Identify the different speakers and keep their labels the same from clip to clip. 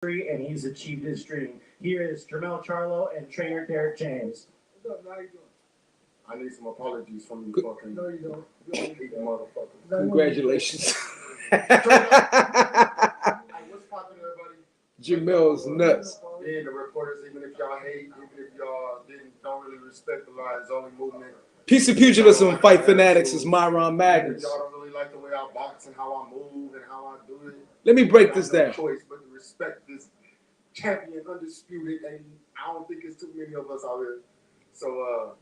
Speaker 1: and he's achieved his dream. Here is Jermel Charlo and trainer Derek James.
Speaker 2: What's up? How you doing? I need some apologies from you fucking no, you don't. You don't need motherfuckers.
Speaker 3: Congratulations.
Speaker 2: Hey, what's poppin', everybody?
Speaker 3: Jamel's nuts.
Speaker 2: Yeah, the reporters, even if y'all hate, even if y'all don't really respect the Lions Only movement.
Speaker 3: Piece of pugilism, fight fanatics is Myron Magnus.
Speaker 2: Y'all don't really like the way I box and how I move and how I do it.
Speaker 3: Let me break this down.
Speaker 2: Choice, but to respect this champion, undisputed, and I don't think it's too many of us out here. So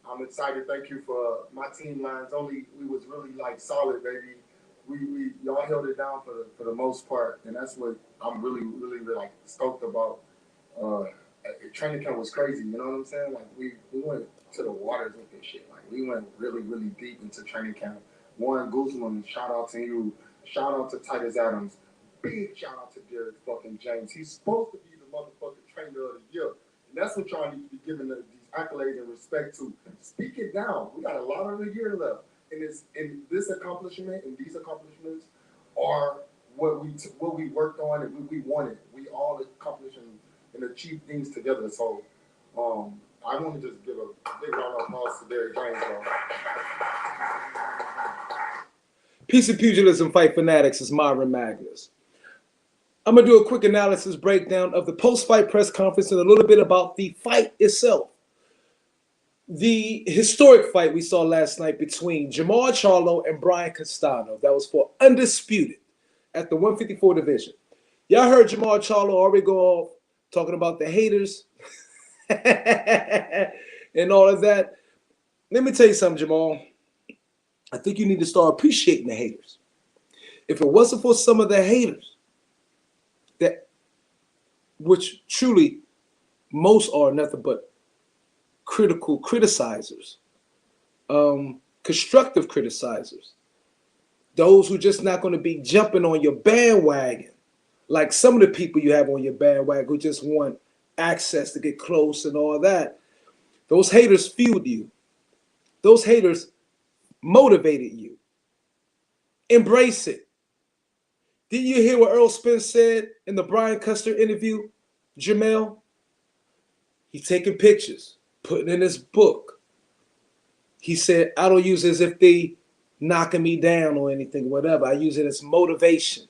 Speaker 2: I'm excited. Thank you for my team, Lions Only. We was really like solid, baby. We y'all held it down for the most part, and that's what I'm really like stoked about. Training camp was crazy. You know what I'm saying? Like we went to the waters with this shit. Like we went really deep into training camp. Warren Guzman, shout out to you. Shout out to Titus Adams. Big shout out to Derek fucking James. He's supposed to be the motherfucking trainer of the year. And that's what y'all need to be giving these accolades and respect to. Speak it down. We got a lot of the year left. And this accomplishment and these accomplishments are what we worked on and what we wanted. We all accomplished and achieved things together. So I want to just give a big round of applause to Derek James, bro.
Speaker 3: Piece of pugilism, fight fanatics is Myron Magnus. I'm going to do a quick analysis breakdown of the post-fight press conference and a little bit about the fight itself. The historic fight we saw last night between Jermel Charlo and Brian Castano, that was for undisputed at the 154 division. Y'all heard Jermel Charlo already go off talking about the haters and all of that. Let me tell you something, Jamal. I think you need to start appreciating the haters. If it wasn't for some of the haters, that which truly most are nothing but critical criticizers, constructive criticizers, those who just not going to be jumping on your bandwagon, like some of the people you have on your bandwagon who just want access to get close and all that. Those haters fueled you. Those haters motivated you. Embrace it. Didn't you hear what Earl Spence said in the Brian Custer interview, Jermel? He's taking pictures, putting in his book. He said, I don't use it as if they knocking me down or anything, whatever. I use it as motivation.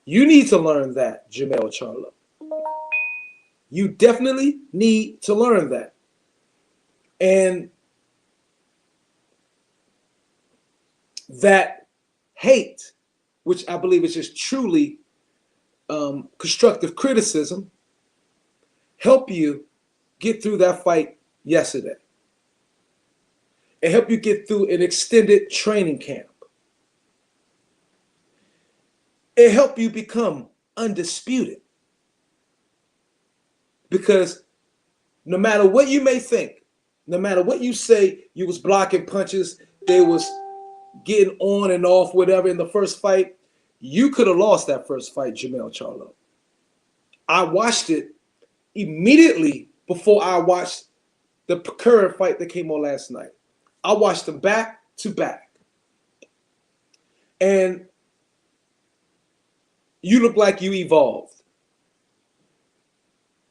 Speaker 3: You need to learn that, Jermel Charlo. You definitely need to learn that. And that hate, which I believe is just truly constructive criticism, help you get through that fight yesterday. It helped you get through an extended training camp. It helped you become undisputed. Because no matter what you may think, no matter what you say, you was blocking punches, they was getting on and off, whatever, in the first fight, you could have lost that first fight, Jermel Charlo. I watched it immediately before I watched the current fight that came on last night. I watched them back to back. And you look like you evolved.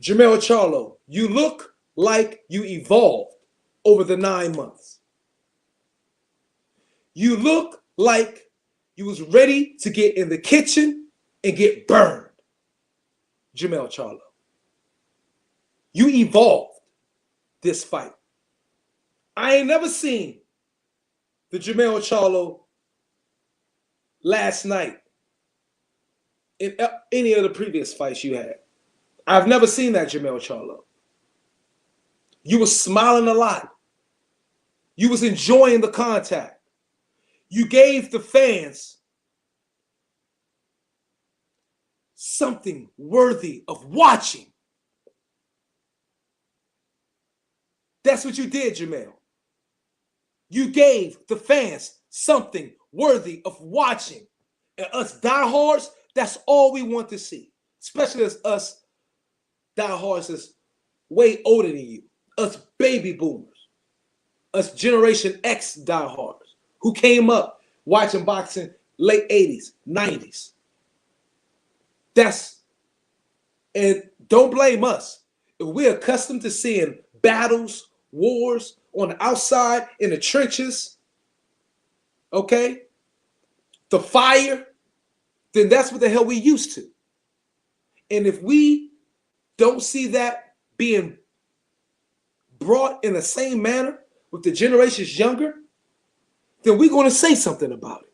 Speaker 3: Jermel Charlo, you look like you evolved over the 9 months. You look like you was ready to get in the kitchen and get burned, Jermel Charlo. You evolved this fight. I ain't never seen the Jermel Charlo last night in any of the previous fights you had. I've never seen that, Jermel Charlo. You were smiling a lot. You was enjoying the contact. You gave the fans something worthy of watching. That's what you did, Jermel. You gave the fans something worthy of watching. And us diehards, that's all we want to see. Especially as us diehards that's way older than you. Us baby boomers. Us Generation X diehards who came up watching boxing late 80s, 90s. That's And don't blame us. If we're accustomed to seeing battles, wars on the outside, in the trenches, okay, the fire, then that's what the hell we used to. And if we don't see that being brought in the same manner with the generations younger, then we're going to say something about it.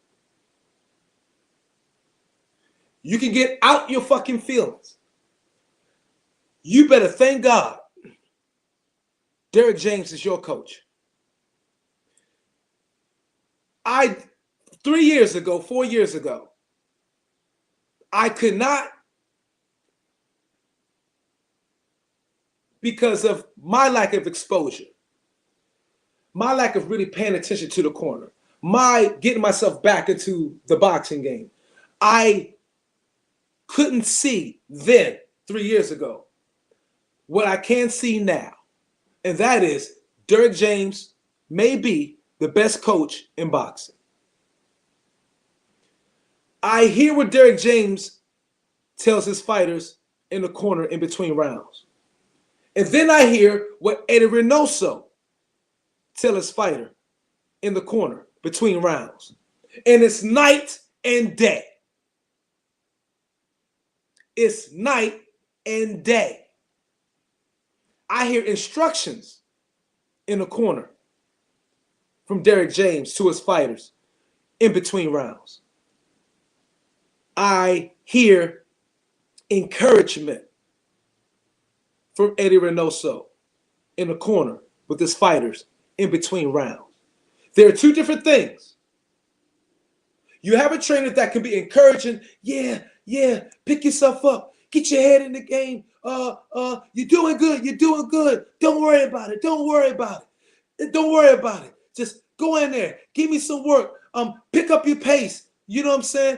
Speaker 3: You can get out your fucking feelings. You better thank God Derek James is your coach. 4 years ago, I could not, because of my lack of exposure, my lack of really paying attention to the corner, my getting myself back into the boxing game, I couldn't see then, 3 years ago, what I can see now. And that is Derek James may be the best coach in boxing. I hear what Derek James tells his fighters in the corner in between rounds. And then I hear what Eddie Reynoso tells his fighter in the corner between rounds. And it's night and day. It's night and day. I hear instructions in the corner from Derek James to his fighters in between rounds. I hear encouragement from Eddie Reynoso in the corner with his fighters in between rounds. There are two different things. You have a trainer that can be encouraging, yeah, pick yourself up, get your head in the game. You're doing good. Don't worry about it. Just go in there, give me some work. Pick up your pace. You know what I'm saying?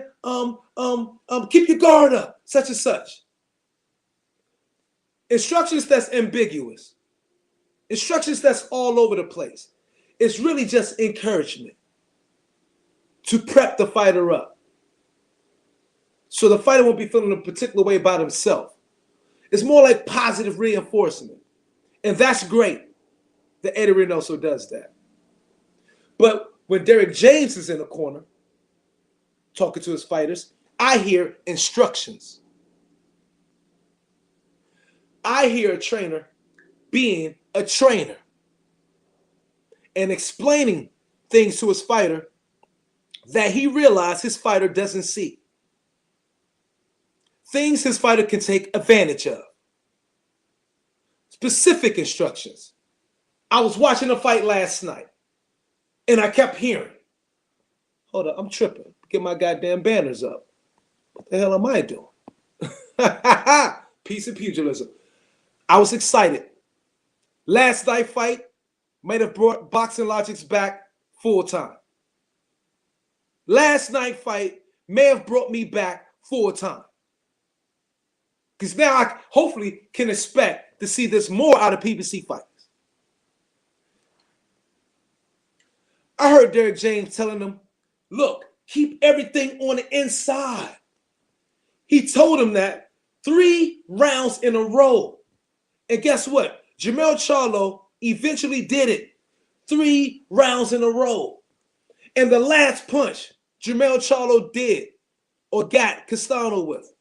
Speaker 3: Keep your guard up, such and such. Instructions that's ambiguous. Instructions that's all over the place. It's really just encouragement to prep the fighter up, so the fighter won't be feeling a particular way about himself. It's more like positive reinforcement. And that's great that Eddie Reynoso does that. But when Derek James is in the corner talking to his fighters, I hear instructions. I hear a trainer being a trainer and explaining things to his fighter that he realized his fighter doesn't see. Things his fighter can take advantage of. Specific instructions. I was watching a fight last night, and I kept hearing, hold up, I'm tripping. Get my goddamn banners up. What the hell am I doing? Piece of pugilism. I was excited. Last night fight might have brought Boxing Logics back full time. Last night fight may have brought me back full time. Because now I hopefully can expect to see this more out of PBC fights. I heard Derek James telling them, look, keep everything on the inside. He told him that 3 rounds in a row. And guess what? Jermell Charlo eventually did it 3 rounds in a row. And the last punch Jermell Charlo did or got Castano with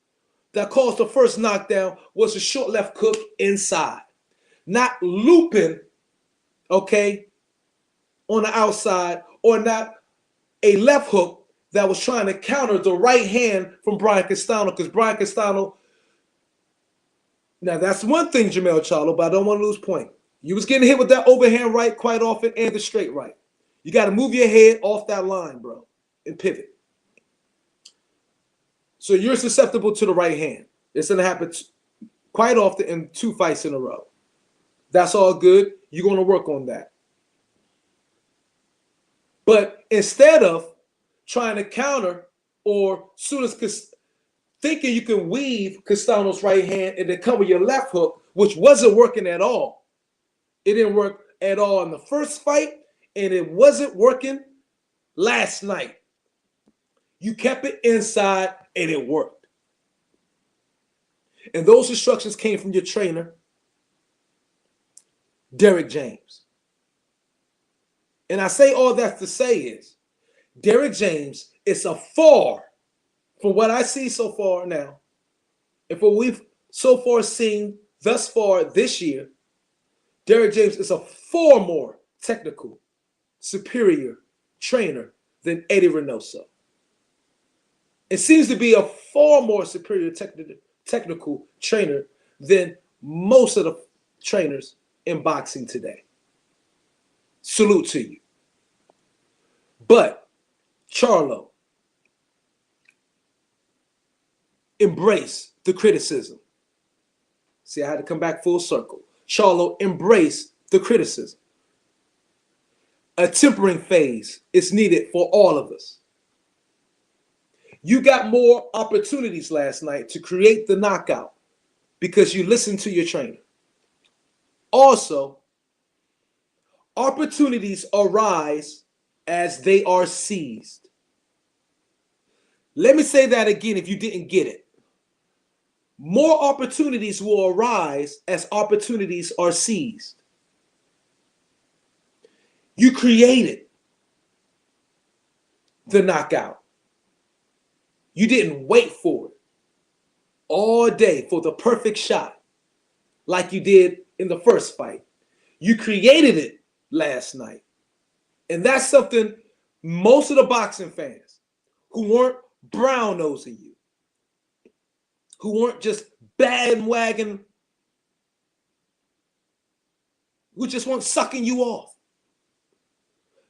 Speaker 3: that caused the first knockdown was a short left hook inside. Not looping, okay, on the outside, or not a left hook that was trying to counter the right hand from Brian Castano, because Brian Castano, now that's one thing, Jermell Charlo, but I don't want to lose point. You was getting hit with that overhand right quite often and the straight right. You got to move your head off that line, bro, and pivot. So you're susceptible to the right hand. It's going to happen quite often in 2 fights in a row. That's all good. You're going to work on that. But instead of trying to counter or soon as thinking you can weave Castano's right hand and then come with your left hook, which wasn't working at all. It didn't work at all in the first fight, and it wasn't working last night. You kept it inside, and it worked. And those instructions came from your trainer, Derek James. And I say all that to say is, Derek James is a far, from what I see so far now, and for what we've so far seen thus far this year, Derek James is a far more technical, superior trainer than Eddie Reynoso. It seems to be a far more superior technical trainer than most of the trainers in boxing today. Salute to you. But Charlo, embrace the criticism. See, I had to come back full circle. Charlo, embrace the criticism. A tempering phase is needed for all of us. You got more opportunities last night to create the knockout because you listened to your trainer. Also, opportunities arise as they are seized. Let me say that again if you didn't get it. More opportunities will arise as opportunities are seized. You created the knockout. You didn't wait for it all day for the perfect shot like you did in the first fight. You created it last night. And that's something most of the boxing fans who weren't brown-nosing you, who weren't just bandwagon, who just weren't sucking you off.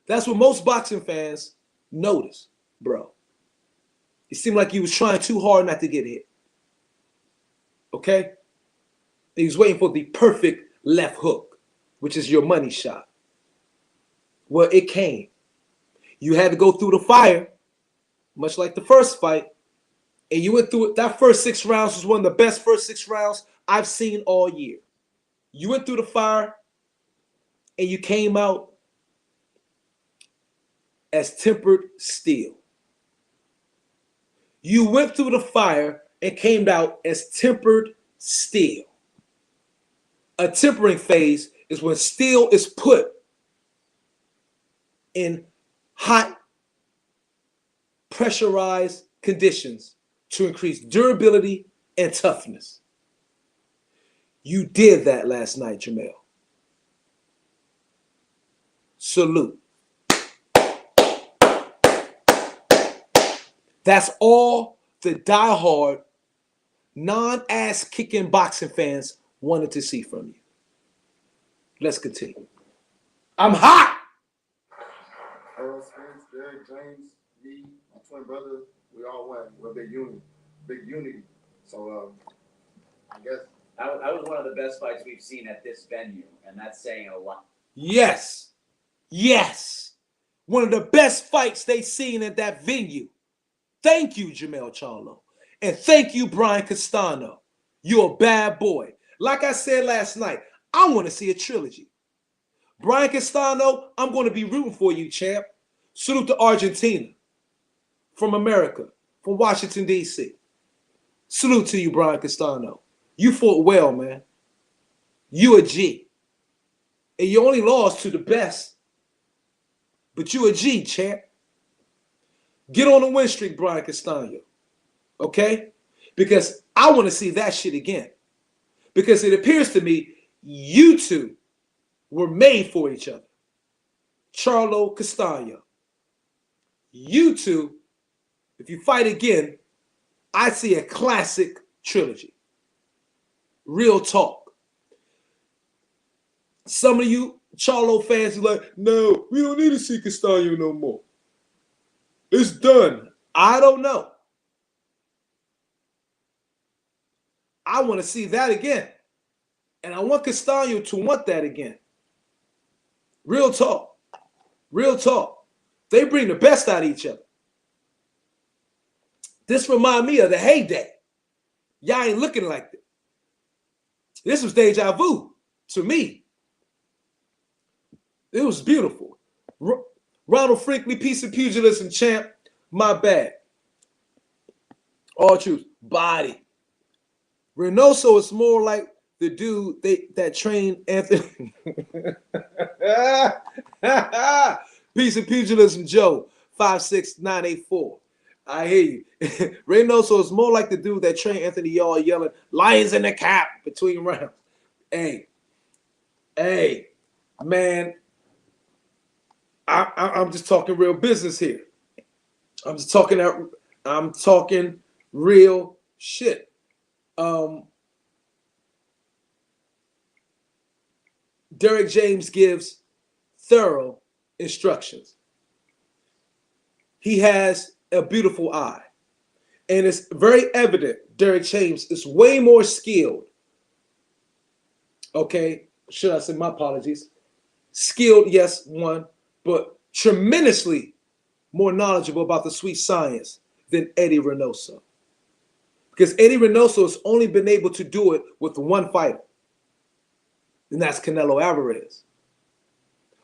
Speaker 3: That's what most boxing fans notice, bro. It seemed like he was trying too hard not to get hit. Okay? He was waiting for the perfect left hook, which is your money shot. Well, it came. You had to go through the fire, much like the first fight, and you went through it. That first 6 rounds was one of the best first 6 rounds I've seen all year. You went through the fire, and you came out as tempered steel. You went through the fire and came out as tempered steel. A tempering phase is when steel is put in hot, pressurized conditions to increase durability and toughness. You did that last night, Jamel. Salute. That's all the diehard, non-ass-kicking boxing fans wanted to see from you. Let's continue. I'm hot!
Speaker 2: Earl Spence, Derek James, me, my twin brother, we all won. We're a big unity. So I guess
Speaker 4: that was one of the best fights we've seen at this venue, and that's saying a lot.
Speaker 3: Yes. Yes. One of the best fights they've seen at that venue. Thank you, Jamel Charlo. And thank you, Brian Castano. You're a bad boy. Like I said last night, I want to see a trilogy. Brian Castano, I'm going to be rooting for you, champ. Salute to Argentina. From America. From Washington, D.C. Salute to you, Brian Castano. You fought well, man. You a G. And you only lost to the best. But you a G, champ. Get on the win streak, Brian Castano. Okay? Because I want to see that shit again. Because it appears to me you two were made for each other. Charlo, Castano. You two, if you fight again, I see a classic trilogy. Real talk. Some of you Charlo fans are like, no, we don't need to see Castano no more. It's done. I don't know. I want to see that again. And I want Castano to want that again. Real talk. Real talk. They bring the best out of each other. This reminds me of the heyday. Y'all ain't looking like that. This was deja vu to me. It was beautiful. Ronald Franklin, piece of pugilism champ. My bad. All truth. Body. Reynoso is more like the dude that trained Anthony. Peace and pugilism, Joe. 56984. I hear you. Reynoso is more like the dude that trained Anthony Yarl yelling "Lions in the cap" between rounds. Hey, man, I'm just talking real business here. I'm talking real shit. Derek James gives thorough instructions. He has a beautiful eye. And it's very evident Derek James is way more skilled. Okay, should I say my apologies? Skilled, yes, one, but tremendously more knowledgeable about the sweet science than Eddie Reynoso. Because Eddie Reynoso has only been able to do it with one fighter, and that's Canelo Alvarez.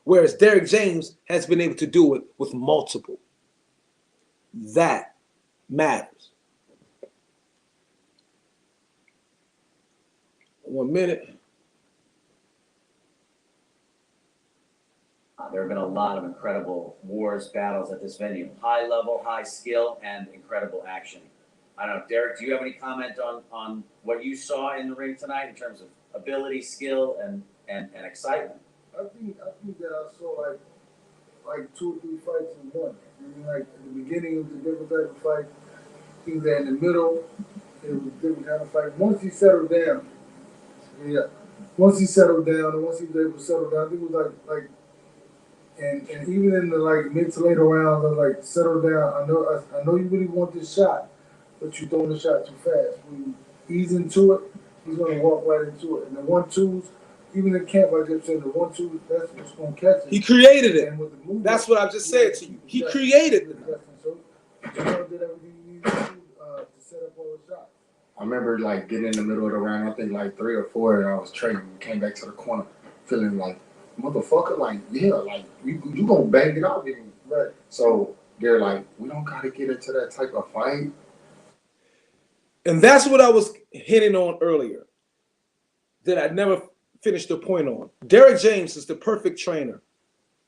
Speaker 3: Whereas Derek James has been able to do it with multiple. That matters. 1 minute.
Speaker 4: There have been a lot of incredible wars, battles at this venue. High level, high skill, and incredible action. I don't know, Derek, do you have any comment on what you saw in the ring tonight in terms of ability, skill, and excitement?
Speaker 5: I think that I saw like 2 or 3 fights in one. I mean, like in the beginning, it was a different type of fight. He was there in the middle. It was a different kind of fight. Once he settled down, once he settled down, and once he was able to settle down, I think it was like, and even in the like mid to later rounds, I was like, settle down. I know you really want this shot, but you're throwing the shot too fast. When you ease into it, he's gonna walk right into it. And the 1-2s. Even in camp, like I said, the 1-2, that's what's going to catch it.
Speaker 3: He created it.
Speaker 5: And with the movement,
Speaker 3: that's what I've just said to you. He created it.
Speaker 5: So, Charlo did everything he needed to do to set up all the shots.
Speaker 2: I remember like getting in the middle of the round. I think like 3 or 4, and I was training. Came back to the corner, feeling like motherfucker, like yeah, like you gonna bang it out, didn't you?
Speaker 5: Right.
Speaker 2: So they're like, we don't gotta get into that type of fight.
Speaker 3: And that's what I was hitting on earlier. That I never finished the point on. Derek James is the perfect trainer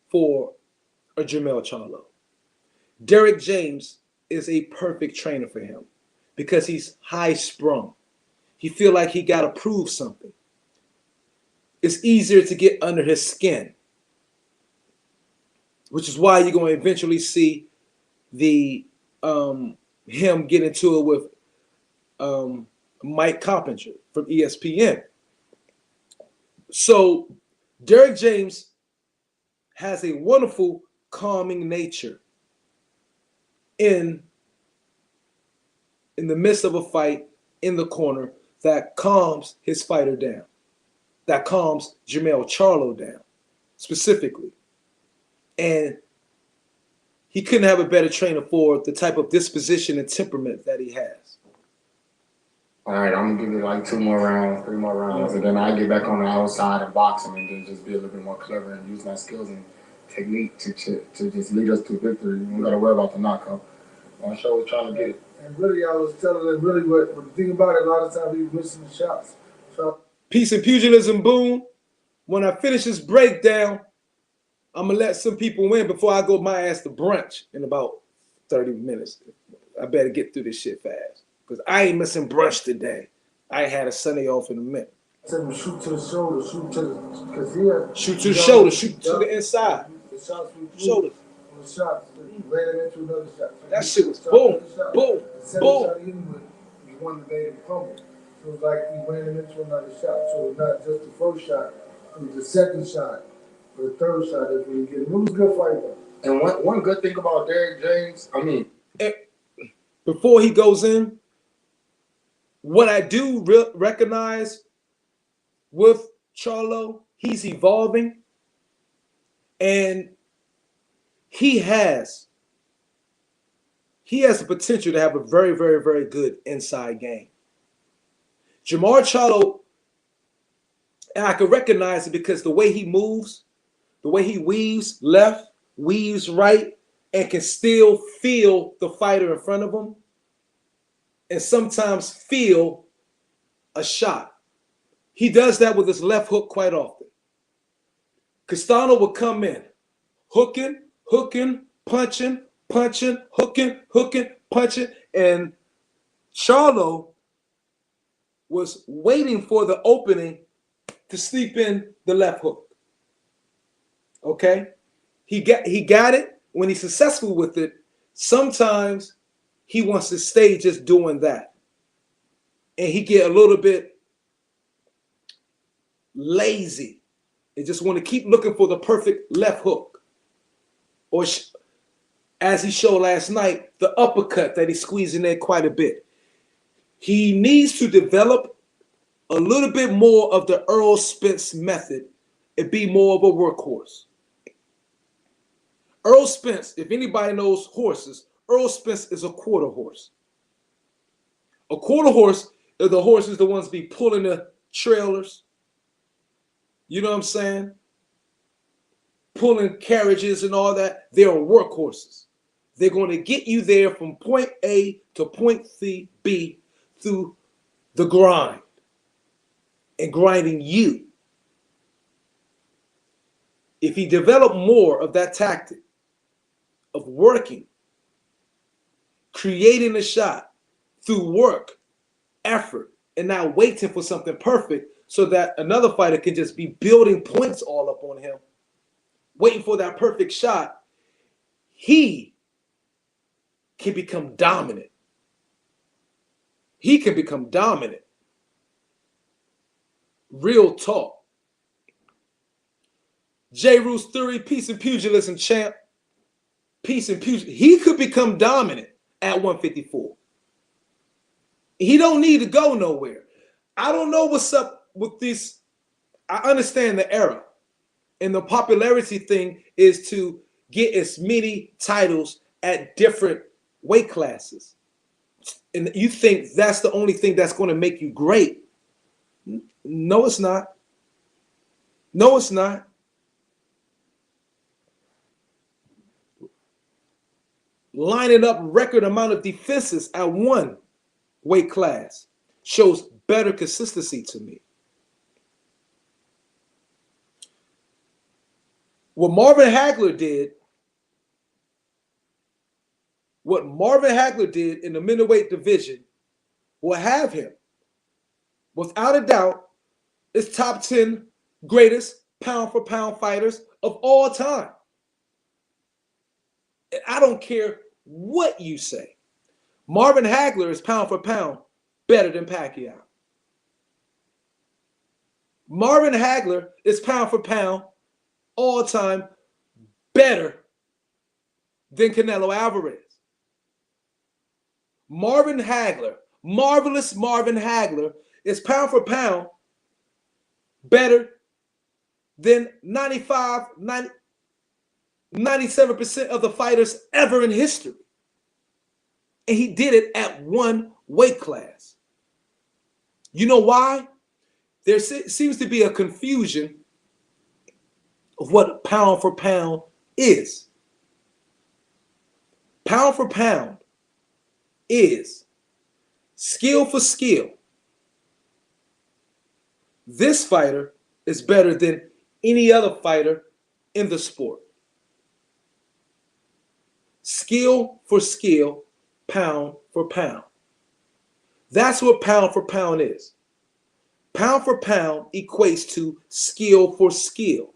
Speaker 3: for a Jermell Charlo. Derek James is a perfect trainer for him because he's high sprung. He feel like he got to prove something. It's easier to get under his skin, which is why you're going to eventually see the him get into it with Mike Coppinger from ESPN. So Derek James has a wonderful calming nature in the midst of a fight in the corner that calms his fighter down, that calms Jermell Charlo down specifically. And he couldn't have a better trainer for the type of disposition and temperament that he has.
Speaker 2: All right, I'm gonna give it like 2 more rounds, 3 more rounds, and then I get back on the outside and boxing, and then just be a little bit more clever and use my skills and technique to just lead us to victory. We don't gotta worry about the knockout. My show was trying to get it.
Speaker 5: And really, I was telling him really what the thing about it, a lot of times he was missing the shots. So
Speaker 3: Peace and pugilism, boom. When I finish this breakdown, I'm gonna let some people win before I go my ass to brunch in about 30 minutes. I better get through this shit fast. Because I ain't missing brunch today. I had a Sunday off in a minute.
Speaker 5: I said, shoot to the shoulder, shoot to the, because here.
Speaker 3: Shoot to the shoulder, shoot to the inside.
Speaker 5: The shots we threw,
Speaker 3: Shoulder.
Speaker 5: the shots, ran it into another shot. So
Speaker 3: That shit was boom, boom,
Speaker 5: the second
Speaker 3: boom.
Speaker 5: shot anyway was one that made him fumble. So it was like he ran him into another shot. So it was not just the first shot, it was the second shot, or the third shot that we get. It was a good fight though.
Speaker 2: And one good thing about Derek James, I mean,
Speaker 3: Before he goes in, what I do recognize with Charlo, he's evolving, and he has the potential to have a very, very, very good inside game. Jermall Charlo, and I can recognize it because the way he moves, the way he weaves left, weaves right, and can still feel the fighter in front of him, and sometimes feel a shot. He does that with his left hook quite often. Castano would come in, hooking, punching, hooking, punching, and Charlo was waiting for the opening to sleep in the left hook. Okay? He got it. When he's successful with it, sometimes he wants to stay just doing that. And he get a little bit lazy and just want to keep looking for the perfect left hook. Or as he showed last night, the uppercut that he's squeezing in quite a bit. He needs to develop a little bit more of the Earl Spence method and be more of a workhorse. Earl Spence, if anybody knows horses, Earl Spence is a quarter horse. A quarter horse are the horses, the ones be pulling the trailers. You know what I'm saying? Pulling carriages and all that. They're workhorses. They're going to get you there from point A to point B through the grind and grinding you. If he developed more of that tactic of working, creating a shot through work, effort, and not waiting for something perfect so that another fighter can just be building points all up on him, waiting for that perfect shot, he can become dominant. He can become dominant. Real talk. J. Roos Theory, peace and pugilism, champ. Peace and pugilism. He could become dominant at 154. He don't need to go nowhere. I don't know what's up with this. I understand the era. And the popularity thing is to get as many titles at different weight classes. And you think that's the only thing that's going to make you great. No, it's not. No, it's not. Lining up record amount of defenses at one weight class shows better consistency to me. What Marvin Hagler did in the middleweight division will have him, without a doubt, is top 10 greatest pound for pound fighters of all time. And I don't care what you say. Marvin Hagler is pound for pound better than Pacquiao. Marvin Hagler is pound for pound all time better than Canelo Alvarez. Marvin Hagler, marvelous Marvin Hagler, is pound for pound better than 97% of the fighters ever in history. And he did it at one weight class. You know why? There seems to be a confusion of what pound for pound is. Pound for pound is skill for skill. This fighter is better than any other fighter in the sport. Skill for skill, pound for pound. That's what pound for pound is. Pound for pound equates to skill for skill.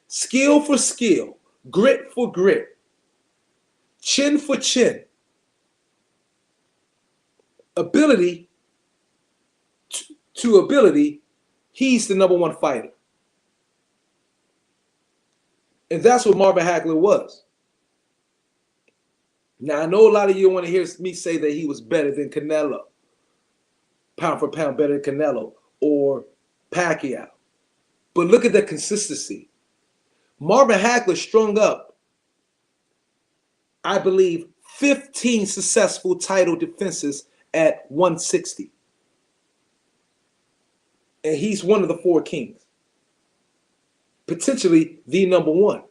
Speaker 3: Skill for skill, grit for grit, chin for chin. Ability to ability, he's the number one fighter. And that's what Marvin Hagler was. Now, I know a lot of you want to hear me say that he was better than Canelo, pound for pound better than Canelo or Pacquiao. But look at the consistency. Marvin Hagler strung up, I believe, 15 successful title defenses at 160. And he's one of the four kings. Potentially the number one.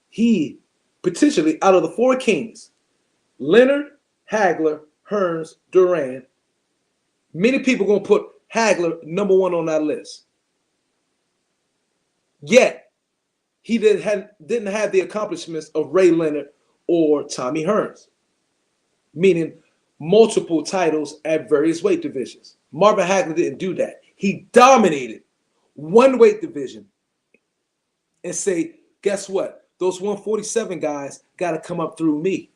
Speaker 3: He potentially, out of the four kings, Leonard, Hagler, Hearns, Duran. Many people are going to put Hagler number one on that list. Yet, he didn't have the accomplishments of Ray Leonard or Tommy Hearns, meaning multiple titles at various weight divisions. Marvin Hagler didn't do that. He dominated one weight division and say, guess what? Those 147 guys got to come up through me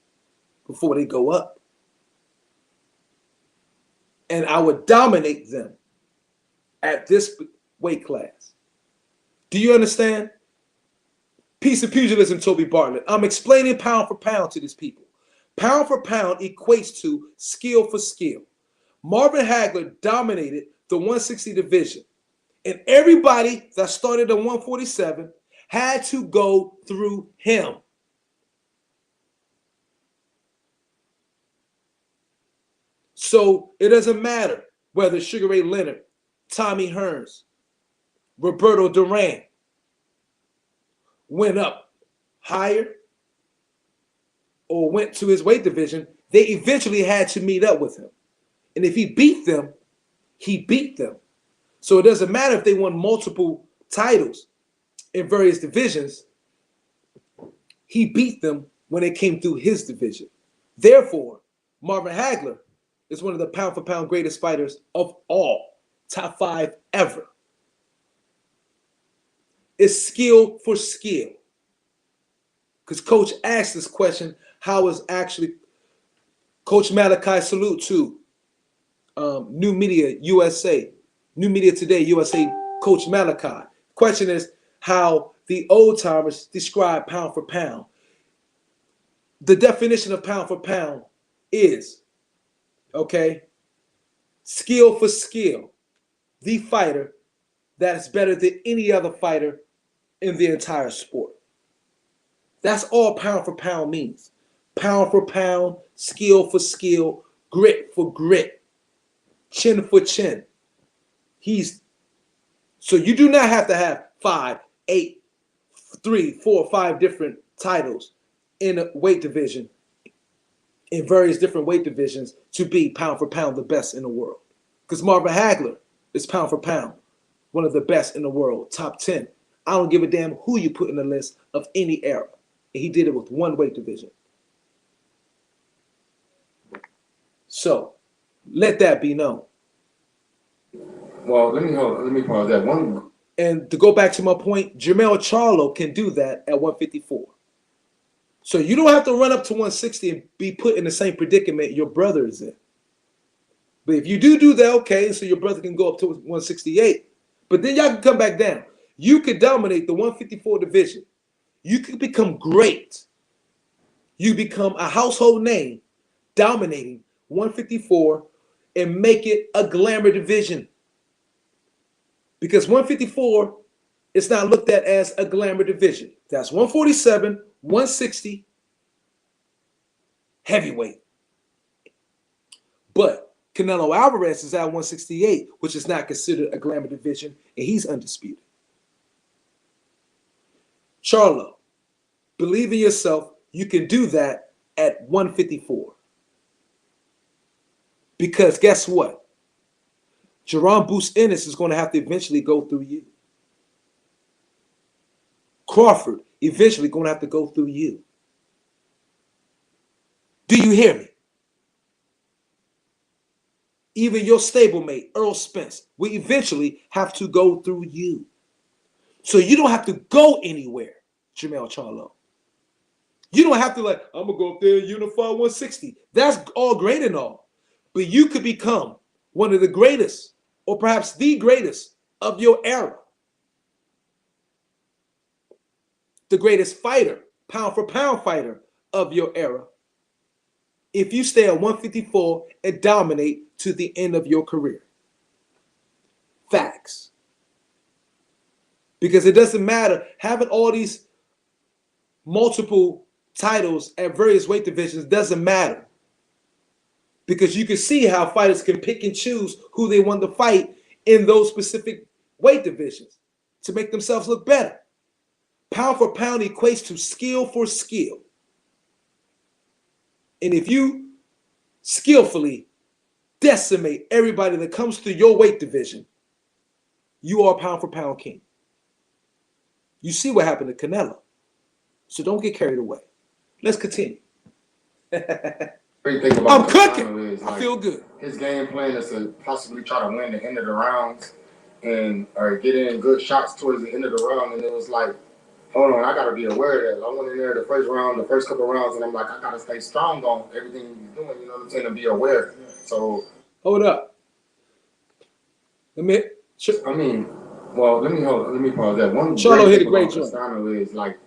Speaker 3: before they go up. And I would dominate them at this weight class. Do you understand? Piece of pugilism, Toby Bartlett. I'm explaining pound for pound to these people. Pound for pound equates to skill for skill. Marvin Hagler dominated the 160 division. And everybody that started at 147 had to go through him. So it doesn't matter whether Sugar Ray Leonard, Tommy Hearns, Roberto Duran went up higher or went to his weight division, they eventually had to meet up with him. And if he beat them, he beat them. So it doesn't matter if they won multiple titles in various divisions, he beat them when they came through his division. Therefore, Marvin Hagler is one of the pound for pound greatest fighters of all, top 5 ever. It's skill for skill. Because Coach asked this question, how is actually Coach Malachi, salute to New Media USA, New Media Today USA, Coach Malachi. Question is how the old timers describe pound for pound. The definition of pound for pound is, okay, skill for skill, the fighter that is better than any other fighter in the entire sport. That's all pound for pound means. Pound for pound, skill for skill, grit for grit, chin for chin. So you do not have to have 5, 8, 3, 4, 5 different titles in a weight division, in various different weight divisions, to be pound for pound the best in the world. Because Marvin Hagler is pound for pound one of the best in the world, top 10. I don't give a damn who you put in the list of any era. And he did it with one weight division. So let that be known.
Speaker 6: Well, let me pause that one.
Speaker 3: And to go back to my point, Jermell Charlo can do that at 154. So you don't have to run up to 160 and be put in the same predicament your brother is in. But if you do that, okay, so your brother can go up to 168. But then y'all can come back down. You could dominate the 154 division. You could become great. You become a household name dominating 154 and make it a glamour division. Because 154 is not looked at as a glamour division. That's 147, 160, heavyweight. But Canelo Alvarez is at 168, which is not considered a glamour division, and he's undisputed. Charlo, believe in yourself. You can do that at 154. Because guess what? Jerome Bruce Ennis is going to have to eventually go through you. Crawford eventually going to have to go through you. Do you hear me? Even your stablemate, Earl Spence, will eventually have to go through you. So you don't have to go anywhere, Jermell Charlo. You don't have to I'm going to go up there and unify 160. That's all great and all. But you could become one of the greatest, or perhaps the greatest of your era. The greatest fighter, pound for pound fighter of your era. If you stay at 154 and dominate to the end of your career. Facts. Because it doesn't matter having all these multiple titles at various weight divisions doesn't matter. Because you can see how fighters can pick and choose who they want to fight in those specific weight divisions to make themselves look better. Pound for pound equates to skill for skill. And if you skillfully decimate everybody that comes through your weight division, you are pound for pound king. You see what happened to Canelo. So don't get carried away. Let's continue.
Speaker 2: Great thing about
Speaker 3: I'm
Speaker 2: Castano
Speaker 3: cooking.
Speaker 2: is,
Speaker 3: I feel good.
Speaker 2: His game plan is to possibly try to win the end of the rounds and or get in good shots towards the end of the round. And it was like, hold on, I got to be aware of that. I went in there the first round, the first couple of rounds, and I'm like, I got to stay strong on everything he's doing. You know what I'm saying? To be aware. So
Speaker 3: hold up. Let me
Speaker 2: pause that. One
Speaker 3: Charlo
Speaker 2: great
Speaker 3: hit a
Speaker 2: thing
Speaker 3: great
Speaker 2: about
Speaker 3: joint.
Speaker 2: Castano is like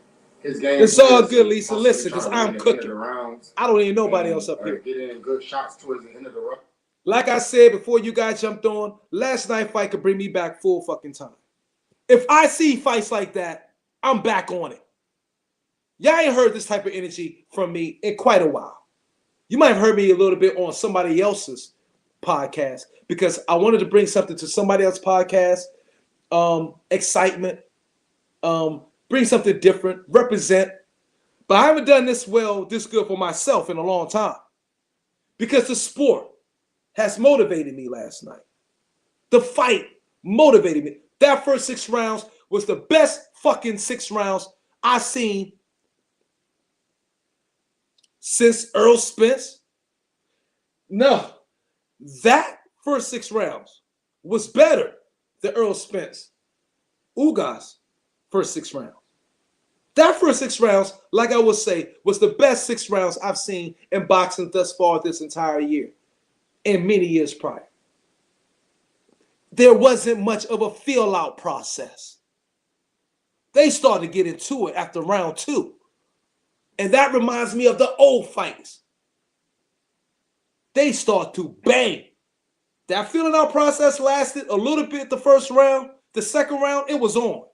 Speaker 2: his game.
Speaker 3: It's all
Speaker 2: is
Speaker 3: good, Lisa.
Speaker 2: possibly
Speaker 3: Listen,
Speaker 2: try
Speaker 3: because
Speaker 2: to win
Speaker 3: I'm
Speaker 2: the end of
Speaker 3: cooking.
Speaker 2: the rounds
Speaker 3: I don't need nobody
Speaker 2: and,
Speaker 3: else up here.
Speaker 2: Get in good shots towards the end of the round.
Speaker 3: Like I said before you guys jumped on, last night fight could bring me back full fucking time. If I see fights like that, I'm back on it. Y'all ain't heard this type of energy from me in quite a while. You might have heard me a little bit on somebody else's podcast because I wanted to bring something to somebody else's podcast, excitement, bring something different, represent. But I haven't done this good for myself in a long time because the sport has motivated me last night. The fight motivated me. That first 6 rounds was the best fucking 6 rounds I've seen since Earl Spence. No, that first 6 rounds was better than Earl Spence. Ugas' first 6 rounds. That first 6 rounds, like I would say, was the best 6 rounds I've seen in boxing thus far this entire year and many years prior. There wasn't much of a feel-out process. They started to get into it after round 2. And that reminds me of the old fights. They start to bang. That feeling out process lasted a little bit the first round. The second round, it was on.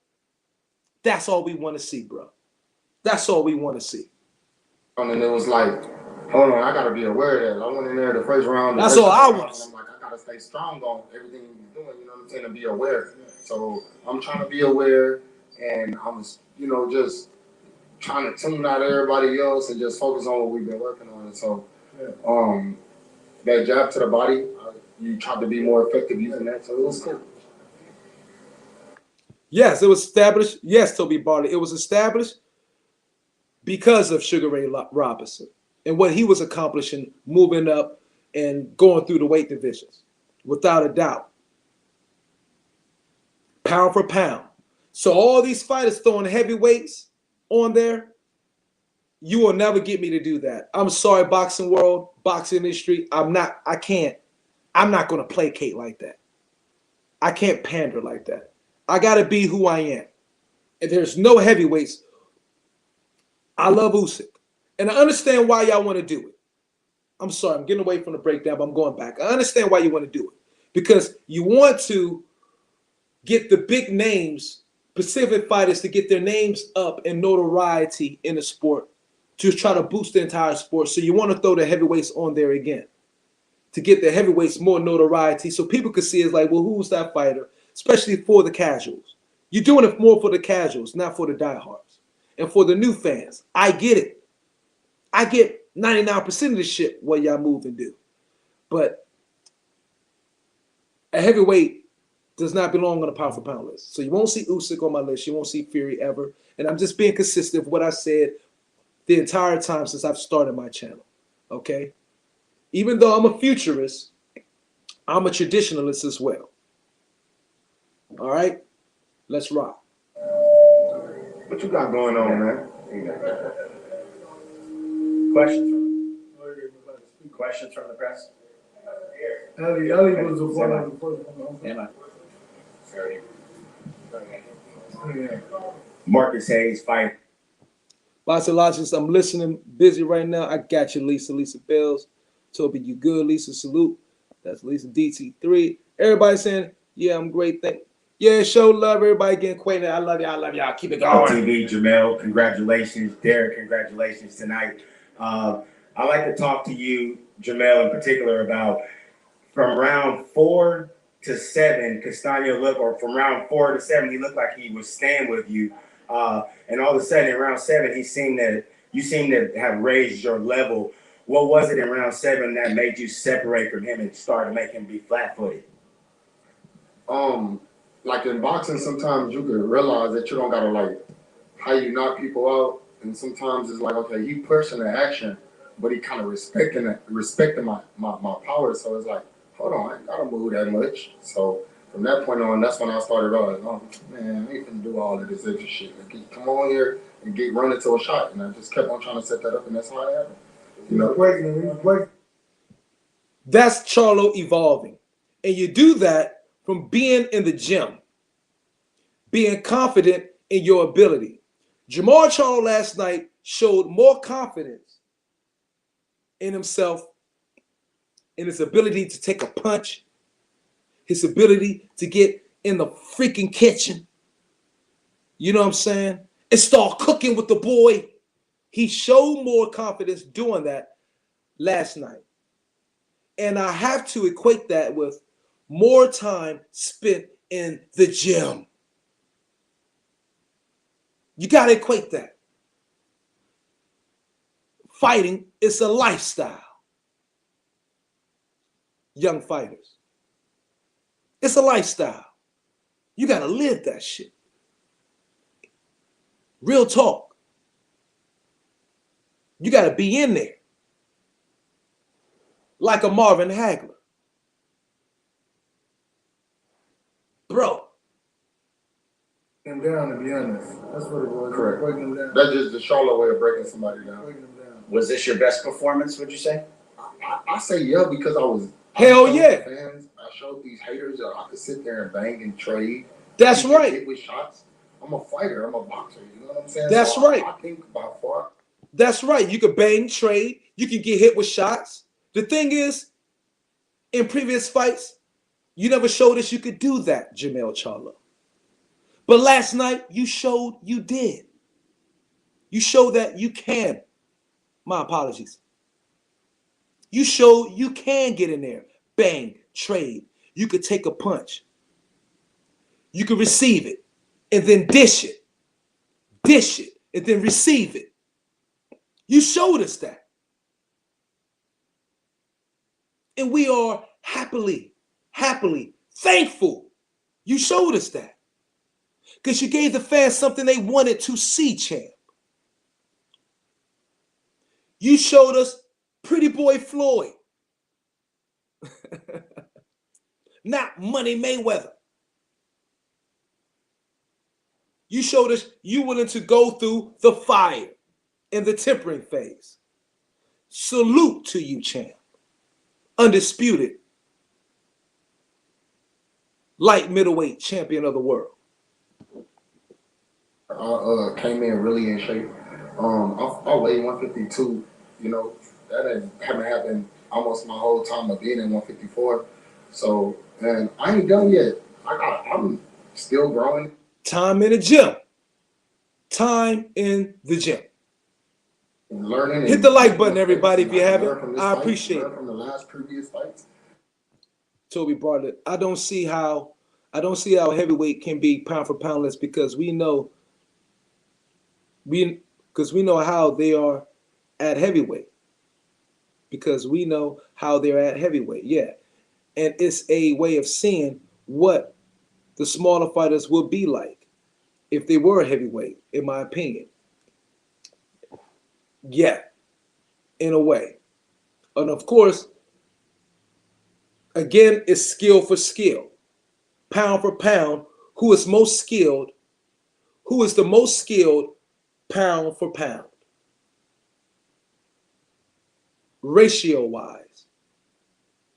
Speaker 3: That's all we want to see, bro. That's all we want to see.
Speaker 2: And it was like, hold on, I got to be aware of that. I went in there the first round.
Speaker 3: That's all I want.
Speaker 2: I'm like, I got to stay strong on everything he's doing. You know what I'm saying? To be aware. So I'm trying to be aware, and I'm, just trying to tune out everybody else and just focus on what we've been working on. And so, that jab to the body, you tried to be more effective using that. So it was cool.
Speaker 3: Yes, it was established. Yes, Toby Barley. It was established because of Sugar Ray Robinson and what he was accomplishing, moving up and going through the weight divisions, without a doubt. Pound for pound. So all these fighters throwing heavyweights on there, you will never get me to do that. I'm sorry, boxing world, boxing industry. I'm not going to placate like that. I can't pander like that. I got to be who I am. And there's no heavyweights. I love Usyk. And I understand why y'all want to do it. I'm sorry, I'm getting away from the breakdown, but I'm going back. I understand why you want to do it. Because you want to get the big names, Pacific fighters, to get their names up in notoriety in the sport, to try to boost the entire sport. So you want to throw the heavyweights on there again to get the heavyweights more notoriety so people could see it's like, well, who's that fighter? Especially for the casuals. You're doing it more for the casuals, not for the diehards. And for the new fans, I get it. I get 99% of the shit what y'all move and do. But a heavyweight does not belong on a pound for pound list. So you won't see Usyk on my list. You won't see Fury ever. And I'm just being consistent with what I said the entire time since I've started my channel. Okay? Even though I'm a futurist, I'm a traditionalist as well. All right? Let's rock.
Speaker 2: What you got going on, man?
Speaker 4: Questions from the press?
Speaker 5: Ali was the one.
Speaker 4: Am I?
Speaker 7: Marcus Hayes fight.
Speaker 3: Boxologist, I'm listening, busy right now. I got you, Lisa. Lisa Bells. Toby, you good? Lisa, salute. That's Lisa DT3. Everybody saying, yeah, I'm great. Yeah, show love. Everybody getting acquainted. I love y'all. I love y'all. Keep it going.
Speaker 7: TV, Jamel, congratulations. Derek, congratulations tonight. I'd like to talk to you, Jamel, in particular about from round 4 to 7, Castano looked, or from round 4 to 7, he looked like he was staying with you. And all of a sudden, in round 7, you seem to have raised your level. what was it in round 7 that made you separate from him and start to make him be flat-footed?
Speaker 2: Like in boxing, sometimes you can realize that you don't gotta like how you knock people out, and sometimes it's like, okay, he pushing the action, but he kind of respecting my power. So it's like, hold on, I ain't gotta move that much. So from that point on, that's when I started like, oh man, I ain't gonna do all of this extra shit. Like, come on here and get run into a shot, and I just kept on trying to set that up, and that's how it happened. You know,
Speaker 3: That's Charlo evolving. And you do that from being in the gym, being confident in your ability. Jamar Charlo last night showed more confidence in himself, in his ability to take a punch, his ability to get in the freaking kitchen. You know what I'm saying? And start cooking with the boy. He showed more confidence doing that last night. And I have to equate that with more time spent in the gym. You got to equate that. Fighting is a lifestyle. Young fighters. It's a lifestyle. You got to live that shit. Real talk. You got to be in there. Like a Marvin Hagler. Bro.
Speaker 5: Him down, to be honest. That's what it was.
Speaker 2: Correct.
Speaker 5: Breaking him down.
Speaker 2: that's just the Charlotte way of breaking somebody down.
Speaker 5: Breaking him down.
Speaker 4: Was this your best performance, would you say?
Speaker 2: I say yeah because I
Speaker 3: Hell
Speaker 2: showed
Speaker 3: yeah.
Speaker 2: the fans, I showed these haters that I could sit there and bang and trade.
Speaker 3: That's
Speaker 2: and get
Speaker 3: right.
Speaker 2: hit with shots. I'm a fighter. I'm a boxer. You know what I'm saying?
Speaker 3: That's
Speaker 2: So
Speaker 3: right.
Speaker 2: I think about far.
Speaker 3: That's right. You could bang, trade. You can get hit with shots. The thing is, in previous fights, you never showed us you could do that, Jamel Charlo. But last night, you showed you did. You showed that you can. My apologies. You showed you can get in there, bang, trade. You could take a punch. You could receive it and then dish it, and then receive it. You showed us that. And we are happily thankful you showed us that. Because you gave the fans something they wanted to see, champ. You showed us Pretty Boy Floyd. Not Money Mayweather. You showed us you willing to go through the fire in the tempering phase. Salute to you, champ. Undisputed light middleweight champion of the world.
Speaker 2: I came in really in shape. I weighed 152. You know, that haven't happened almost my whole time of being in 154. So, and I ain't done yet. I'm still growing.
Speaker 3: Time in the gym. Time in the gym.
Speaker 2: Learning.
Speaker 3: Hit the like button, everybody, if you haven't. I
Speaker 2: fight,
Speaker 3: appreciate it.
Speaker 2: learn from the last previous fights.
Speaker 3: Toby brought it. I don't see how heavyweight can be pound for poundless because we know how they are at heavyweight. Because we know how they're at heavyweight. Yeah. And it's a way of seeing what the smaller fighters will be like if they were a heavyweight, in my opinion. Yeah, in a way. And of course, again, it's skill for skill. Pound for pound, who is most skilled? Who is the most skilled pound for pound? Ratio-wise.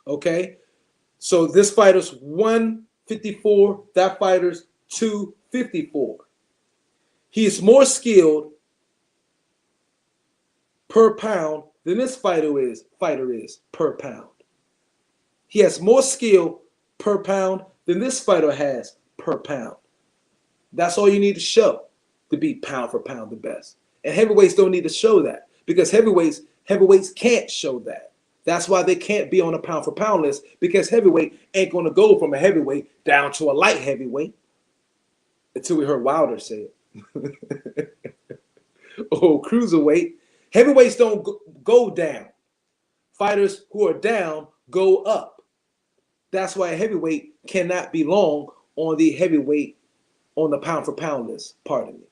Speaker 3: Okay? So this fighter's 154, that fighter's 254. He is more skilled per pound than this fighter is per pound. He has more skill per pound than this fighter has per pound. That's all you need to show to be pound for pound the best. And heavyweights don't need to show that because heavyweights can't show that. That's why they can't be on a pound for pound list because heavyweight ain't going to go from a heavyweight down to a light heavyweight until we heard Wilder say it. Oh, cruiserweight. Heavyweights don't go down. Fighters who are down go up. That's why a heavyweight cannot belong on the heavyweight on the pound for pound list. Pardon me.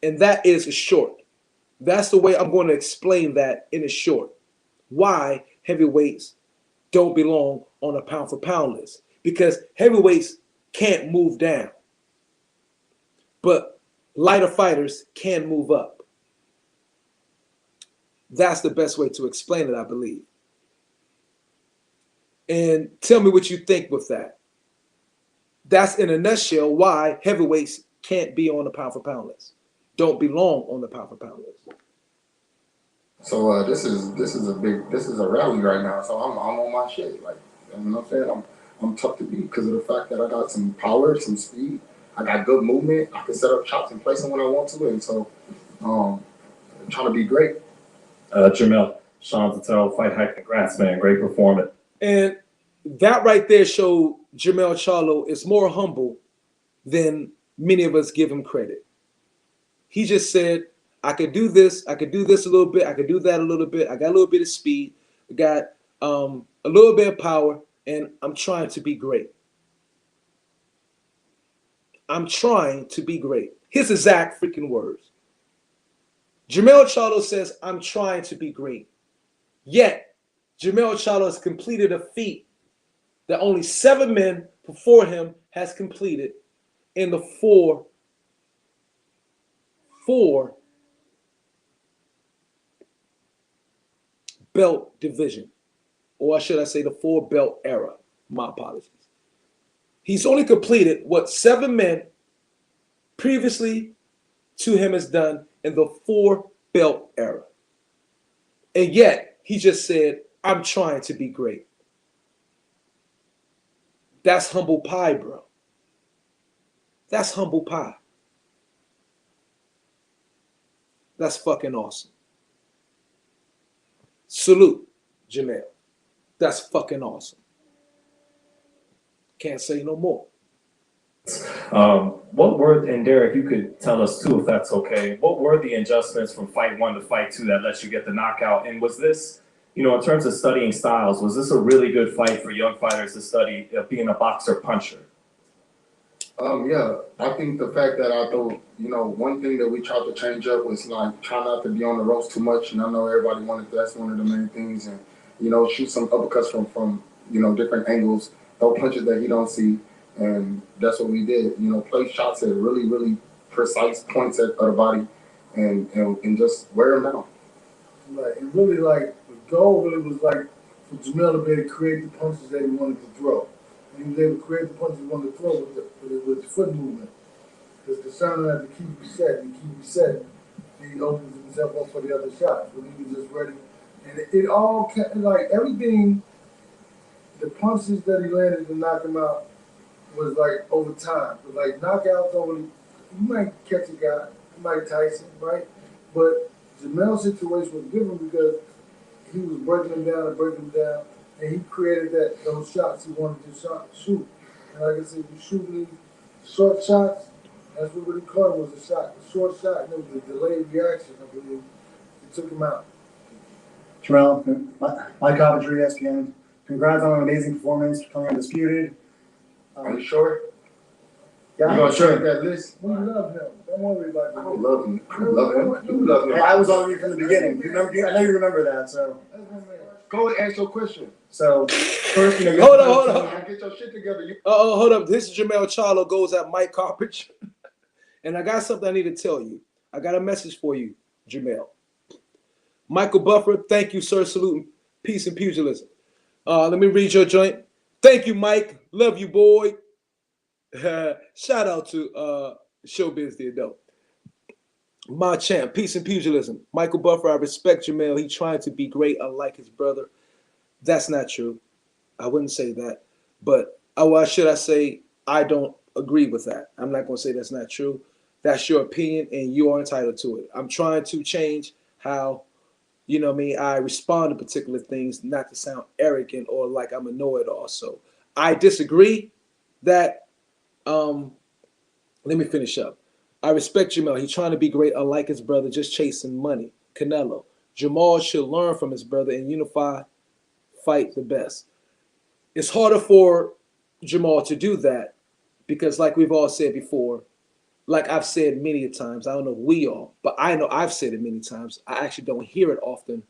Speaker 3: And that is short. That's the way I'm going to explain that in a short. Why heavyweights don't belong on a pound for pound list. Because heavyweights can't move down. But lighter fighters can move up. That's the best way to explain it, I believe. And tell me what you think with that. That's in a nutshell why heavyweights can't be on the pound for pound list. Don't belong on the pound for pound list.
Speaker 2: So this is a rally right now. So I'm on my shit. Like, you know what I'm saying? I'm tough to beat because of the fact that I got some power, some speed. I got good movement. I can set up chops and place them when I want to. And so I'm trying to be great.
Speaker 8: Jamel, Sean Tatel, Fight Hack, congrats, man. Great performance.
Speaker 3: And that right there showed Jermell Charlo is more humble than many of us give him credit. He just said, I could do this a little bit, I could do that a little bit, I got a little bit of speed, I got a little bit of power, and I'm trying to be great. I'm trying to be great. His exact freaking words. Jermell Charlo says, I'm trying to be great. Yet, Jermell Charlo has completed a feat that only 7 men before him has completed in the four belt division, or should I say the 4 belt era. My apologies. He's only completed what 7 men previously to him has done in the 4 belt era. And yet he just said, I'm trying to be great. That's humble pie, bro. That's humble pie. That's fucking awesome. Salute, Jamel. That's fucking awesome. Can't say no more.
Speaker 8: What were, and Derek, you could tell us too if that's okay, what were the adjustments from fight 1 to fight 2 that let you get the knockout? And was this, you know, in terms of studying styles, was this a really good fight for young fighters to study being a boxer puncher?
Speaker 2: Yeah, I think the fact that I thought, you know, one thing that we tried to change up was like try not to be on the ropes too much. And I know everybody wanted that's one of the main things. And, you know, shoot some uppercuts from you know, different angles, throw punches that he don't see. And that's what we did. You know, place shots at really, really precise points at the body and just wear them down.
Speaker 5: Right, and really like the goal really was like for Jamel to be able to create the punches that he wanted to throw. And he was able to create the punches he wanted to throw with the foot movement. Because Castano had to keep resetting, he opens himself up for the other shots. When he was just ready. And it all kept, like everything, the punches that he landed to knock him out was like over time. But like knockouts over, you might catch a guy, Mike Tyson, right? But Jamel's situation was different because he was breaking him down, and he created those shots he wanted to shoot. And like I said, you shoot these short shots, that's what he called it, was a short shot, and it was a delayed reaction, I believe. It took him out.
Speaker 9: Terrell, Mike Coventry, ESPN. Congrats on an amazing performance, coming undisputed.
Speaker 2: Are you sure?
Speaker 9: Yeah,
Speaker 2: You gonna share that list?
Speaker 5: We love him. Don't worry about
Speaker 2: I
Speaker 5: that.
Speaker 2: don't love him. I love him. You love him.
Speaker 9: I was on you from the beginning. You remember? I know you remember that. So,
Speaker 2: Go and ask your question.
Speaker 9: so first, you know,
Speaker 3: Hold on.
Speaker 2: Get your shit together.
Speaker 3: Hold up. This is Jermell Charlo goes at Mike Carpenter. And I got something I need to tell you. I got a message for you, Jermell. Michael Buffer, thank you, sir. Salute, peace and pugilism. Let me read your joint. Thank you, Mike. Love you, boy. Shout out to Showbiz the Adult. My champ, peace and pugilism. Michael Buffer, I respect Jermell. He trying to be great, unlike his brother. That's not true. I wouldn't say that. But why should I say I don't agree with that? I'm not going to say that's not true. That's your opinion, and you are entitled to it. I'm trying to change how, you know what I mean, I respond to particular things, not to sound arrogant or like I'm a know-it-all. So I disagree that, let me finish up. I respect Jamel. He's trying to be great, unlike his brother, just chasing money. Canelo. Jamal should learn from his brother and unify fight the best. It's harder for Jamal to do that because, like we've all said before, like I've said many times, I don't know if we all, but I know I've said it many times. I actually don't hear it often.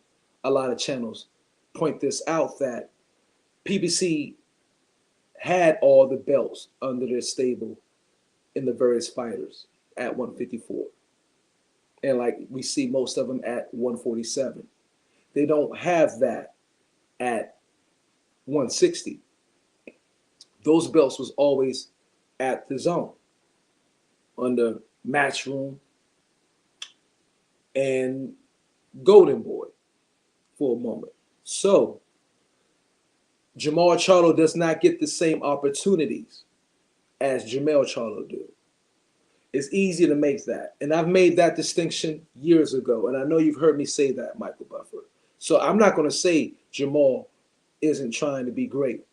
Speaker 3: A lot of channels point this out that PBC had all the belts under their stable in the various fighters at 154. And like we see most of them at 147. They don't have that at 160. Those belts was always at the zone under Matchroom and Golden Boy for a moment. So Jamal Charlo does not get the same opportunities as Jermell Charlo do. It's easy to make that. And I've made that distinction years ago. And I know you've heard me say that, Michael Buffer. So I'm not going to say Jamal isn't trying to be great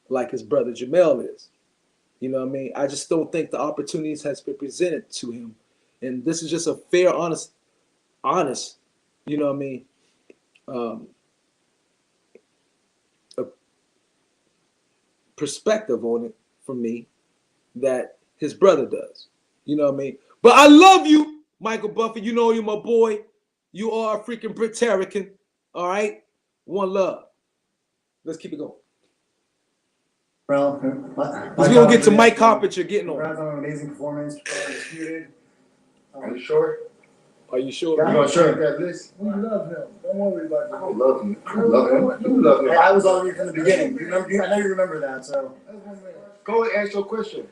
Speaker 3: like his brother Jamel is. You know what I mean? I just don't think the opportunities has been presented to him. And this is just a fair, honest, you know what I mean? A perspective on it from me that his brother does. You know what I mean? But I love you, Michael Buffer. You know you're my boy. You are a freaking Brit-Terrican. All right? One love. Let's keep it going.
Speaker 9: Well,
Speaker 3: We're going to get to Mike Carpenter getting on.
Speaker 9: Congrats on an amazing performance. Undisputed.
Speaker 2: Are you sure?
Speaker 3: Are you sure?
Speaker 2: You gonna share that list?
Speaker 5: We love him. Don't worry about
Speaker 2: I
Speaker 5: that.
Speaker 2: don't love him. I love him. You love him.
Speaker 9: I was on you from the beginning. You remember? I know you remember that. So
Speaker 2: Go and ask your question.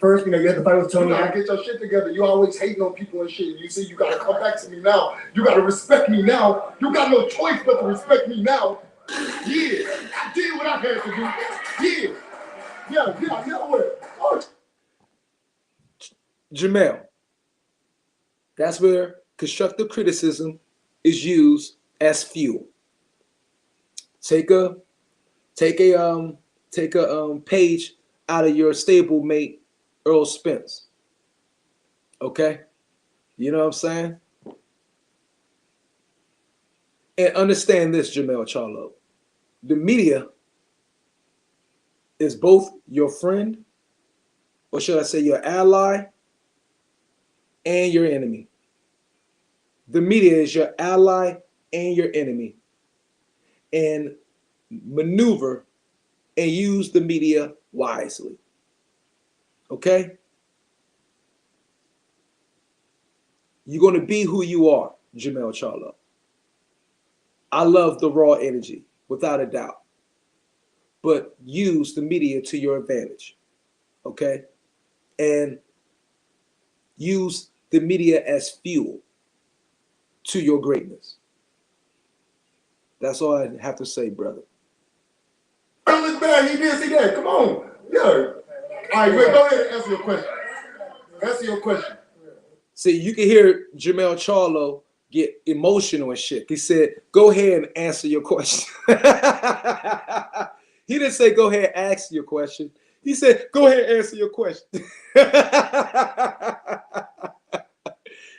Speaker 9: First, you had the fight with
Speaker 2: You
Speaker 9: Tony.
Speaker 2: gotta get your shit together. You always hating on people and shit. You see, you gotta come back to me now. You gotta respect me now. You got no choice but to respect me now. Yeah, I did what I had to do. Yeah.
Speaker 3: Jamel, that's where constructive criticism is used as fuel. Take a page out of your stablemate Earl Spence. Okay, you know what I'm saying? And understand this, Jamel Charlo. The media is both your friend, or should I say your ally, and your enemy. The media is your ally and your enemy. And maneuver and use the media wisely. Okay? You're going to be who you are, Jamel Charlo. I love the raw energy, without a doubt. But use the media to your advantage. Okay? And use the media as fuel to your greatness. That's all I have to say, brother.
Speaker 2: Don't look bad. He did see that. Come on. Yeah. All right, wait, go ahead and answer your question. Answer your question.
Speaker 3: See, you can hear Jamel Charlo get emotional and shit. He said, go ahead and answer your question. He didn't say, go ahead and ask your question. He said, go ahead and answer your question.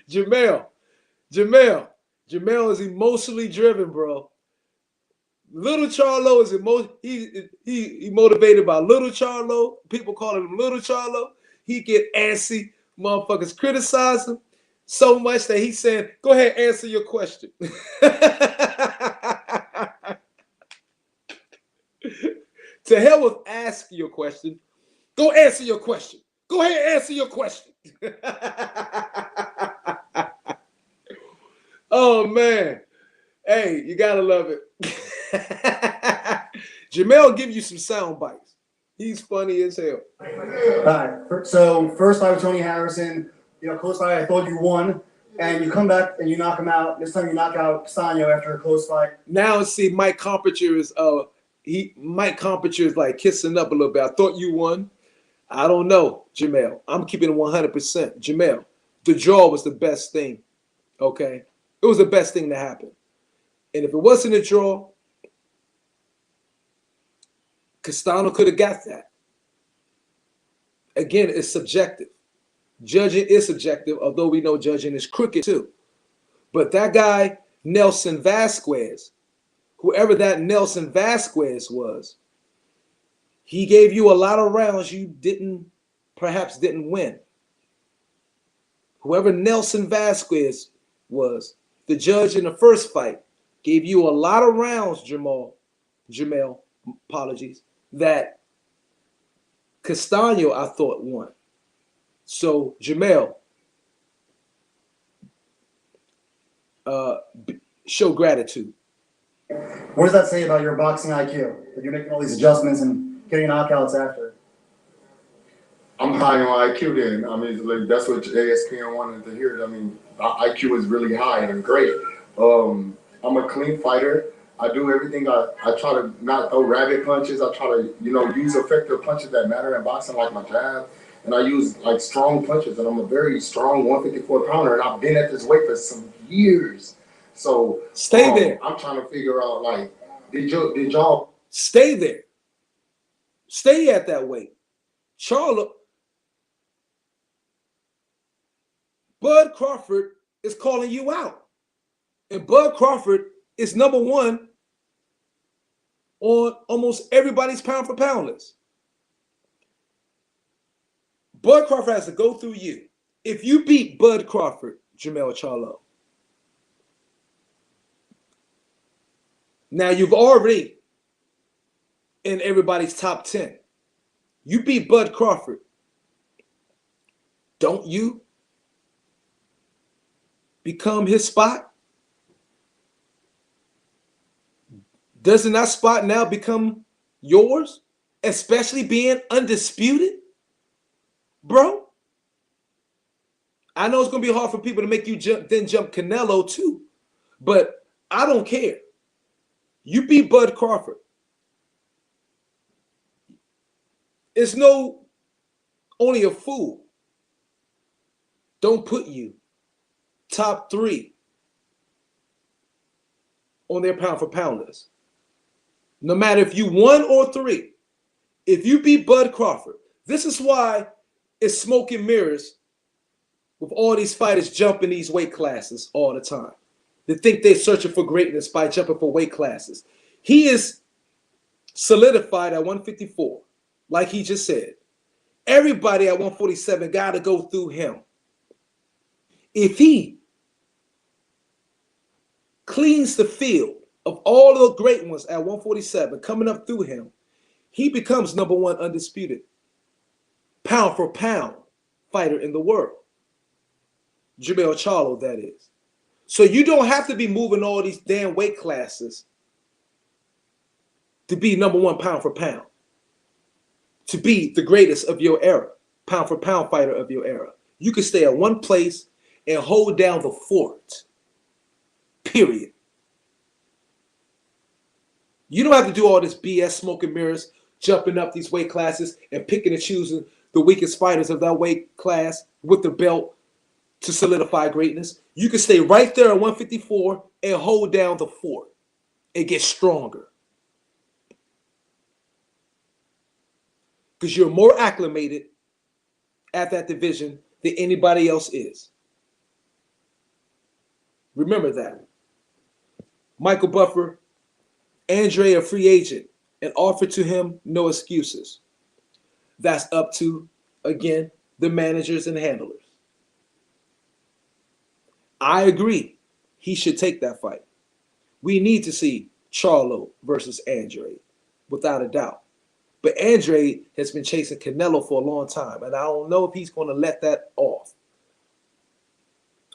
Speaker 3: Jamel is emotionally driven, bro. Little Charlo is he motivated by Little Charlo. People call him Little Charlo. He get antsy. Motherfuckers criticize him so much that he said, go ahead and answer your question. To hell with ask your question. Go answer your question. Go ahead and answer your question. Oh, man. Hey, you got to love it. Jamel give you some sound bites. He's funny as hell.
Speaker 9: All right. So first fight with Tony Harrison. Close fight. I thought you won, and you come back and you knock him out. This time you knock out Castano after a close fight.
Speaker 3: Now see, Mike Carpenter is like kissing up a little bit. I thought you won. I don't know, Jamel. I'm keeping it 100%. Jamel, the draw was the best thing. Okay, it was the best thing to happen. And if it wasn't a draw, Castano could have got that. Again, it's subjective. Judging is subjective, although we know judging is crooked too. But that guy, Nelson Vasquez, whoever that Nelson Vasquez was, he gave you a lot of rounds you perhaps didn't win. Whoever Nelson Vasquez was, the judge in the first fight, gave you a lot of rounds, Jamel, apologies, that Castano, I thought, won. So, Jamel, show gratitude.
Speaker 9: What does that say about your boxing IQ? That you're making all these adjustments and getting knockouts after?
Speaker 2: I'm high on IQ then. I mean, like, that's what ASPN wanted to hear. I mean, IQ is really high and great. I'm a clean fighter. I do everything. I try to not throw rabbit punches. I try to, use effective punches that matter in boxing, like my jab. And I use, like, strong punches. And I'm a very strong 154-pounder. And I've been at this weight for some years. So
Speaker 3: stay there.
Speaker 2: I'm trying to figure out, like, did y'all
Speaker 3: stay there? Stay at that weight. Charlo, Bud Crawford is calling you out. And Bud Crawford is number one on almost everybody's pound for pound list. Bud Crawford has to go through you. If you beat Bud Crawford, Jamel Charlo, now you've already in everybody's top 10. You beat Bud Crawford. Don't you become his spot? Doesn't that spot now become yours? Especially being undisputed? Bro, I know it's going to be hard for people to make you jump Canelo too, but I don't care. You beat Bud Crawford. It's only a fool don't put you top 3 on their pound for pound list. No matter if you 1 or 3, if you beat Bud Crawford, this is why it's smoke and mirrors with all these fighters jumping these weight classes all the time. They think they're searching for greatness by jumping for weight classes. He is solidified at 154, like he just said. Everybody at 147 got to go through him. If he cleans the field of all the great ones at 147 coming up through him, he becomes number 1 undisputed pound for pound fighter in the world. Jamel Charlo, that is. So you don't have to be moving all these damn weight classes to be number 1 pound for pound, to be the greatest of your era, pound for pound fighter of your era. You can stay at one place and hold down the fort, period. You don't have to do all this BS smoke and mirrors, jumping up these weight classes and picking and choosing the weakest fighters of that weight class with the belt to solidify greatness. You can stay right there at 154 and hold down the fort and get stronger. Because you're more acclimated at that division than anybody else is. Remember that. Michael Buffer, Andre a free agent, and offered to him no excuses. That's up to, again, the managers and handlers. I agree. He should take that fight. We need to see Charlo versus Andre, without a doubt. But Andre has been chasing Canelo for a long time, and I don't know if he's going to let that off.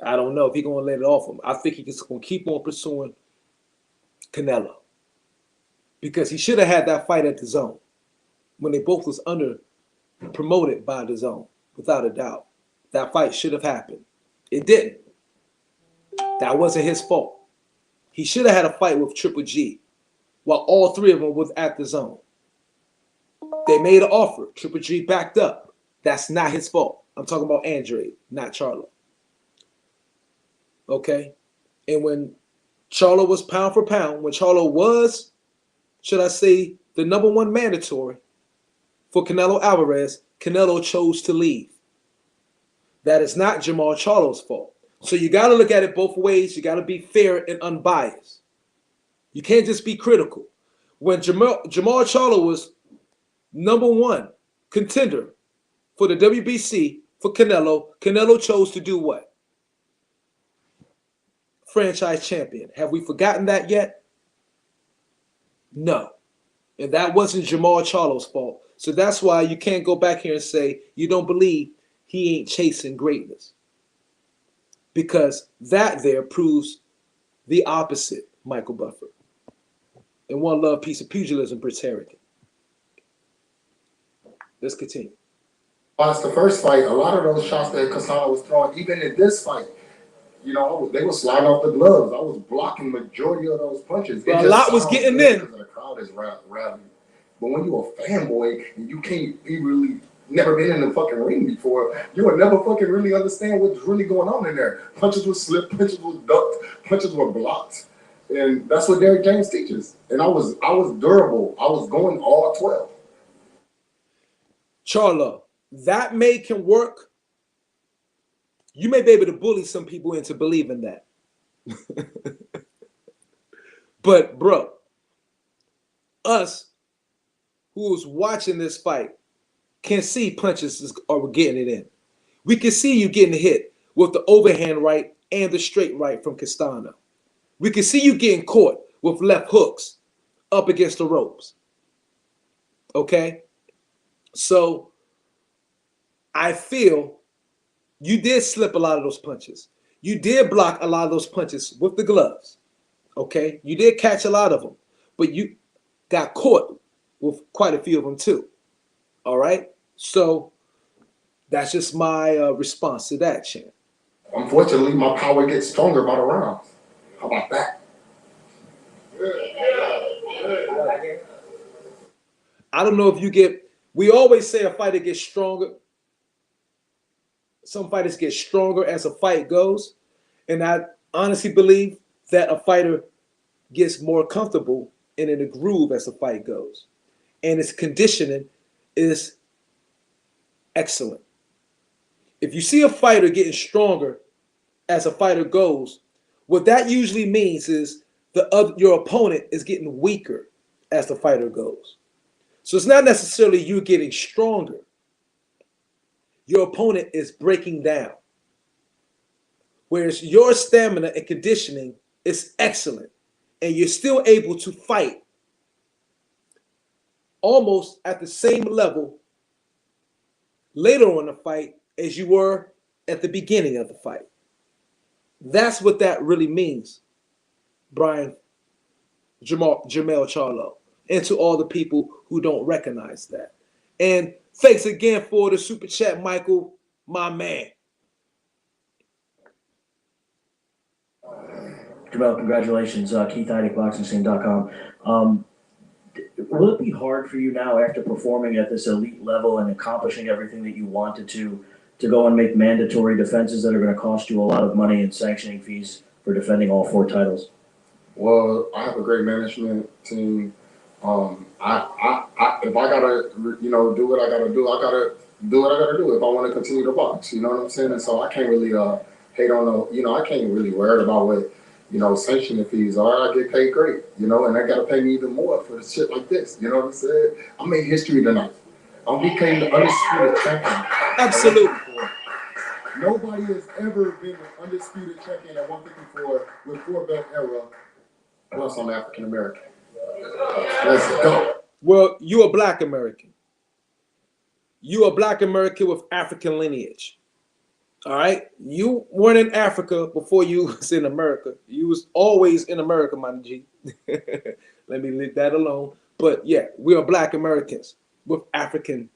Speaker 3: I don't know if he's going to let it off him. I think he's going to keep on pursuing Canelo, because he should have had that fight at the Zone when they both was promoted by the Zone, without a doubt. That fight should have happened. It didn't. That wasn't his fault. He should have had a fight with Triple G while all 3 of them was at the Zone. They made an offer. Triple G backed up. That's not his fault. I'm talking about Andre, not Charlo. Okay? And when Charlo was pound for pound, when Charlo was, should I say, the number 1 mandatory for Canelo Alvarez, Canelo chose to leave. That is not Jamal Charlo's fault. So you got to look at it both ways. You got to be fair and unbiased. You can't just be critical. When Jamal Charlo was #1 contender for the WBC for Canelo chose to do what? Franchise champion. Have we forgotten that yet? No. And that wasn't Jamal Charlo's fault. So that's why you can't go back here and say you don't believe he ain't chasing greatness. Because that there proves the opposite, Michael Buffer. And one love piece of pugilism, Britt Harrigan. Let's continue.
Speaker 2: Watch the first fight, a lot of those shots that Castano was throwing, even in this fight, you know, they were sliding off the gloves. I was blocking majority of those punches.
Speaker 3: Well, a lot was getting in.
Speaker 2: Because the crowd is rallying. But when you're a fanboy and you can't be really never been in the fucking ring before, you will never fucking really understand what's really going on in there. Punches were slipped, punches were ducked, punches were blocked. And that's what Derrick James teaches. And I was durable. I was going all 12.
Speaker 3: Charlo, that can work. You may be able to bully some people into believing that. But, bro, us who's watching this fight can see punches are getting it in. We can see you getting hit with the overhand right and the straight right from Castano. We can see you getting caught with left hooks up against the ropes. Okay? So I feel you did slip a lot of those punches. You did block a lot of those punches with the gloves. Okay? You did catch a lot of them. But you got caught with quite a few of them too. All right? So that's just my response to that, Chan.
Speaker 2: Unfortunately, my power gets stronger by the rounds. How about that?
Speaker 3: I don't know if you get, we always say a fighter gets stronger. Some fighters get stronger as a fight goes. And I honestly believe that a fighter gets more comfortable and in a groove as the fight goes. And its conditioning is excellent. If you see a fighter getting stronger as a fighter goes, what that usually means is your opponent is getting weaker as the fighter goes. So it's not necessarily you getting stronger. Your opponent is breaking down. Whereas your stamina and conditioning is excellent. And you're still able to fight almost at the same level later on in the fight as you were at the beginning of the fight. That's what that really means, Jamal Charlo, and to all the people who don't recognize that. And thanks again for the super chat, Michael, my man.
Speaker 10: Jamal, congratulations. Keith Heidig, BoxingScene.com. Will it be hard for you now, after performing at this elite level and accomplishing everything that you wanted to go and make mandatory defenses that are going to cost you a lot of money and sanctioning fees for defending all 4 titles?
Speaker 2: Well, I have a great management team. If I gotta, do what I gotta do, I gotta do what I gotta do if I want to continue to box. You know what I'm saying? And so I can't really hate on I can't really worry about what sanctioning fees are. I get paid great, and they gotta pay me even more for shit like this. You know what I'm saying? I made history tonight. I became the undisputed champion.
Speaker 3: Absolutely.
Speaker 2: Nobody has ever been an undisputed champion at 154 with 4-belt era. Plus, I'm African American. Let's go.
Speaker 3: Well, you're a Black American. You're a Black American with African lineage. All right? You weren't in Africa before you was in America. You was always in America, my G. Let me leave that alone. But yeah, we are Black Americans with African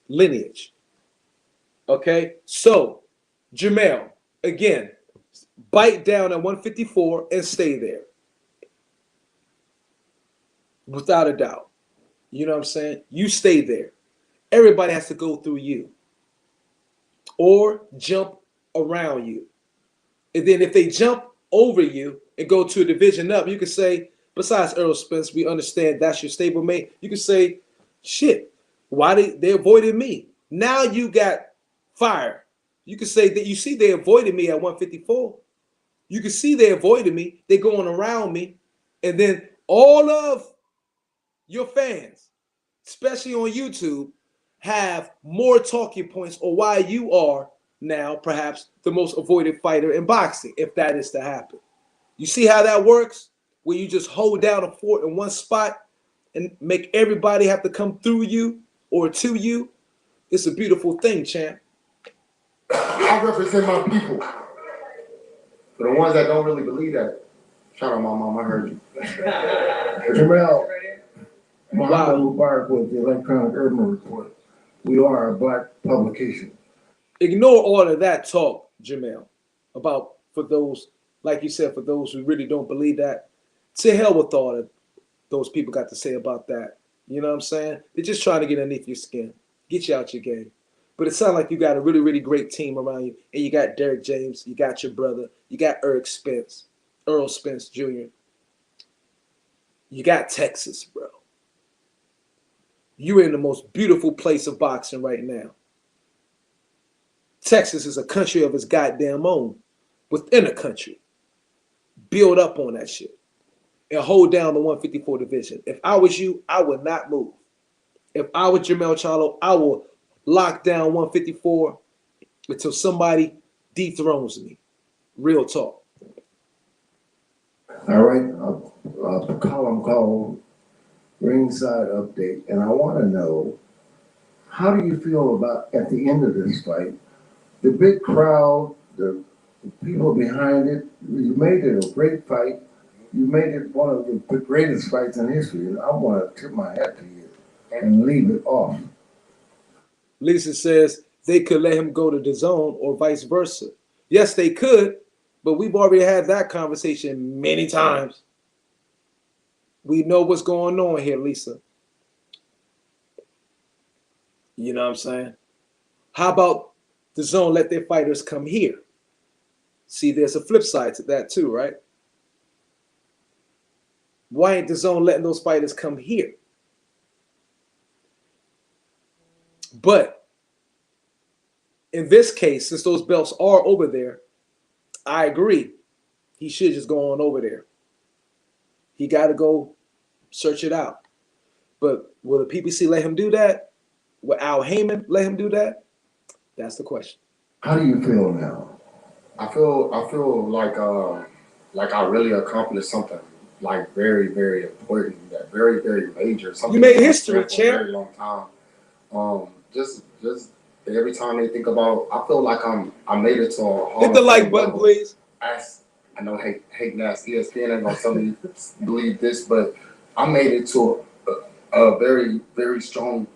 Speaker 3: lineage. Okay? So, Jamel, again, bite down at 154 and stay there. Without a doubt. You know what I'm saying? You stay there. Everybody has to go through you. Or jump around you. And then if they jump over you and go to a division up, you can say, besides Errol Spence, we understand that's your stablemate. You can say, shit, why they avoided me? Now you got fire. You can say that you see they avoided me at 154. You can see they avoided me. They going around me. And then all of your fans, especially on YouTube, have more talking points on why you are now perhaps the most avoided fighter in boxing, if that is to happen. You see how that works? Where you just hold down a fort in one spot and make everybody have to come through you or to you. It's a beautiful thing, champ.
Speaker 2: I represent my people. For the ones that don't really believe that, shout out my mom, I heard you.
Speaker 5: Jamel,
Speaker 3: Wow.
Speaker 5: Mohammed Mubarak with the Electronic Urban Report. We are a black publication.
Speaker 3: Ignore all of that talk, Jamel, about for those, like you said, for those who really don't believe that. To hell with all of those people got to say about that. You know what I'm saying? They're just trying to get underneath your skin, get you out your game. But it sounds like you got a really, really great team around you. And you got Derek James, you got your brother, you got Earl Spence Jr. You got Texas, bro. You're in the most beautiful place of boxing right now. Texas is a country of its goddamn own, within a country. Build up on that shit and hold down the 154 division. If I was you, I would not move. If I was Jermell Charlo, I will lock down 154 until somebody dethrones me. Real talk.
Speaker 5: All right, a column called Ringside Update, and I want to know, how do you feel about, at the end of this fight, the big crowd, the people behind it? You made it a great fight. You made it one of the greatest fights in history, and I want to tip my hat to you and leave it off.
Speaker 3: Lisa says they could let him go to the zone or vice versa. Yes, they could, but we've already had that conversation many times. We know what's going on here, Lisa. You know what I'm saying? How about the zone let their fighters come here? See, there's a flip side to that too, right? Why ain't the zone letting those fighters come here? But in this case, since those belts are over there, I agree. He should just go on over there. He got to go search it out. But will the PBC let him do that? Will Al Heyman let him do that? That's the question.
Speaker 5: How do you feel now?
Speaker 2: I feel like I really accomplished something like very, very important, that very, very major. Something
Speaker 3: You made
Speaker 2: that I've
Speaker 3: history,
Speaker 2: done for a
Speaker 3: champ.
Speaker 2: very long time. Just every time they think about, I feel like I made it to a Hall
Speaker 3: Hit the
Speaker 2: of
Speaker 3: like
Speaker 2: Fame
Speaker 3: button,
Speaker 2: level.
Speaker 3: please.
Speaker 2: I know hate nasty ESPN ain't gonna tell me believe this, but I made it to a very, very strong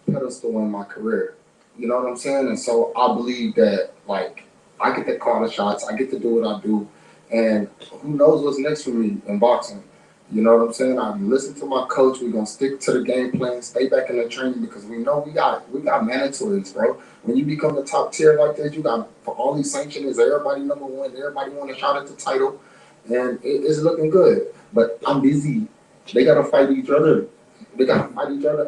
Speaker 2: pedestal in my career. You know what I'm saying? And so I believe that, like, I get to call the shots, I get to do what I do, and who knows what's next for me in boxing. You know what I'm saying? I listen to my coach. We're gonna stick to the game plan, stay back in the training, because we know we got mandatories, bro. When you become the top tier like this, you got for all these sanctions, everybody number one, everybody want a shot at the title, and it's looking good. But I'm busy. They gotta fight each other.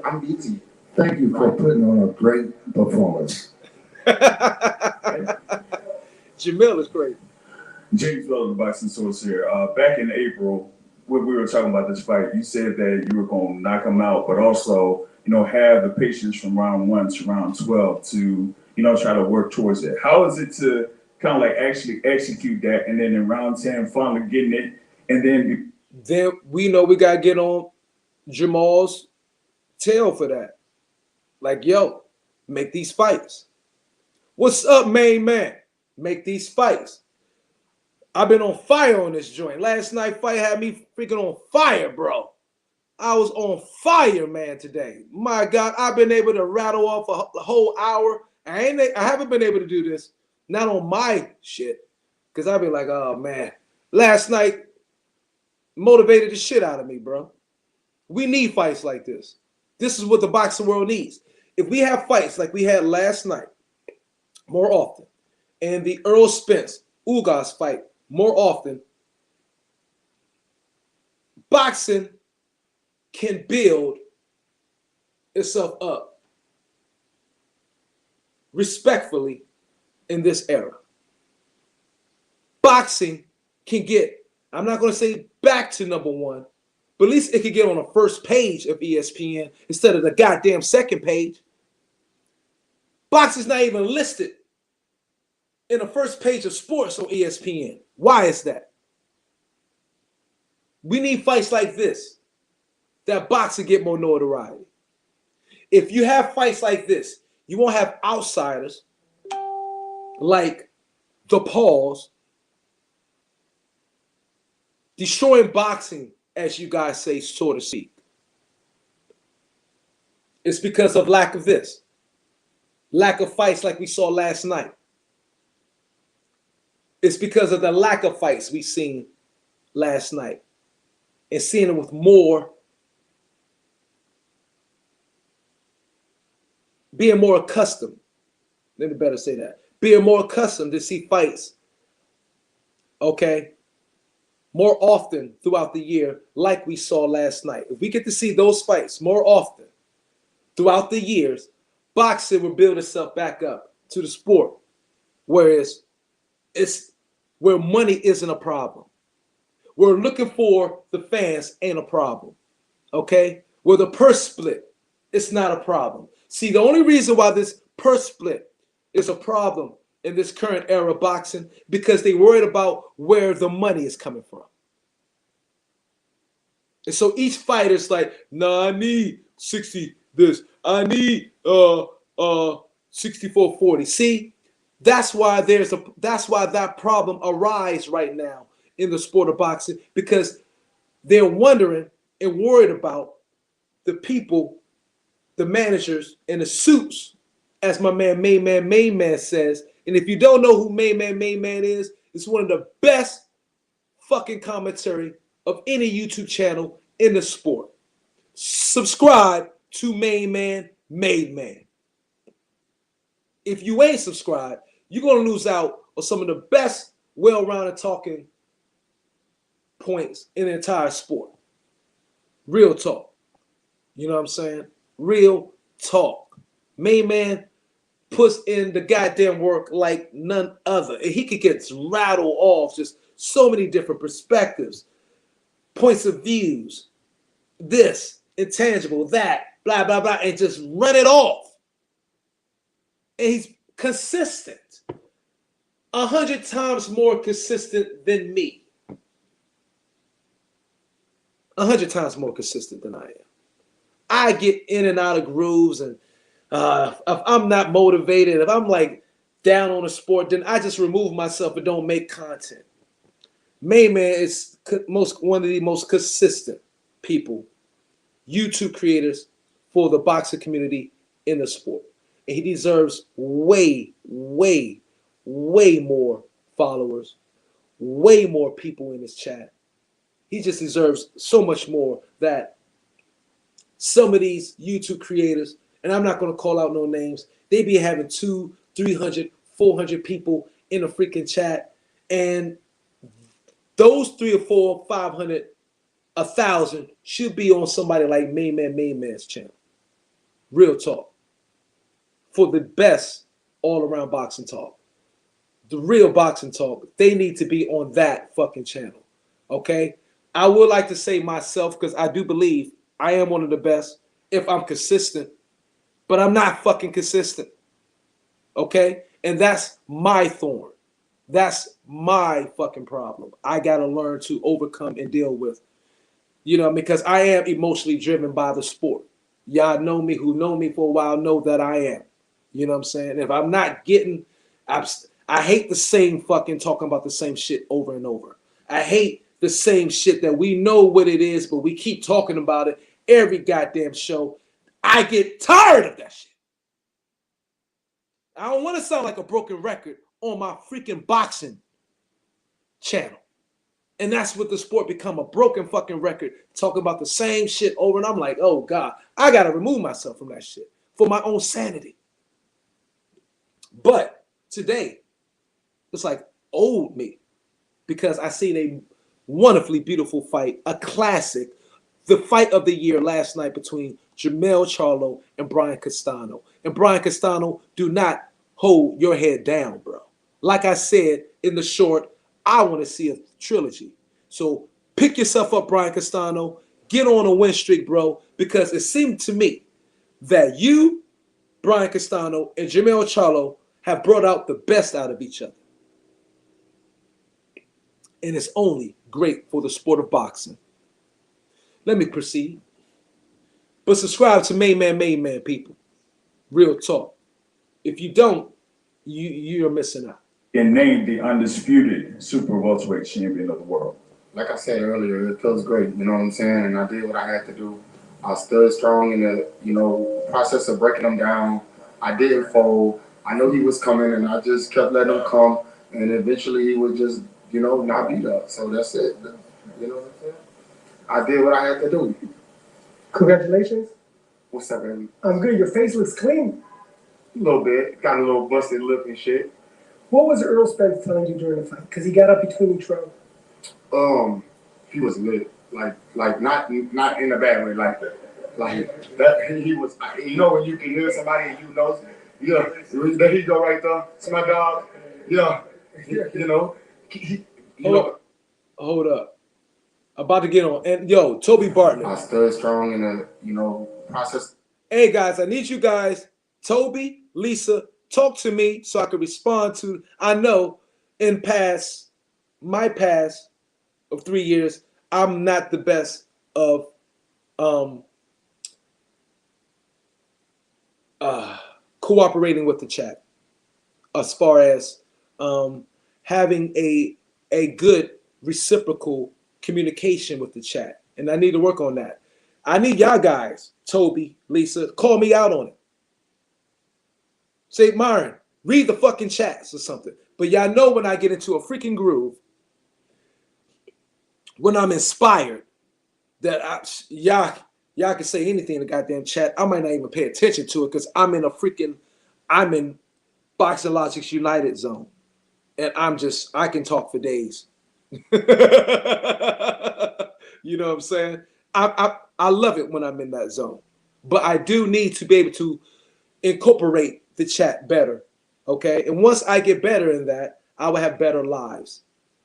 Speaker 2: I'm busy.
Speaker 5: Thank you for putting on a great performance.
Speaker 3: Jamil is great.
Speaker 11: James Weller, the boxing source here. Back in April, when we were talking about this fight, you said that you were going to knock him out, but also, have the patience from round 1 to round 12 to, try to work towards it. How is it to kind of like actually execute that, and then in round 10, finally getting it, and
Speaker 3: then we know we got to get on Jamal's tail for that. Like, yo, make these fights. What's up, main man? Make these fights. I've been on fire on this joint. Last night fight had me freaking on fire, bro. I was on fire, man, today. My God, I've been able to rattle off a whole hour. I haven't been able to do this, not on my shit, because I've been like, oh, man. Last night motivated the shit out of me, bro. We need fights like this. This is what the boxing world needs. If we have fights like we had last night more often, and the Earl Spence Ugas fight more often, boxing can build itself up respectfully in this era. boxing can get, I'm not going to say back to number one, but at least it could get on the first page of ESPN instead of the goddamn second page. Boxing's not even listed in the first page of sports on ESPN. Why is that? We need fights like this that boxing get more notoriety. If you have fights like this, you won't have outsiders like the Pauls destroying boxing, as you guys say, so to speak. It's because of lack of this. Lack of fights like we saw last night. It's because of the lack of fights we seen last night. And seeing it with more, being more accustomed, let me better say that, being more accustomed to see fights, okay, more often throughout the year like we saw last night. If we get to see those fights more often throughout the years, boxing will build itself back up to the sport, whereas it's where money isn't a problem. We're looking for the fans ain't a problem, okay? Where the purse split, it's not a problem. See, the only reason why this purse split is a problem in this current era of boxing because they worried about where the money is coming from. And so each fighter's like, nah, I need 60 this. I need 6440. See, that's why that problem arises right now in the sport of boxing, because they're wondering and worried about the people, the managers, and the suits, as my man Main Man says. And if you don't know who Main Man is, it's one of the best fucking commentary of any YouTube channel in the sport. Subscribe to Main Man, Made Man. If you ain't subscribed, you're going to lose out on some of the best well-rounded talking points in the entire sport. Real talk. You know what I'm saying? Real talk. Main Man puts in the goddamn work like none other. And he could get rattled off just so many different perspectives, points of views, this, intangible, that, blah, blah, blah, and just run it off. And he's consistent. 100 times more consistent than me. 100 times more consistent than I am. I get in and out of grooves, and if I'm not motivated, if I'm like down on a sport, then I just remove myself and don't make content. Main Man is one of the most consistent people, YouTube creators for the boxing community in the sport. And he deserves way, way, way more followers, way more people in his chat. He just deserves so much more that some of these YouTube creators, and I'm not going to call out no names, they be having 200, 300, 400 people in a freaking chat. And those 300 or 400, 500, 1,000 should be on somebody like Main Man's channel. Real talk. For the best all-around boxing talk. The real boxing talk. They need to be on that fucking channel. Okay? I would like to say myself, because I do believe I am one of the best if I'm consistent, but I'm not fucking consistent. Okay? And that's my thorn. That's my fucking problem. I got to learn to overcome and deal with. You know, because I am emotionally driven by the sport. Y'all know me, who know me for a while, know that I am. You know what I'm saying? If I'm not getting, I hate the same fucking talking about the same shit over and over. I hate the same shit that we know what it is, but we keep talking about it every goddamn show. I get tired of that shit. I don't want to sound like a broken record on my freaking boxing channel. And that's what the sport become, a broken fucking record, talking about the same shit over. And I'm like, oh God, I got to remove myself from that shit for my own sanity. But today, it's like old me, because I seen a wonderfully beautiful fight, a classic, the fight of the year last night between Charlo and Brian Castano. And Brian Castano, do not hold your head down, bro. Like I said in the short, I want to see a trilogy. So pick yourself up, Brian Castano. Get on a win streak, bro, because it seemed to me that you, Brian Castano, and Jermell Charlo have brought out the best out of each other. And it's only great for the sport of boxing. Let me proceed. But subscribe to Main Man, people. Real talk. If you don't, you're missing out.
Speaker 11: And named the undisputed super welterweight champion of the world.
Speaker 2: Like I said earlier, it feels great. You know what I'm saying? And I did what I had to do. I stood strong in the, process of breaking him down. I didn't fold. I knew he was coming, and I just kept letting him come. And eventually, he would just, not beat up. So that's it. You know what I'm saying? I did what I had to do.
Speaker 12: Congratulations.
Speaker 2: What's up, baby?
Speaker 12: I'm good. Your face looks clean.
Speaker 2: A little bit. Got a little busted lip and shit.
Speaker 12: What was Earl Spence telling you during the fight? Because he got up between each round.
Speaker 2: He was lit. Like not in a bad way. Like that. He was. When you can hear somebody and there he go right there. It's my dog. Yeah.
Speaker 3: Hold up. About to get on. And yo, Toby Bartlett.
Speaker 2: I stood strong in the, process.
Speaker 3: Hey guys, I need you guys, Toby, Lisa, talk to me so I can respond to. I know in my past of 3 years, I'm not the best of cooperating with the chat as far as having a good reciprocal communication with the chat. And I need to work on that. I need y'all guys, Toby, Lisa, call me out on it. Say, Myron, read the fucking chats or something. But y'all know when I get into a freaking groove, when I'm inspired, that y'all can say anything in the goddamn chat. I might not even pay attention to it because I'm in Boxing Logics United zone. And I can talk for days. You know what I'm saying? I love it when I'm in that zone. But I do need to be able to incorporate the chat better. Okay? And once I get better in that, I will have better lives.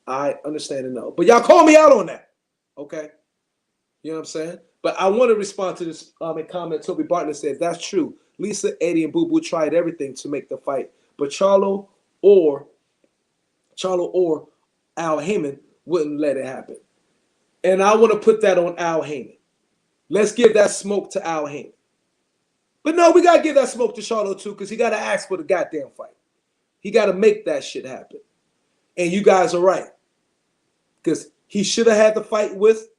Speaker 3: I understand and know. But y'all call me out on that. Okay? You know what I'm saying? But I want to respond to this comment Toby Bartlett said. That's true. Lisa, Eddie, and Boo Boo tried everything to make the fight. But Charlo or Al Heyman wouldn't let it happen. And I want to put that on Al Heyman. Let's give that smoke to Al Heyman. But no, we got to give that smoke to Charlo too, because he got to ask for the goddamn fight. He got to make that shit happen. And you guys are right. Because he should have had the fight with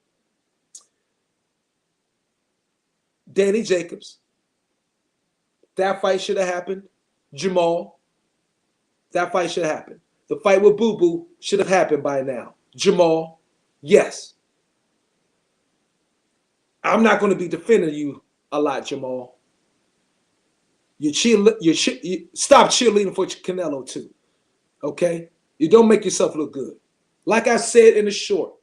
Speaker 3: Danny Jacobs. That fight should have happened. Jamal. That fight should have happened. The fight with Boo Boo should have happened by now. Jamal. Yes. I'm not going to be defending you a lot, Jamal. You stop cheerleading for Canelo too. Okay? You don't make yourself look good. Like I said in the short,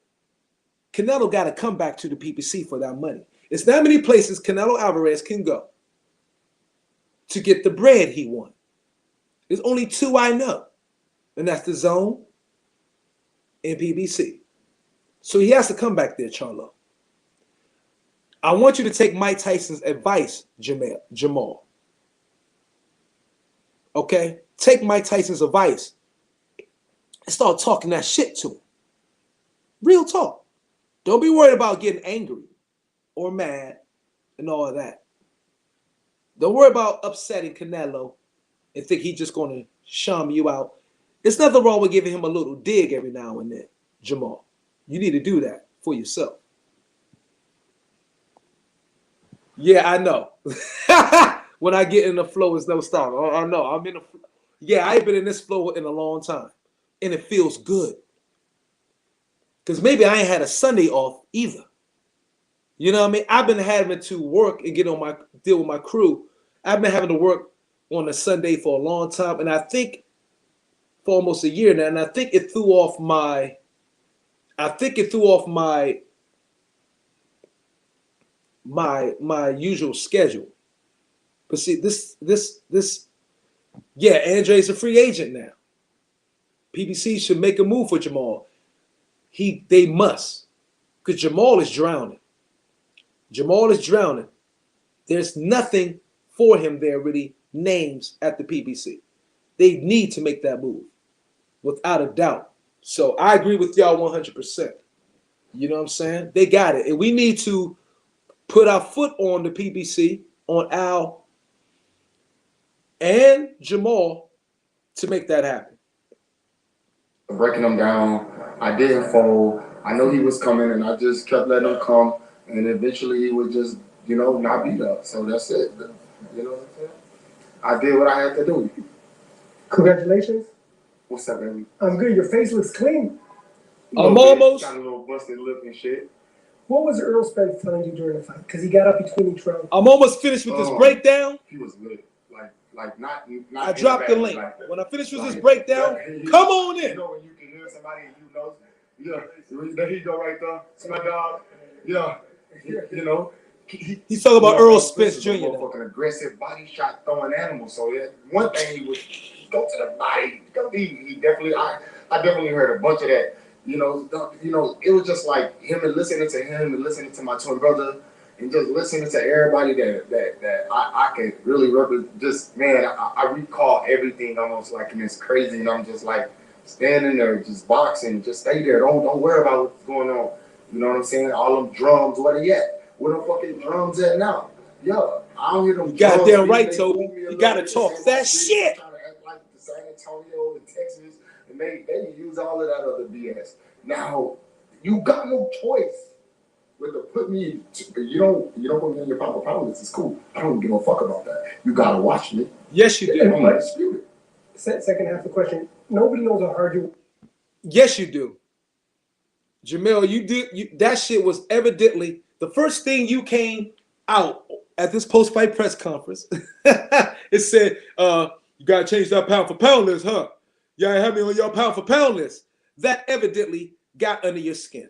Speaker 3: Canelo got to come back to the PPC for that money. It's not many places Canelo Alvarez can go to get the bread he won. There's only two I know, and that's the Zone and PBC. So he has to come back there, Charlo. I want you to take Mike Tyson's advice, Jamal. Okay? Take Mike Tyson's advice and start talking that shit to him. Real talk. Don't be worried about getting angry or mad and all of that. Don't worry about upsetting Canelo and think he's just going to shum you out. There's nothing wrong with giving him a little dig every now and then, Jamal. You need to do that for yourself. Yeah, I know. When I get in the flow, it's no stop. I know. I'm in the flow. Yeah, I ain't been in this flow in a long time. And it feels good. Because maybe I ain't had a Sunday off either. You know what I mean? I've been having to work and deal with my crew. I've been having to work on a Sunday for a long time. And I think for almost a year now. And I think it threw off my usual schedule. But see, Andre's a free agent now. PBC should make a move for Jamal. They must, because Jamal is drowning. Jamal is drowning. There's nothing for him there really names at the PBC. They need to make that move, without a doubt. So I agree with y'all 100%. You know what I'm saying? They got it. And we need to put our foot on the PBC, on Al and Jamal to make that happen.
Speaker 2: Breaking him down. I didn't fold. I know he was coming, and I just kept letting him come. And eventually, he would just, not beat up. So that's it. You know what I'm saying? I did what I had to do.
Speaker 12: Congratulations.
Speaker 2: What's up, baby?
Speaker 12: I'm good. Your face looks clean.
Speaker 3: I'm almost.
Speaker 2: Got a little busted lip and shit.
Speaker 12: What was Earl Spence telling you during the fight? Because he got up between each round.
Speaker 3: I'm almost finished with this breakdown.
Speaker 2: He was lit. Like not.
Speaker 3: I dropped the link. When I finish with this breakdown, come on in.
Speaker 2: You know when you can hear somebody and there he go right there. It's my dog. Yeah.
Speaker 3: He's talking about Earl Spence Jr.
Speaker 2: Fucking aggressive body shot throwing animal. So one thing he would go to the body. He definitely. I definitely heard a bunch of that. It was just like him and listening to him and listening to my twin brother and just listening to everybody that I could really represent. Just man, I recall everything almost like, and it's crazy, and I'm just like standing there, just boxing, just stay there. Don't worry about what's going on. You know what I'm saying? All them drums, where they at? Where the fucking drums at now? Yeah, I don't hear them.
Speaker 3: Goddamn right, Toby. You gotta talk that shit.
Speaker 2: Trying to act like San Antonio and Texas, and they use all of that other BS. Now you got no choice but to put me. You don't put me in your pound for pound list. It's cool. I don't give a fuck about that. You gotta watch me.
Speaker 3: Yes, you do.
Speaker 2: I'm not disputed.
Speaker 12: Second half of the question. Nobody knows how hard you.
Speaker 3: Yes, you do. Jamel, you did. That shit was evidently the first thing you came out at this post-fight press conference. It said, "You gotta change that pound for pound list, huh? Y'all have me on your pound for pound list." That evidently got under your skin.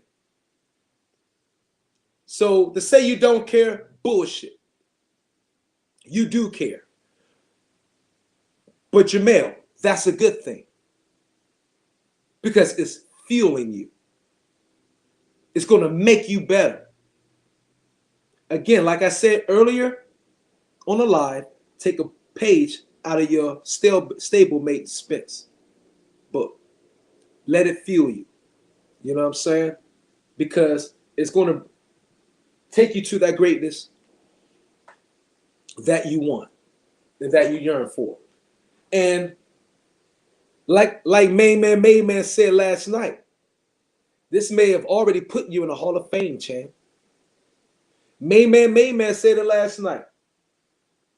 Speaker 3: So to say you don't care, bullshit. You do care. But Jamel, that's a good thing. Because it's fueling you. It's going to make you better. Again, like I said earlier on the live, take a page out of your stablemate Spence book. Let it fuel you. You know what I'm saying? Because it's going to take you to that greatness that you want and that you yearn for. And like Main Man said last night, this may have already put you in the Hall of Fame, champ. Main Man said it last night.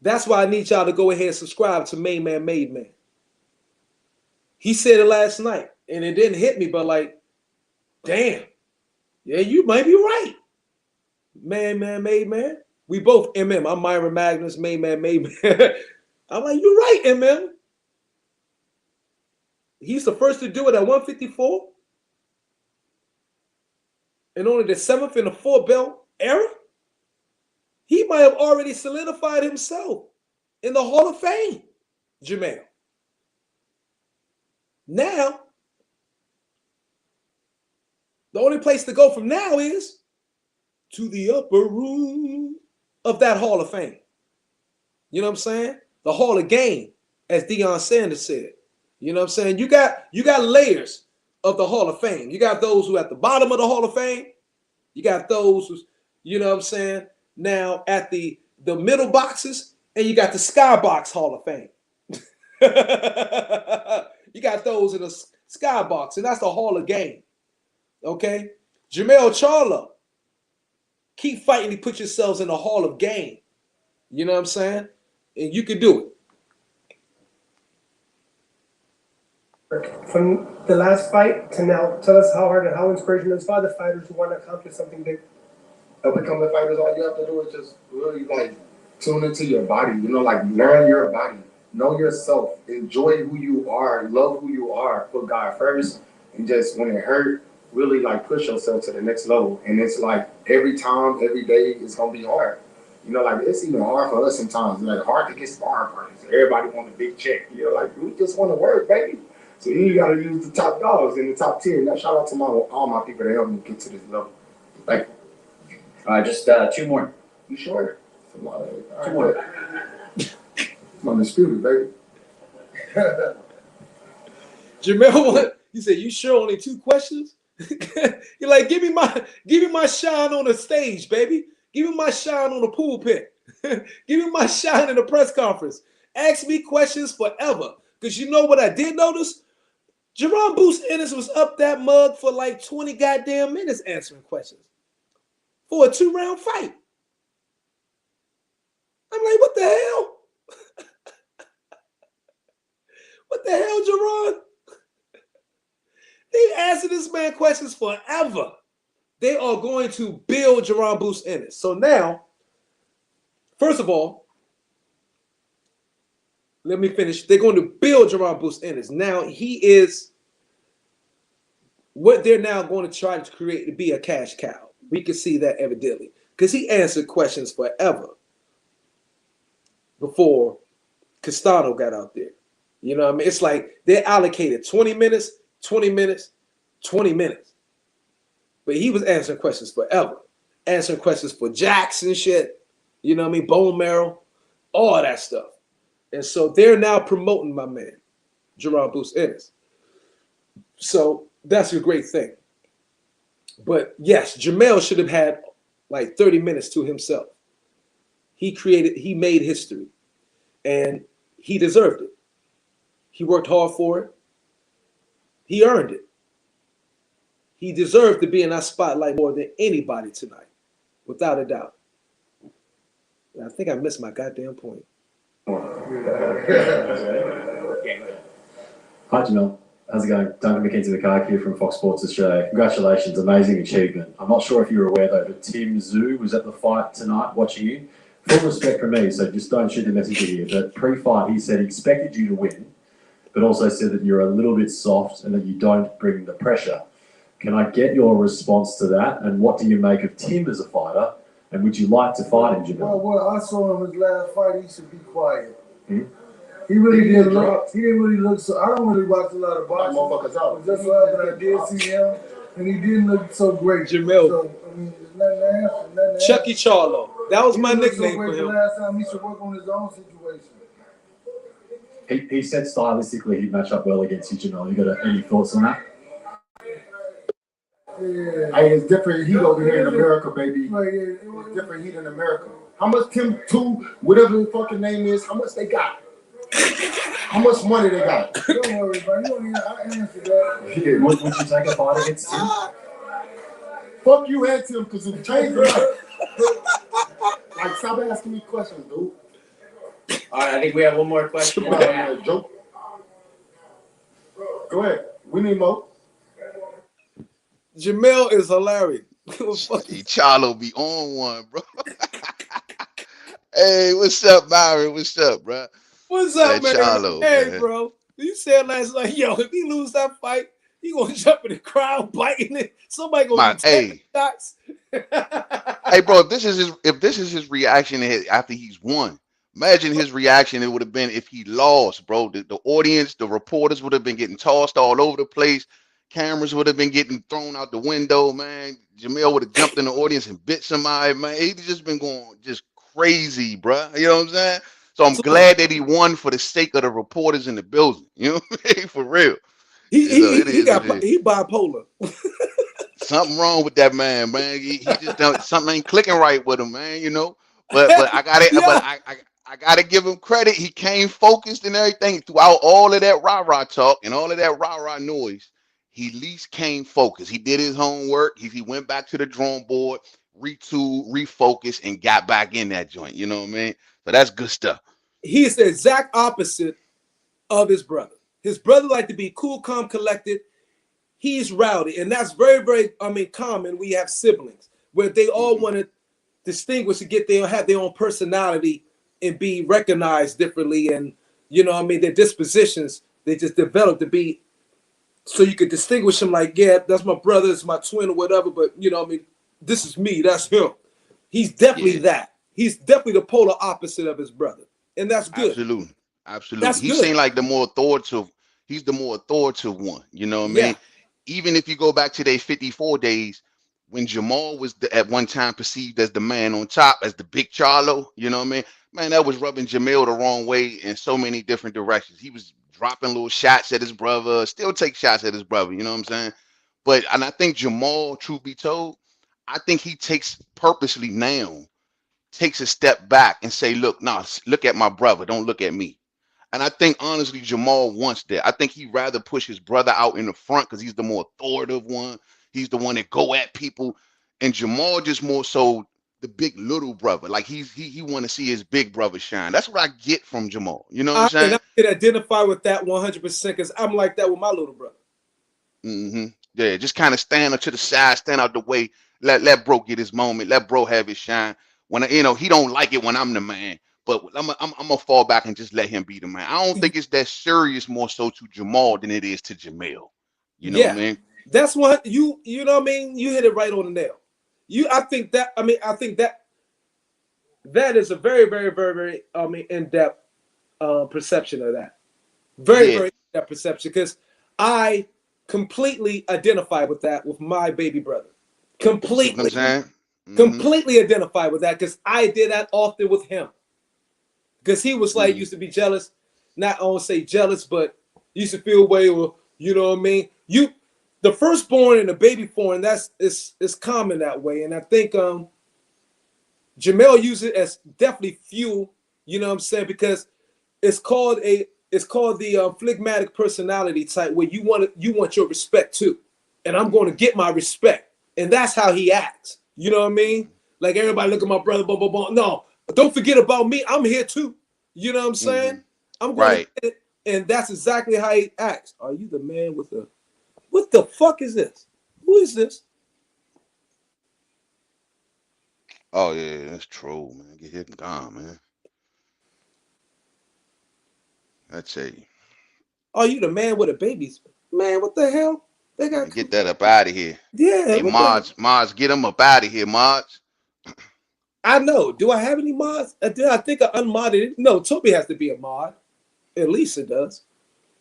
Speaker 3: That's why I need y'all to go ahead and subscribe to Main Man Made Man. He said it last night, and it didn't hit me, but like, damn, yeah, you might be right. Man Made Man. We both MM. I'm Myron Magnus, Main Man Made Man. I'm like, you're right, MM. He's the first to do it at 154. And only the 7th in the 4-belt era. He might have already solidified himself in the Hall of Fame, Jamel. Now, the only place to go from now is to the upper room of that Hall of Fame. You know what I'm saying? The Hall of Game, as Deion Sanders said. You know what I'm saying? You got layers of the Hall of Fame. You got those who are at the bottom of the Hall of Fame. You got those who, you know what I'm saying, now at the middle boxes, and you got the Skybox Hall of Fame. You got those in the Skybox, and that's the Hall of Game. Okay? Jamel Charlo. Keep fighting to put yourselves in the Hall of Game. You know what I'm saying? And you can do it.
Speaker 12: From the last fight to now, tell us how hard and how inspirational it is for other fighters who want to accomplish something big.
Speaker 2: Becoming fighters, all you have to do is just really tune into your body. Learn your body, know yourself, enjoy who you are, love who you are, put God first, and just when it hurt, really push yourself to the next level. And it's every time, every day, it's gonna be hard. It's even hard for us sometimes. Hard to get sparring partners. Everybody want a big check. We just want to work, baby. So you got to use the top dogs in the top 10. Now, shout out to all my people that helped me get to this level. Thank you.
Speaker 4: All right, just 2 more.
Speaker 2: You sure? It's a lot of it. All
Speaker 4: 2
Speaker 2: right,
Speaker 4: more.
Speaker 2: good. I'm undisputed, baby.
Speaker 3: Jamel, you said you sure only 2 questions? You're like, give me my shine on the stage, baby. Give me my shine on the pulpit. Give me my shine in the press conference. Ask me questions forever. Because you know what I did notice? Jerome Boost Ennis was up that mug for like 20 goddamn minutes answering questions for a 2-round fight. I'm like, what the hell? What the hell, Jerron? They asking this man questions forever. They are going to build Jerron Boost Ennis. So now, first of all, let me finish. They're going to build Jerron Boost Ennis. Now he is what they're now going to try to create to be a cash cow. We can see that evidently because he answered questions forever before Castano got out there. You know what I mean? It's like they're allocated 20 minutes, 20 minutes, 20 minutes. But he was answering questions forever. Answering questions for Jackson shit. You know what I mean? Bone marrow. All that stuff. And so they're now promoting my man, Jerron Boost Ennis. So that's a great thing. But yes, Jamel should have had like 30 minutes to himself. He made history. And he deserved it. He worked hard for it. He earned it. He deserved to be in that spotlight more than anybody tonight, without a doubt. I think I missed my goddamn point.
Speaker 10: Hi, Jamel. How's it going? Duncan McKenzie here from Fox Sports Australia. Congratulations, amazing achievement. I'm not sure if you're aware though, but Tim Zhu was at the fight tonight watching you. Full respect from me, so just don't shoot the messenger here. But pre-fight, he said he expected you to win, but also said that you're a little bit soft and that you don't bring the pressure. Can I get your response to that? And what do you make of Tim as a fighter? And would you like to fight him, Jamel?
Speaker 5: Well, what I saw him his last fight, he should be quiet. He really didn't look. He didn't really look so. I don't really watch a lot of boxing. But just but I did see him, and he didn't look so great.
Speaker 3: Jamel.
Speaker 5: So I mean, there's nothing else.
Speaker 3: Chucky Charlo. That was my nickname for him.
Speaker 5: Last time he should work on his own situation.
Speaker 10: He said stylistically he'd match up well against you, Jamel. You got any thoughts on that?
Speaker 5: Yeah.
Speaker 2: Hey, it's different heat over here in America, baby. It's different heat in America. How much Tim 2, whatever the fucking name is, how much they got? How much money they got?
Speaker 5: Don't worry about it. You don't need to answer that.
Speaker 10: Yeah. Would you take a fight against Tim?
Speaker 2: Fuck you and Tim, because it changed the life. Like, stop asking me questions, dude.
Speaker 4: All right, I think we have one more question.
Speaker 2: Joke. Go ahead. We need more.
Speaker 3: Jamel is hilarious.
Speaker 13: Charlo be on one, bro. Hey, what's up, Byron? What's up, bro?
Speaker 3: What's up, man?
Speaker 13: Charlo,
Speaker 3: hey,
Speaker 13: man.
Speaker 3: bro. You said last night, yo, if he lose that fight, he gonna jump in the crowd biting it. Somebody gonna be taking shots.
Speaker 13: Hey, bro, if this is his reaction after he's won, imagine his reaction. It would have been if he lost, bro. The audience, the reporters would have been getting tossed all over the place. Cameras would have been getting thrown out the window, man. Jamel would have jumped in the audience and bit somebody, man. He'd just been going just crazy, bro. You know what I'm saying? So I'm glad that he won for the sake of the reporters in the building. You know what I mean? For real.
Speaker 3: He bipolar.
Speaker 13: Something wrong with that man, man. He just done, something ain't clicking right with him, man. You know. But I got it. Yeah. But I gotta give him credit. He came focused and everything throughout all of that rah-rah talk and all of that rah-rah noise. He at least came focused. He did his homework. He went back to the drawing board, retooled, refocused, and got back in that joint. You know what I mean? So that's good stuff.
Speaker 3: He is the exact opposite of his brother. His brother like to be cool, calm, collected. He's rowdy, and that's very, very, common. We have siblings where they all want to distinguish and have their own personality and be recognized differently. And their dispositions they just develop to be. So you could distinguish him like, yeah, that's my brother, it's my twin or whatever, but this is me, that's him. He's definitely that. He's definitely the polar opposite of his brother. And that's good.
Speaker 13: Absolutely. He seemed like the more authoritative. He's the more authoritative one. You know what I
Speaker 3: Yeah.
Speaker 13: mean? Even if you go back to their 54 days, when Jamal was at one time perceived as the man on top, as the big Charlo, you know what I mean? Man, that was rubbing Jamil the wrong way in so many different directions. He was dropping little shots at his brother, still take shots at his brother, you know what I'm saying? But and I think Jamal, truth be told, I think he takes purposely now, takes a step back and say, look, nah, look at my brother, don't look at me. And I think honestly, Jamal wants that. I think he'd rather push his brother out in the front because he's the more authoritative one. He's the one that go at people. And Jamal just more so the big little brother. Like he want to see his big brother shine. That's what I get from Jamal. You know what I'm
Speaker 3: And
Speaker 13: saying?
Speaker 3: I can identify with that 100% because I'm like that with my little brother.
Speaker 13: Yeah, just kind of stand up to the side, stand out the way. Let bro get his moment. Let bro have his shine. When he don't like it when I'm the man, but I'm gonna fall back and just let him be the man. I don't think it's that serious more so to Jamal than it is to Jamil. You know what I mean?
Speaker 3: That's what you know what I mean? You hit it right on the nail. I think that is a very, very, very, very in-depth perception of that. Very, very in-depth perception because I completely identify with that with my baby brother. Completely.
Speaker 13: See what I'm saying?
Speaker 3: Completely identify with that because I did that often with him. Because he was like, used to be jealous. Not I won't say jealous, but used to feel way or you know what I mean? The firstborn and the baby born, it's common that way. And I think Jamel used it as definitely fuel, you know what I'm saying? Because it's called the phlegmatic personality type where you want your respect too. And I'm going to get my respect. And that's how he acts. You know what I mean? Like everybody look at my brother, blah, blah, blah. No, don't forget about me. I'm here too. You know what I'm saying? I'm going to get it. And that's exactly how he acts. Are you the man with the what the fuck is this? Who is this?
Speaker 13: Oh yeah, that's troll, man. Get hit and gone, man. I tell you.
Speaker 3: Are you the man with the babies? Man, what the hell? They got
Speaker 13: Man, get that up out of here.
Speaker 3: Yeah.
Speaker 13: Hey, Mods, get him up out of here, Mods.
Speaker 3: I know. Do I have any mods? I think I unmodded it. No, Toby has to be a mod. At least it does,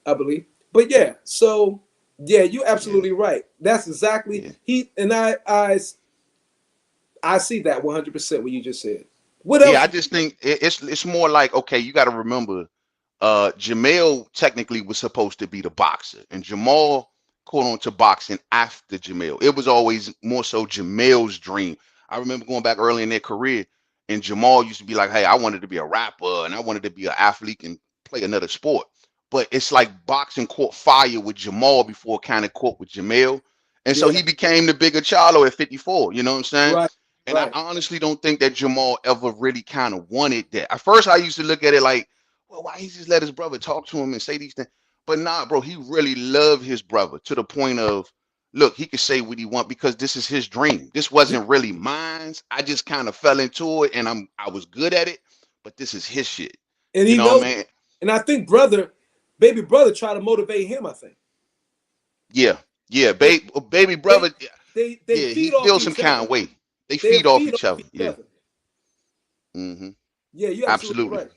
Speaker 3: I believe. But yeah, so yeah, you're absolutely right. That's exactly he and I see that 100% what you just said. What else?
Speaker 13: Yeah, I just think it's more like, okay, you got to remember, Jamel technically was supposed to be the boxer, and Jamal caught on to boxing after Jamel. It was always more so Jamel's dream. I remember going back early in their career, and Jamal used to be like, "Hey, I wanted to be a rapper, and I wanted to be an athlete and play another sport." But it's like boxing caught fire with Jamal before it kind of caught with Jamel, and so he became the bigger Charlo at 54. You know what I'm saying?
Speaker 3: Right.
Speaker 13: And I honestly don't think that Jamal ever really kind of wanted that. At first, I used to look at it like, well, why he just let his brother talk to him and say these things? But nah, bro, he really loved his brother to the point of, look, he could say what he want because this is his dream. This wasn't really mine. I just kind of fell into it, and I was good at it. But this is his shit.
Speaker 3: And he knows. And I think baby brother, tried to motivate him. I think.
Speaker 13: Yeah, baby brother.
Speaker 3: They
Speaker 13: he feels some kind of way. They feed off each other. Yeah.
Speaker 3: Yeah, you're absolutely right.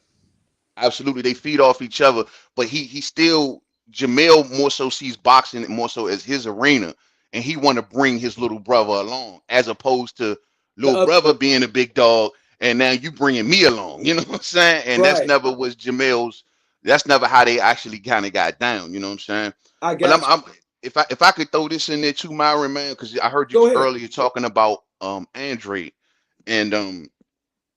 Speaker 13: Absolutely, they feed off each other. But he still Jamel more so sees boxing more so as his arena, and he want to bring his little brother along, as opposed to little brother being a big dog, and now you bringing me along. You know what I'm saying? And that's never was Jamel's. That's never how they actually kind of got down. You know what I'm saying? If I could throw this in there too, Myron, man, because I heard you earlier talking about Andre, and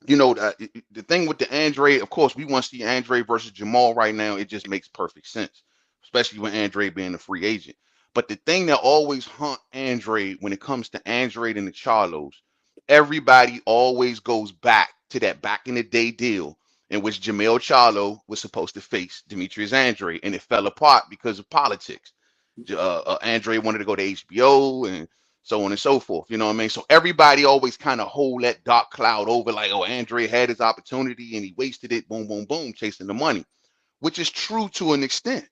Speaker 13: you know the thing with the Andre, of course, we want to see Andre versus Jamal right now. It just makes perfect sense, especially with Andre being a free agent. But the thing that always haunt Andre when it comes to Andre and the Charlos, everybody always goes back to that back in the day deal in which Jamel Charlo was supposed to face Demetrius Andre, and it fell apart because of politics. Andre wanted to go to HBO and so on and so forth. You know what I mean? So everybody always kind of hold that dark cloud over, like, oh, Andre had his opportunity and he wasted it. Boom, boom, boom, chasing the money, which is true to an extent.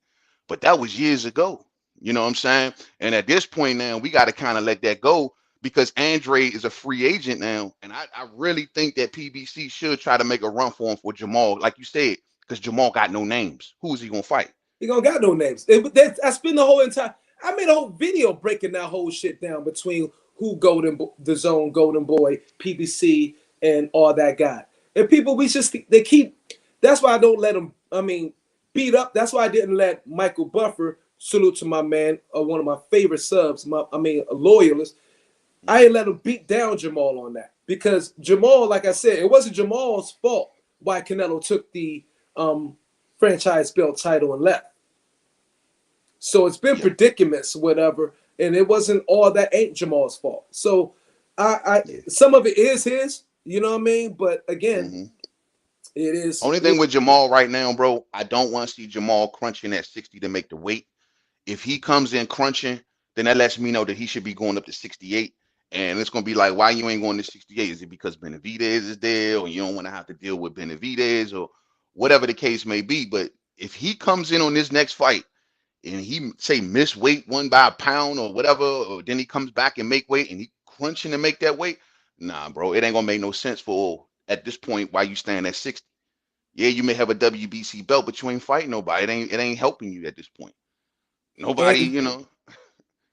Speaker 13: But that was years ago. You know what I'm saying? And at this point now, we got to kind of let that go because Andre is a free agent now. And I really think that PBC should try to make a run for him for Jamal, like you said, because Jamal got no names. Who is he going to fight?
Speaker 3: He don't got no names. I spent the whole entire. I made a whole video breaking that whole shit down between who the Zone, Golden Boy, PBC, and all that guy. And people, they keep. That's why I don't let them. I mean, beat up. That's why I didn't let Michael Buffer, salute to my man, one of my favorite subs. A loyalist. I didn't let him beat down Jamal on that because Jamal, like I said, it wasn't Jamal's fault why Canelo took the franchise belt title and left. So it's been predicaments, whatever, and it wasn't all that ain't Jamal's fault. So some of it is his, you know what I mean? But again, it is.
Speaker 13: Only thing with Jamal right now, bro, I don't want to see Jamal crunching at 60 to make the weight. If he comes in crunching, then that lets me know that he should be going up to 68. And it's gonna be like, why you ain't going to 68? Is it because Benavidez is there, or you don't want to have to deal with Benavidez, or whatever the case may be? But if he comes in on this next fight and he say miss weight one by a pound or whatever, or then he comes back and make weight and he crunching to make that weight, nah, bro, it ain't gonna make no sense for at this point why you stand at 60. Yeah, you may have a WBC belt, but you ain't fighting nobody. It ain't helping you at this point. Nobody, you know.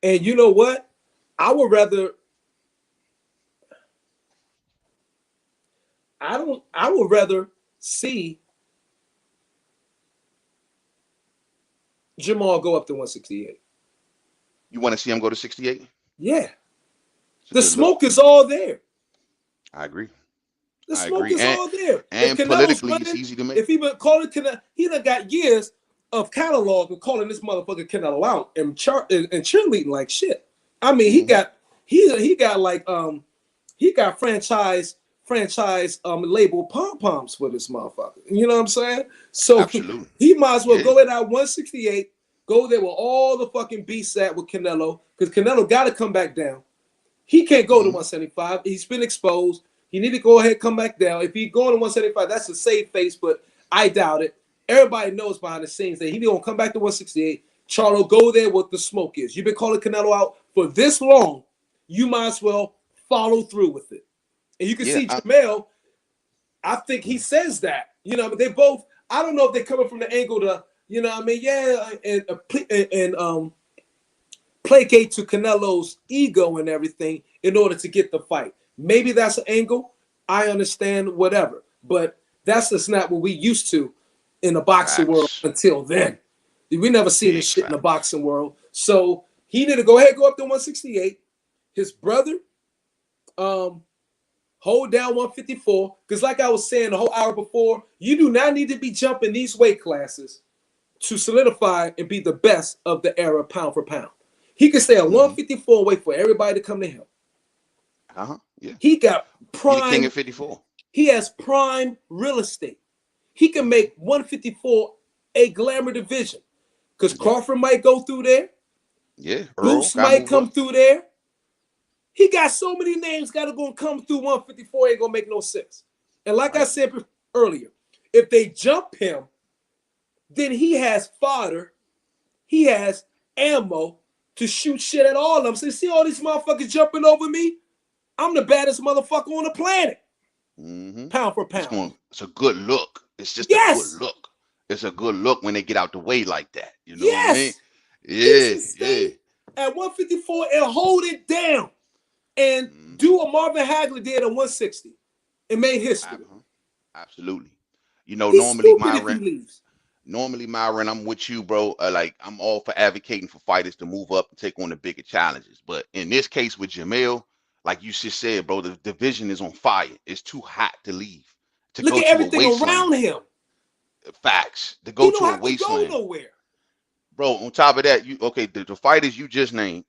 Speaker 3: And you know what? I would rather. I would rather see Jamal go up to 168.
Speaker 13: You want to see him go to 68?
Speaker 3: Yeah. The smoke is all there.
Speaker 13: I agree.
Speaker 3: The smoke is all there.
Speaker 13: And politically, it's easy to make.
Speaker 3: If he been calling Canelo, he done got years of catalog of calling this motherfucker Canelo out and cheerleading like shit. I mean, he got franchise label pom-poms for this motherfucker. You know what I'm saying? So
Speaker 13: absolutely.
Speaker 3: He might as well go in at 168, go there with all the fucking beasts at with Canelo, because Canelo got to come back down. He can't go to 175. He's been exposed. He need to go ahead and come back down. If he going to 175, that's a safe face, but I doubt it. Everybody knows behind the scenes that he going to come back to 168. Charlo, go there what the smoke is. You've been calling Canelo out for this long. You might as well follow through with it. And you can see Jamel, I think he says that. You know, they both, I don't know if they're coming from the angle to, you know what I mean? Yeah, and placate to Canelo's ego and everything in order to get the fight. Maybe that's an angle. I understand, whatever. But that's just not what we used to in the boxing world until then. We never seen this shit in the boxing world. So he need to go ahead, go up to 168. His brother, hold down 154. Because like I was saying the whole hour before, you do not need to be jumping these weight classes to solidify and be the best of the era pound for pound. He can stay at 154 and wait for everybody to come to him.
Speaker 13: Yeah.
Speaker 3: He got prime.
Speaker 13: He king at 54.
Speaker 3: He has prime real estate. He can make 154 a glamour division. Because Crawford might go through there.
Speaker 13: Yeah.
Speaker 3: Boots might come through there. He got so many names got to go and come through 154. Ain't gonna make no sense. And like I said earlier, if they jump him, then he has fodder. He has ammo to shoot shit at all of them. So you see all these motherfuckers jumping over me? I'm the baddest motherfucker on the planet. Pound for pound.
Speaker 13: It's a good look. It's just a good look. It's a good look when they get out the way like that. You know what I mean? Yeah.
Speaker 3: At 154 and hold it down. And do what Marvin Hagler did at 160. It made history.
Speaker 13: Absolutely. You know,
Speaker 3: He's
Speaker 13: normally, Myron, I'm with you, bro. Like, I'm all for advocating for fighters to move up and take on the bigger challenges. But in this case with Jamel, like you just said, bro, the division is on fire. It's too hot to leave.
Speaker 3: Look at everything around him.
Speaker 13: Facts. To go to a wasteland.
Speaker 3: Go nowhere.
Speaker 13: Bro, on top of that, the fighters you just named,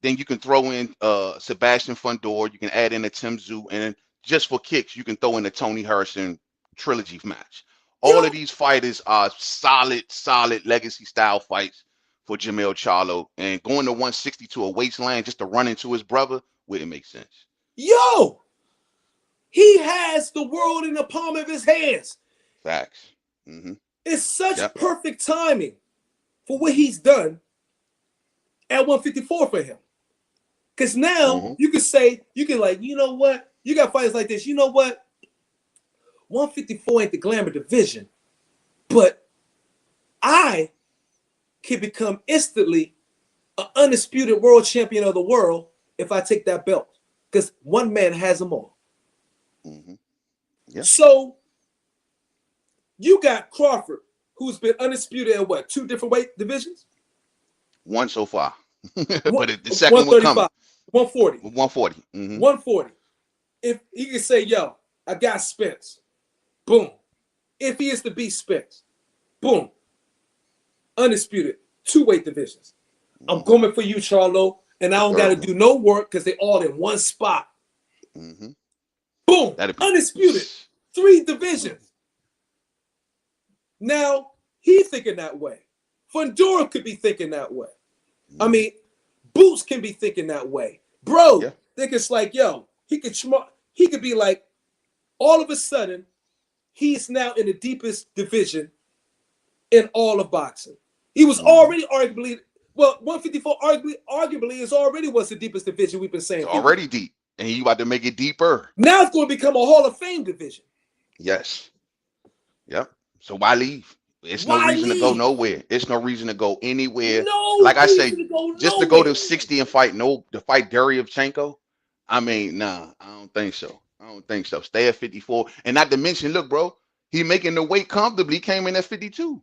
Speaker 13: then you can throw in Sebastian Fundor, you can add in a Tim Tszyu, and just for kicks, you can throw in a Tony Harrison trilogy match. All of these fighters are solid legacy style fights for Jamel Charlo. And going to 160 to a wasteland just to run into his brother wouldn't make sense.
Speaker 3: Yo! He has the world in the palm of his hands.
Speaker 13: Facts.
Speaker 3: It's such perfect timing for what he's done at 154 for him. Because now you can say, you know what? You got fighters like this. You know what? 154 ain't the glamour division. But I can become instantly an undisputed world champion of the world if I take that belt. Because one man has them all.
Speaker 13: Mm-hmm. Yeah.
Speaker 3: So you got Crawford, who's been undisputed at what, 2 different weight divisions?
Speaker 13: One so far. But
Speaker 3: One-
Speaker 13: the second one coming.
Speaker 3: 140.
Speaker 13: 140. Mm-hmm.
Speaker 3: 140. If he can say, yo, I got Spence. Boom. If he is to beat Spence, boom. Undisputed. 2 weight divisions. I'm coming for you, Charlo, and I don't got to do no work because they all in one spot.
Speaker 13: Mm-hmm.
Speaker 3: Boom.
Speaker 13: That'd be
Speaker 3: Undisputed. 3 divisions. Now, he thinking that way. Fundora could be thinking that way. I mean, Boots can be thinking that way. Bro, think it's like, yo, he could be like, all of a sudden, he's now in the deepest division in all of boxing. He was already arguably, well, 154 arguably is already was the deepest division we've been saying.
Speaker 13: It's already deep, and you about to make it deeper.
Speaker 3: Now it's going to become a Hall of Fame division.
Speaker 13: Yes. Yep. So why leave? It's no reason to go nowhere. It's no reason to go anywhere.
Speaker 3: No,
Speaker 13: like I say, just to go
Speaker 3: nowhere.
Speaker 13: to 60 and fight to fight Deryevchenko. I mean, nah, I don't think so. I don't think so. Stay at 54. And not to mention, look, bro, he making the weight comfortably. He came in at 52.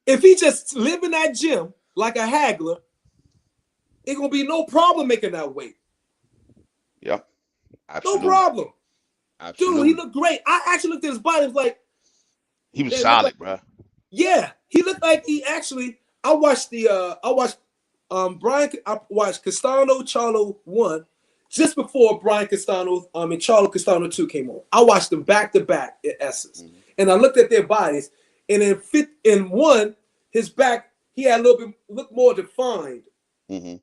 Speaker 3: If he just live in that gym like a haggler, it gonna be no problem making that weight.
Speaker 13: Yep. Absolutely.
Speaker 3: No problem.
Speaker 13: Absolutely.
Speaker 3: Dude, he looked great. I actually looked at his body. It was like
Speaker 13: he was solid, bro.
Speaker 3: Yeah, he looked like he actually. I watched Castano Charlo 1 just before Brian Castano and Charlo Castano 2 came on. I watched them back to back in essence, and I looked at their bodies. And in 1, his back he had a little bit looked more defined.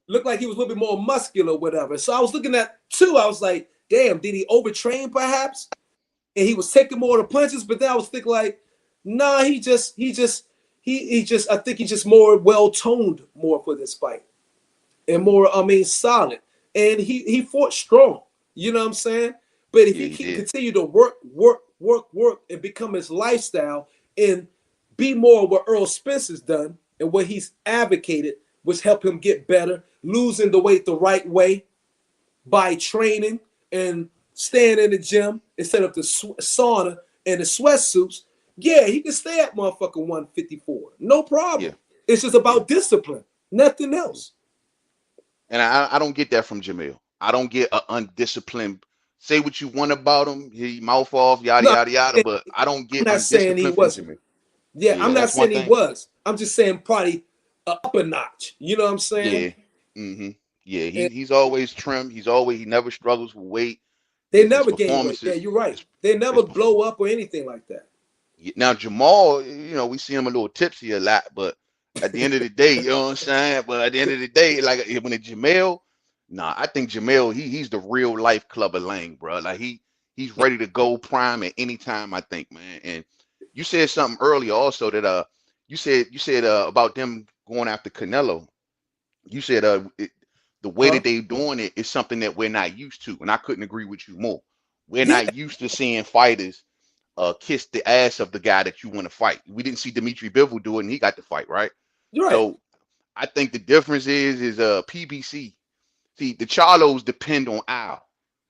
Speaker 3: Looked like he was a little bit more muscular, whatever. So I was looking at 2. I was like, damn, did he overtrain perhaps? And he was taking more of the punches. But then I was thinking like, nah, I think he just more well-toned more for this fight. And more, solid. And he fought strong. You know what I'm saying? But if he can continue to work and become his lifestyle and be more what Earl Spence has done and what he's advocated, which helped him get better, losing the weight the right way by training and staying in the gym instead of the sauna and the sweatsuits. Yeah, he can stay at motherfucking 154. No problem. It's just about discipline, nothing else.
Speaker 13: And I don't get that from Jamil. I don't get an undisciplined. Say what you want about him, he mouth off, yada yada yada. But I don't get undisciplined from Jamil.
Speaker 3: Yeah, I'm not saying he was. I'm just saying probably up a notch. You know what I'm saying?
Speaker 13: Yeah. Yeah, he's always trim. He never struggles with weight.
Speaker 3: They never gain weight. Yeah, you're right. They never blow up or anything like that.
Speaker 13: Now Jamal, we see him a little tipsy a lot, but at the end of the day, you know what I'm saying? But at the end of the day, like when it's Jamel, I think Jamel, he's the real life Clubber Lang, bro. Like he's ready to go prime at any time, I think, man. And you said something earlier also that you said about them going after Canelo. You said the way that they doing it is something that we're not used to, and I couldn't agree with you more. We're not used to seeing fighters kiss the ass of the guy that you want to fight. We didn't see Dimitri Bivol do it, and he got the fight, right?
Speaker 3: Right.
Speaker 13: So I think the difference is PBC. See, the Charlos depend on Al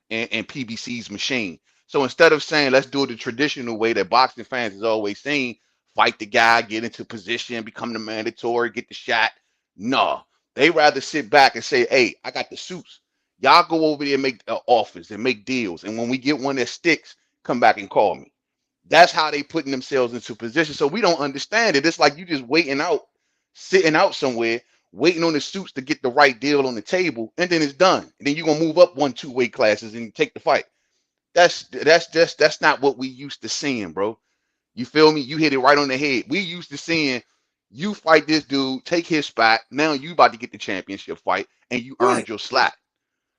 Speaker 13: and PBC's machine. So instead of saying let's do it the traditional way that boxing fans is always saying, fight the guy, get into position, become the mandatory, get the shot. No, they rather sit back and say, hey, I got the suits. Y'all go over there and make offers and make deals. And when we get one that sticks, come back and call me. That's how they putting themselves into position. So we don't understand it. It's like you just sitting out somewhere, waiting on the suits to get the right deal on the table, and then it's done. And then you're gonna move up 1-2 weight classes and take the fight. That's not what we used to seeing, bro. You feel me? You hit it right on the head. We used to seeing you fight this dude, take his spot. Now you about to get the championship fight, and you earned your slot.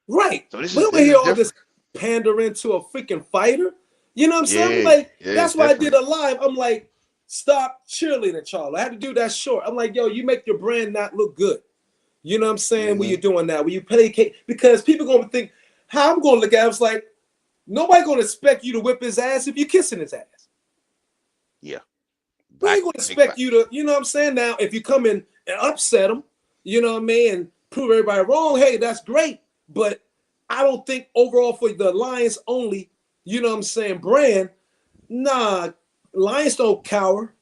Speaker 3: Right.
Speaker 13: So this
Speaker 3: we
Speaker 13: is
Speaker 3: don't hear all
Speaker 13: different.
Speaker 3: this pandering to a freaking fighter. You know what I'm saying? Like, that's why I did a live. I'm like, stop cheerleading, Charlo. I had to do that short. I'm like, yo, you make your brand not look good. You know what I'm saying? When you're doing that, when you placate, because people gonna think how I'm gonna look at it. I was like, nobody gonna expect you to whip his ass if you're kissing his ass.
Speaker 13: Yeah.
Speaker 3: We ain't gonna expect you to, you know what I'm saying? Now, if you come in and upset them, you know what I mean, and prove everybody wrong, hey, that's great. But I don't think overall for the Lions only, you know what I'm saying, brand, nah, Lions don't cower.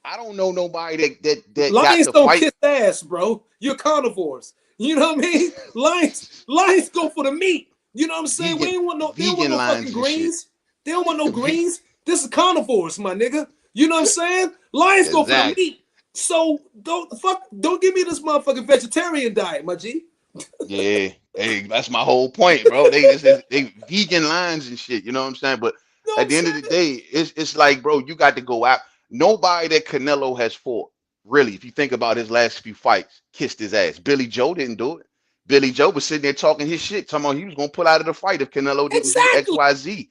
Speaker 13: I don't know nobody that got
Speaker 3: Lions
Speaker 13: the
Speaker 3: don't
Speaker 13: fight.
Speaker 3: kiss ass, bro. You're carnivores. You know what I mean? Lions go for the meat. You know what I'm saying?
Speaker 13: Vegan,
Speaker 3: They don't want
Speaker 13: vegan
Speaker 3: no
Speaker 13: lines
Speaker 3: fucking
Speaker 13: and shit.
Speaker 3: greens. They don't want no greens. This is carnivores, my nigga. You know what I'm saying? Lions go for the
Speaker 13: Exactly.
Speaker 3: meat. So don't give me this motherfucking vegetarian diet, my G.
Speaker 13: Yeah, hey, that's my whole point, bro. They vegan lines and shit. You know what I'm saying? But
Speaker 3: You know what
Speaker 13: at
Speaker 3: I'm
Speaker 13: the end
Speaker 3: saying?
Speaker 13: of the day, it's like, bro, you got to go out. Nobody that Canelo has fought, really, if you think about his last few fights, kissed his ass. Billy Joe didn't do it. Billy Joe was sitting there talking his shit, talking about he was gonna pull out of the fight if Canelo didn't do X,
Speaker 3: Exactly.
Speaker 13: Y, Z.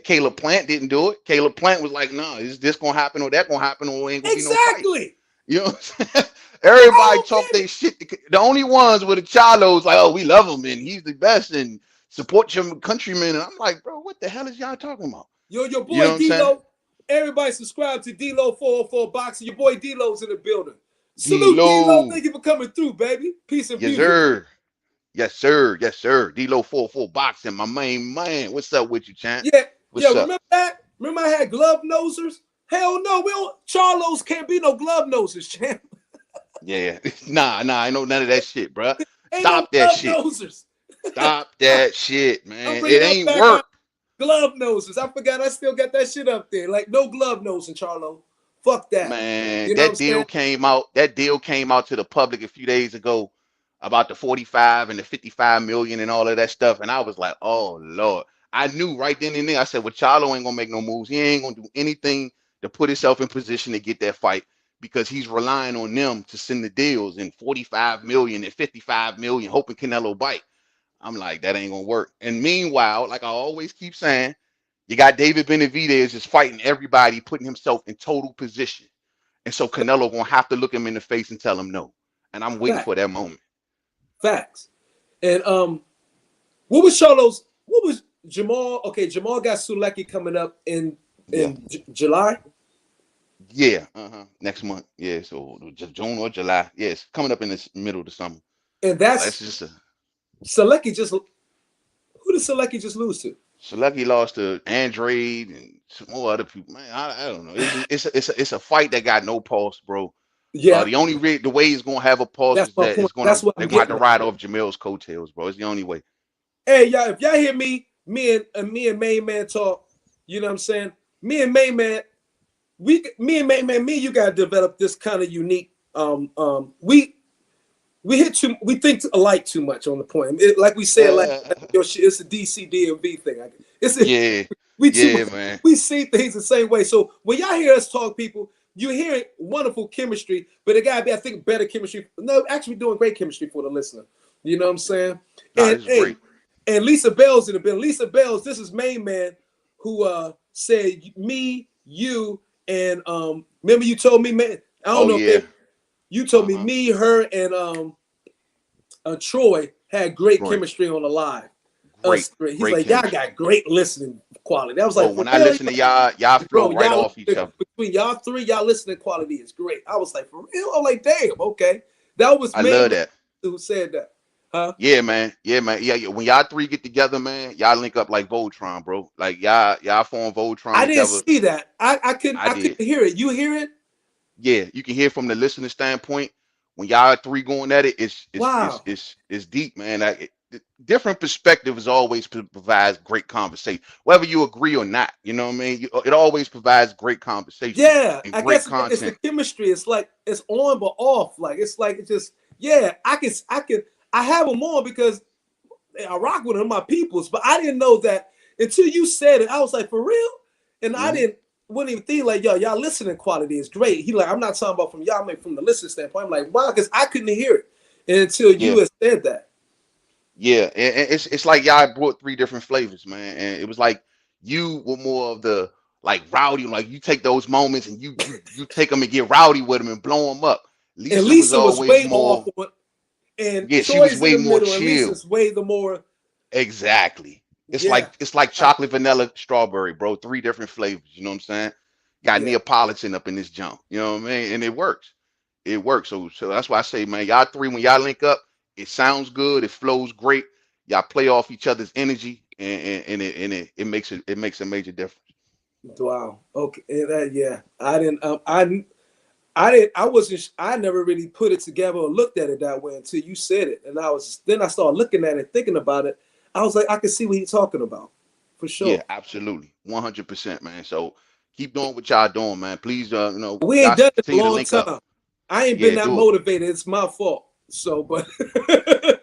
Speaker 13: Caleb Plant didn't do it. Caleb Plant was like, "No, is this gonna happen or that gonna happen or ain't gonna be no fight."
Speaker 3: Exactly.
Speaker 13: You know what I'm saying?
Speaker 3: I
Speaker 13: Everybody
Speaker 3: don't
Speaker 13: talk
Speaker 3: get
Speaker 13: their
Speaker 3: it.
Speaker 13: shit. The only ones were the Charlos, like, oh, we love him and he's the best and support your countrymen. And I'm like, bro, what the hell is y'all talking about?
Speaker 3: Yo, your
Speaker 13: You know
Speaker 3: boy
Speaker 13: what I'm saying?
Speaker 3: D-Lo. Everybody subscribe to D-Lo 404 Boxing. Your boy D-Lo's in the building. Salute D-Lo.
Speaker 13: D-Lo.
Speaker 3: Thank you for coming through, baby. Peace and
Speaker 13: Yes,
Speaker 3: beauty.
Speaker 13: sir. Yes, sir. Yes, sir. D-Lo 404 Boxing, my main man. What's up with you, champ?
Speaker 3: Yeah.
Speaker 13: What's up?
Speaker 3: Remember that? Remember I had glove nosers? Hell no, we don't. Charlos can't be no glove nosers, champ.
Speaker 13: Yeah. Nah, I know none of that shit, bro.
Speaker 3: Ain't no
Speaker 13: Stop that
Speaker 3: glove
Speaker 13: shit.
Speaker 3: nosers.
Speaker 13: Stop that shit,
Speaker 3: I'm
Speaker 13: man.
Speaker 3: bringing
Speaker 13: It
Speaker 3: that
Speaker 13: ain't
Speaker 3: back out.
Speaker 13: work.
Speaker 3: Glove noses. I forgot I still got that shit up there. Like no glove nosing, Charlo. Fuck that.
Speaker 13: Man,
Speaker 3: You know what I'm saying?
Speaker 13: that deal came out to the public a few days ago about the 45 and the 55 million and all of that stuff. And I was like, oh Lord. I knew right then and there. I said, well, Charlo ain't gonna make no moves. He ain't gonna do anything to put himself in position to get that fight because he's relying on them to send the deals in 45 million and 55 million, hoping Canelo bite. I'm like, that ain't gonna work. And meanwhile, like I always keep saying, you got David Benavidez just fighting everybody, putting himself in total position. And so Canelo gonna have to look him in the face and tell him no. And I'm waiting for that moment.
Speaker 3: Facts. And what was Jamal? Okay, Jamal got Sulecki coming up in
Speaker 13: Yeah.
Speaker 3: July.
Speaker 13: Yeah. Next month. Yeah. So June or July. Yes. Coming up in the middle of the summer.
Speaker 3: And that's
Speaker 13: just
Speaker 3: Sulecki just who did Sulecki just lose to?
Speaker 13: Sulecki lost to Andrade and some more other people. Man, I don't know. It's a fight that got no pulse, bro.
Speaker 3: Yeah.
Speaker 13: The only the way it's gonna have a pulse
Speaker 3: That's
Speaker 13: is
Speaker 3: my
Speaker 13: that
Speaker 3: point.
Speaker 13: it's gonna
Speaker 3: That's what
Speaker 13: they're
Speaker 3: I'm
Speaker 13: gonna have to
Speaker 3: getting at.
Speaker 13: ride off Jamel's coattails, bro. It's the only way.
Speaker 3: Hey, y'all, if y'all hear me and Main Man talk, you know what I'm saying? Me and Main Man, me and you gotta develop this kind of unique. We think alike too much on the point. Like we said, it's a DC DMV thing.
Speaker 13: Man.
Speaker 3: We see things the same way. So when y'all hear us talk, people, you hear wonderful chemistry, but it gotta be, I think, better chemistry. No, actually doing great chemistry for the listener. You know what I'm saying?
Speaker 13: Nah, this is great.
Speaker 3: And Lisa Bell's in the building. Lisa Bell's, this is Main Man who said me, you, and remember you told me, man, I don't know.
Speaker 13: Yeah.
Speaker 3: You told me me, her, and Troy had great chemistry on the live. He's like,
Speaker 13: chemistry.
Speaker 3: y'all got great listening quality. I was like,
Speaker 13: when I listen to y'all flow right off each other.
Speaker 3: Between y'all three, y'all listening quality is great. I was like, for real? I'm like, damn, okay. That was
Speaker 13: I love that.
Speaker 3: Who said that? Huh?
Speaker 13: Yeah, man. Yeah. When y'all three get together, man, y'all link up like Voltron, bro. Like y'all form Voltron
Speaker 3: I
Speaker 13: together.
Speaker 3: didn't see that. I couldn't hear it. You hear it?
Speaker 13: Yeah, you can hear from the listener standpoint. When y'all three going at it, it's deep, man. Different perspectives always provides great conversation, whether you agree or not. You know what I mean? It always provides great conversation.
Speaker 3: Yeah,
Speaker 13: and
Speaker 3: I
Speaker 13: great
Speaker 3: guess
Speaker 13: content.
Speaker 3: it's the chemistry. It's like it's on but off. Like it's like it just I have them on because I rock with them, my peoples. But I didn't know that until you said it. I was like, for real? And I wouldn't even think like, yo, y'all listening quality is great. He like, I'm not talking about from y'all, I mean from the listening standpoint. I'm like, wow, because I couldn't hear it until you had said that.
Speaker 13: Yeah, and it's like y'all brought three different flavors, man. And it was like you were more of the like rowdy, like you take those moments and you take them and get rowdy with them and blow them up.
Speaker 3: Lisa was
Speaker 13: always
Speaker 3: way
Speaker 13: more.
Speaker 3: off, and
Speaker 13: She was
Speaker 3: Troy's
Speaker 13: way
Speaker 3: in the
Speaker 13: more
Speaker 3: middle, and
Speaker 13: chill.
Speaker 3: Lisa's way the more.
Speaker 13: Exactly. It's like chocolate, vanilla, strawberry, bro. Three different flavors. You know what I'm saying? Got
Speaker 3: Yeah.
Speaker 13: Neapolitan up in this jump. You know what I mean? And it works. It works. So that's why I say, man, y'all three, when y'all link up, it sounds good. It flows great. Y'all play off each other's energy, and it makes a major difference.
Speaker 3: Wow. Okay. Yeah. I didn't. I didn't. I wasn't. I never really put it together or looked at it that way until you said it, and then I started looking at it, thinking about it. I was like, I can see what he's talking about, for
Speaker 13: Yeah,
Speaker 3: sure.
Speaker 13: absolutely, 100%, man. So keep doing what y'all doing, man. Please,
Speaker 3: We
Speaker 13: y'all
Speaker 3: ain't done it in a
Speaker 13: continue to
Speaker 3: long
Speaker 13: link up.
Speaker 3: time. I ain't been
Speaker 13: Yeah,
Speaker 3: that
Speaker 13: do it.
Speaker 3: motivated. It's my fault. So, but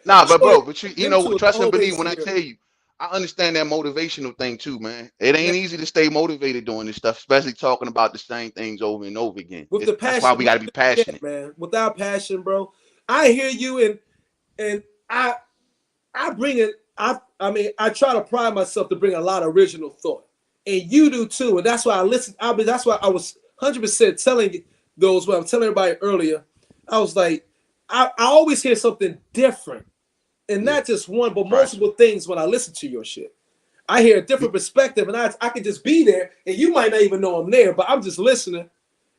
Speaker 13: Nah, but
Speaker 3: Troy,
Speaker 13: bro, but you
Speaker 3: them
Speaker 13: know,
Speaker 3: two is
Speaker 13: trust and believe
Speaker 3: always
Speaker 13: when I
Speaker 3: here.
Speaker 13: tell you, I understand that motivational thing too, man. It
Speaker 3: Man,
Speaker 13: ain't easy to stay motivated doing this stuff, especially talking about the same things over and over again.
Speaker 3: with the
Speaker 13: That's why
Speaker 3: passion,
Speaker 13: we got to be
Speaker 3: yeah,
Speaker 13: passionate.
Speaker 3: man. Without passion, bro, I hear you, and I bring it. I mean, I try to pride myself to bring a lot of original thought, and you do too. And that's why I listen. That's why I was 100% telling you those. What I was telling everybody earlier, I was like, I always hear something different, and
Speaker 13: Yeah,
Speaker 3: not just one, but
Speaker 13: trust
Speaker 3: multiple things when I listen to your shit. I hear a different perspective, and I could just be there, and you might not even know I'm there, but I'm just listening.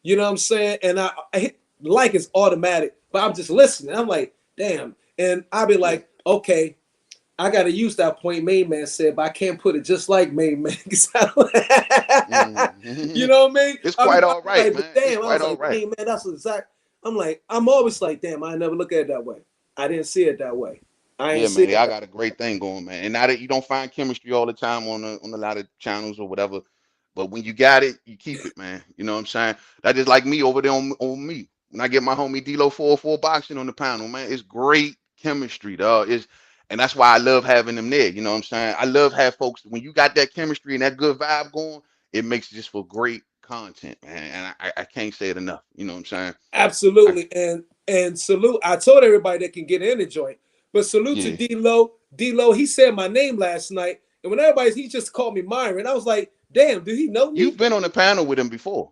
Speaker 3: You know what I'm saying? And I hit like it's automatic, but I'm just listening. I'm like, damn, and I'll be
Speaker 13: me.
Speaker 3: like, okay, I got to use that point Main Man said, but I can't put it just like Main Man.
Speaker 13: Yeah.
Speaker 3: You know what I mean?
Speaker 13: It's
Speaker 3: I mean,
Speaker 13: quite
Speaker 3: I
Speaker 13: all
Speaker 3: was
Speaker 13: right,
Speaker 3: like, but
Speaker 13: man. It's
Speaker 3: damn, I
Speaker 13: quite
Speaker 3: was
Speaker 13: all
Speaker 3: like,
Speaker 13: right.
Speaker 3: Main Man, that's exact. I'm like, I'm always like, damn, I never look at it that way. I didn't see it that way. I ain't
Speaker 13: Yeah,
Speaker 3: see
Speaker 13: man.
Speaker 3: it
Speaker 13: Y'all
Speaker 3: that
Speaker 13: got a great thing going, man. And now that you don't find chemistry all the time on a lot of channels or whatever, but when you got it, you keep it, man. You know what I'm saying? That is like me over there on me. When I get my homie D-Lo 404 boxing on the panel, man, it's great chemistry, dog. And that's why I love having them there. You know what I'm saying? I love have folks when you got that chemistry and that good vibe going, it makes it just for great content, man. And I can't say it enough. You know what I'm saying? I,
Speaker 3: Absolutely. And salute. I told everybody that can get in the joint. But salute to
Speaker 13: yeah.
Speaker 3: D-Lo. D-Lo, he said my name last night. And when he just called me Myron, I was like, damn, do he know
Speaker 13: You've
Speaker 3: me?
Speaker 13: been on the panel with him before.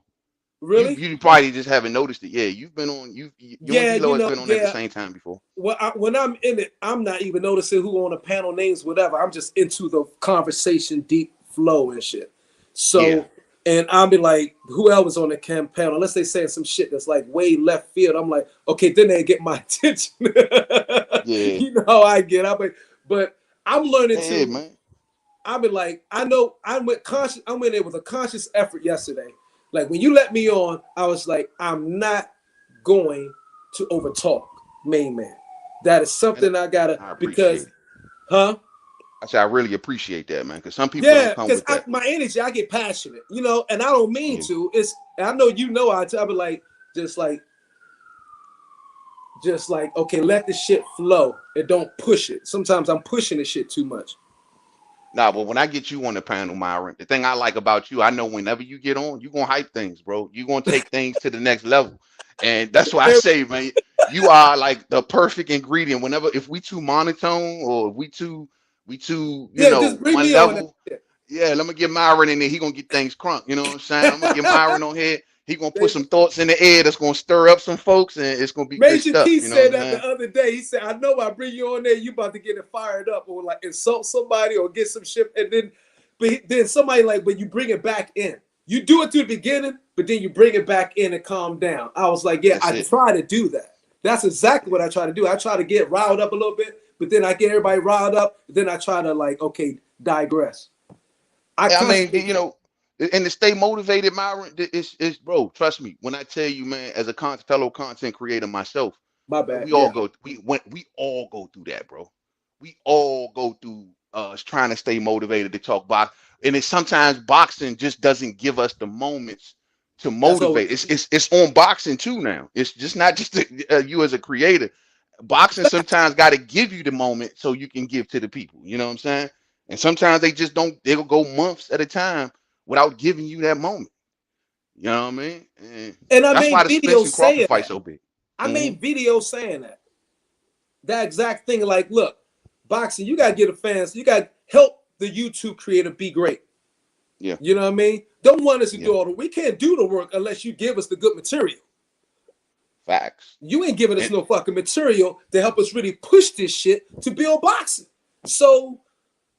Speaker 3: Really?
Speaker 13: You probably just haven't noticed it. Yeah, you've been on you and
Speaker 3: Yeah,
Speaker 13: D-Lo has been on at the
Speaker 3: yeah.
Speaker 13: same time before.
Speaker 3: Well, when I'm in it, I'm not even noticing who on the panel names, whatever. I'm just into the conversation, deep flow and shit.
Speaker 13: Yeah.
Speaker 3: So, and I'll be like, who else was on the panel? Unless they saying some shit that's like way left field. I'm like, okay, then they get my attention.
Speaker 13: Yeah.
Speaker 3: You know how I get. But I'm learning
Speaker 13: Yeah,
Speaker 3: to.
Speaker 13: man.
Speaker 3: I've been like, I know I went conscious. I went in with a conscious effort yesterday. Like when you let me on, I was like, I'm not going to overtalk Main Man. That is
Speaker 13: And
Speaker 3: something I gotta
Speaker 13: I appreciate
Speaker 3: because,
Speaker 13: it.
Speaker 3: huh?
Speaker 13: I say I really appreciate that, man, because some people don't
Speaker 3: Yeah,
Speaker 13: come
Speaker 3: because
Speaker 13: with that.
Speaker 3: my energy, I get passionate, and I don't mean
Speaker 13: Yeah.
Speaker 3: to. I know I be like just like okay, let the shit flow and don't push it. Sometimes I'm pushing the shit too much.
Speaker 13: Nah, but when I get you on the panel, Myron, the thing I like about you, I know whenever you get on, you're gonna hype things, bro. You're gonna take things to the next level. And that's why I say, man, you are like the perfect ingredient. Whenever if we too monotone or if we too,
Speaker 3: Yeah, just bring
Speaker 13: one
Speaker 3: me on that
Speaker 13: level,
Speaker 3: shit.
Speaker 13: yeah, let me get Myron in there. He gonna get things crunk. You know what I'm saying? I'm gonna get Myron on here. He gonna put some thoughts in the air that's gonna stir up some folks, and it's gonna be good
Speaker 3: Major
Speaker 13: stuff.
Speaker 3: Key
Speaker 13: You know what
Speaker 3: said
Speaker 13: I'm
Speaker 3: that the
Speaker 13: saying?
Speaker 3: other day. He said, "I know I bring you on there, you about to get it fired up or like insult somebody or get some shit, and then somebody like, but you bring it back in. You do it to the beginning, but then you bring it back in and calm down." I was like, "Yeah,
Speaker 13: That's
Speaker 3: I
Speaker 13: it.
Speaker 3: try to do that. That's exactly what I try to do. I try to get riled up a little bit, but then I get everybody riled up. Then I try to like, okay, digress. I
Speaker 13: I mean,
Speaker 3: constantly,
Speaker 13: and to stay motivated, Myron, it's bro. Trust me when I tell you, man. As a fellow content creator myself,
Speaker 3: my bad,
Speaker 13: we all
Speaker 3: yeah,
Speaker 13: go. We all go through that, bro. We all go through trying to stay motivated to talk box, and it's sometimes boxing just doesn't give us the moments to
Speaker 3: that's all.
Speaker 13: motivate. It's on boxing too now. It's just not just you as a creator. Boxing sometimes got to give you the moment so you can give to the people. You know what I'm saying? And sometimes they just don't. They'll go months at a time without giving you that moment. You know what I mean? And
Speaker 3: And I
Speaker 13: that's why
Speaker 3: made
Speaker 13: the Spence
Speaker 3: videos
Speaker 13: and Crawford
Speaker 3: saying
Speaker 13: fight
Speaker 3: that.
Speaker 13: so big.
Speaker 3: I
Speaker 13: Hmm.
Speaker 3: made videos saying that exact thing. Like, look, boxing, you gotta get the fans, you gotta help the YouTube creator be great.
Speaker 13: Yeah.
Speaker 3: You know what I mean? Don't want us to
Speaker 13: Yeah.
Speaker 3: do all the we can't do the work unless you give us the good material.
Speaker 13: Facts.
Speaker 3: You ain't giving us
Speaker 13: And
Speaker 3: no fucking material to help us really push this shit to build boxing. So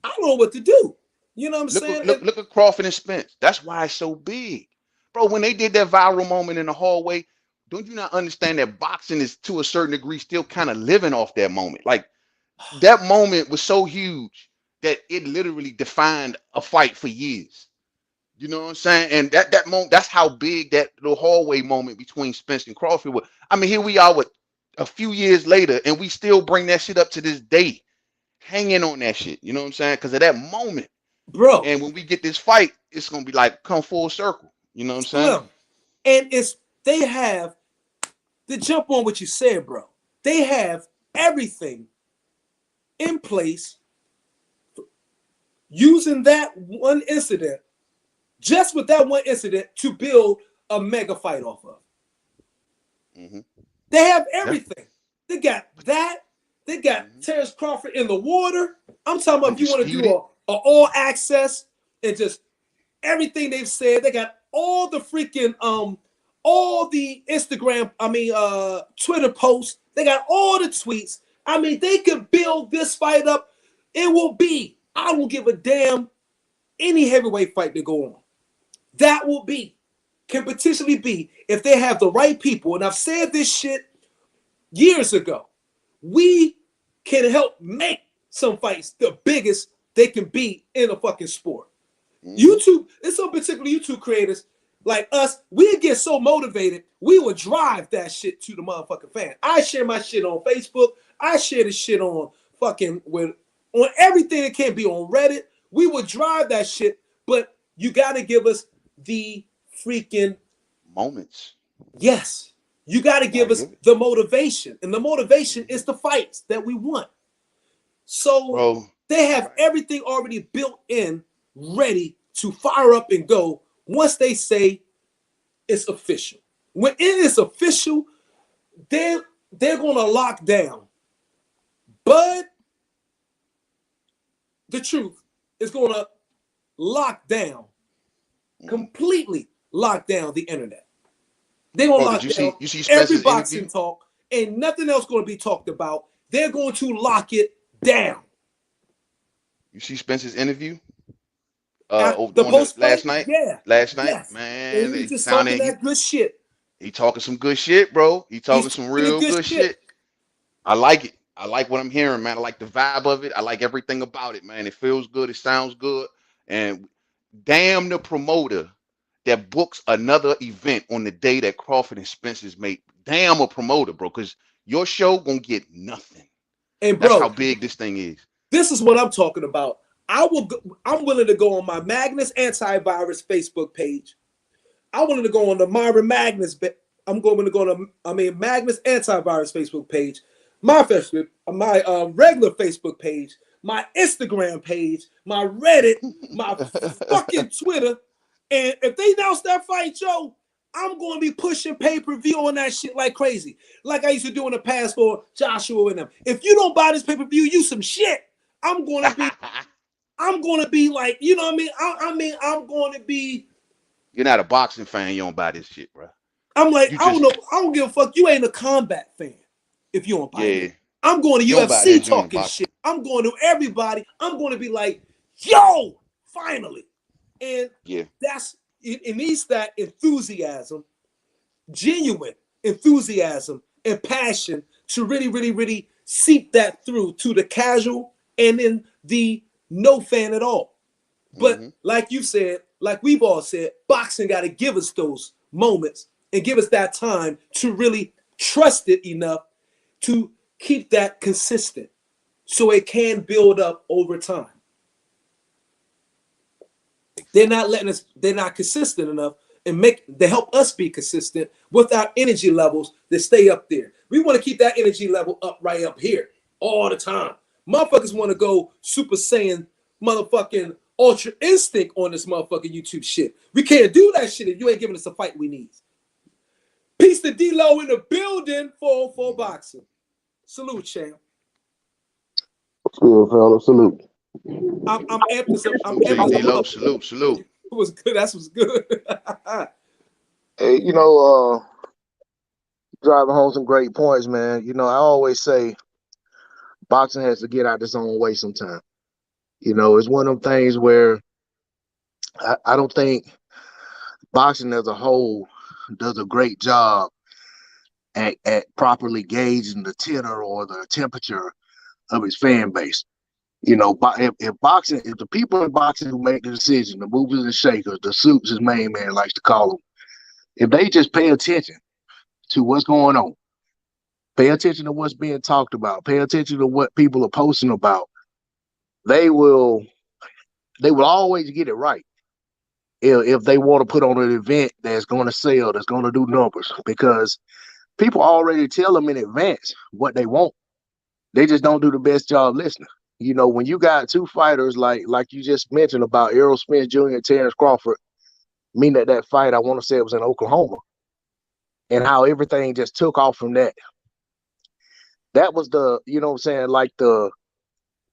Speaker 3: I don't know what to do. You know what I'm saying?
Speaker 13: look at Crawford and Spence. That's why it's so big. Bro, when they did that viral moment in the hallway, don't you not understand that boxing is to a certain degree still kind of living off that moment? Like that moment was so huge that it literally defined a fight for years. You know what I'm saying? And that moment, that's how big that little hallway moment between Spence and Crawford was. I mean, here we are with a few years later, and we still bring that shit up to this day, hanging on that shit. You know what I'm saying? Because of that moment.
Speaker 3: Bro.
Speaker 13: And when we get this fight, it's gonna be like come full circle. You know what I'm saying?
Speaker 3: Slim. And they have to jump on what you said, bro. They have everything in place using that one incident, just with that one incident, to build a mega fight off of.
Speaker 13: Mm-hmm.
Speaker 3: They have everything. They got that. They got Terrence Crawford in the water. I'm talking about if you want to do a all access and just everything they've said. They got all the freaking all the Instagram, Twitter posts. They got all the tweets. I mean, they could build this fight up. It will be. I will give a damn any heavyweight fight to go on. That will be, can potentially be, if they have the right people. And I've said this shit years ago. We can help make some fights the biggest they can be in a fucking sport. YouTube, it's some particular YouTube creators like us, we get so motivated, we would drive that shit to the motherfucking fan. I share my shit on Facebook. I share the shit on fucking on everything that can be on Reddit. We would drive that shit, but you got to give us the freaking
Speaker 13: moments.
Speaker 3: Yes. You got to give us the motivation. And the motivation is the fights that we want. So they have everything already built in, ready to fire up and go once they say it's official. When it is official, they're going to lock down. But the truth is going to lock down, completely lock down the internet. They're going to lock down every boxing talk. Ain't nothing else going to be talked about. They're going to lock it down.
Speaker 13: You see Spencer's interview?
Speaker 3: Last night? Yeah.
Speaker 13: Last night,
Speaker 3: yes.
Speaker 13: Man.
Speaker 3: And he's just talking that good shit.
Speaker 13: He talking some good shit, bro. He talking some real good shit. I like it. I like what I'm hearing, man. I like the vibe of it. I like everything about it, man. It feels good. It sounds good. And damn the promoter that books another event on the day that Crawford and Spencer's made. Damn a promoter, bro, because your show gonna get nothing.
Speaker 3: And bro,
Speaker 13: that's how big this thing is.
Speaker 3: This is what I'm talking about. I'm willing to go on my Magnus Antivirus Facebook page. I'm willing to go on the Myron Magnus. I'm going to go on Magnus Antivirus Facebook page, my Facebook, my regular Facebook page, my Instagram page, my Reddit, my fucking Twitter. And if they announce that fight, Joe, I'm going to be pushing pay-per-view on that shit like crazy, like I used to do in the past for Joshua and them. If you don't buy this pay-per-view, you some shit. I'm going to be like, you know what I mean? I'm going to be.
Speaker 13: You're not a boxing fan. You don't buy this shit, bro.
Speaker 3: I'm like, I don't give a fuck. You ain't a combat fan if you don't buy it. I'm going to UFC talking shit. I'm going to everybody. I'm going to be like, yo, finally. And that's, it needs that enthusiasm, genuine enthusiasm and passion to really, really, really seep that through to the casual and then the no fan at all. But like you said, like we've all said, boxing got to give us those moments and give us that time to really trust it enough to keep that consistent so it can build up over time. They're not letting us, they're not consistent enough and they help us be consistent with our energy levels that stay up there. We want to keep that energy level up right up here all the time. Motherfuckers want to go Super Saiyan motherfucking Ultra Instinct on this motherfucking YouTube shit. We can't do that shit if you ain't giving us a fight we need. Peace to D-Lo in the building for boxing. Salute, champ.
Speaker 14: Good, fella. Salute.
Speaker 3: I'm amping. I'm amping.
Speaker 13: D-Lo, salute.
Speaker 3: It was good. That was good.
Speaker 14: Hey, driving home some great points, man. I always say boxing has to get out its own way sometime. It's one of them things where I don't think boxing as a whole does a great job at properly gauging the tenor or the temperature of its fan base. You know, if the people in boxing who make the decision, the movers and shakers, the suits, as main man likes to call them, if they just pay attention to what's going on, pay attention to what's being talked about, pay attention to what people are posting about, they will always get it right. If they want to put on an event that's going to sell, that's going to do numbers, because people already tell them in advance what they want. They just don't do the best job listening. You know, when you got two fighters like you just mentioned about Errol Spence Jr. and Terrence Crawford, meaning that fight, I want to say it was in Oklahoma, and how everything just took off from that. That was the, you know what I'm saying, like the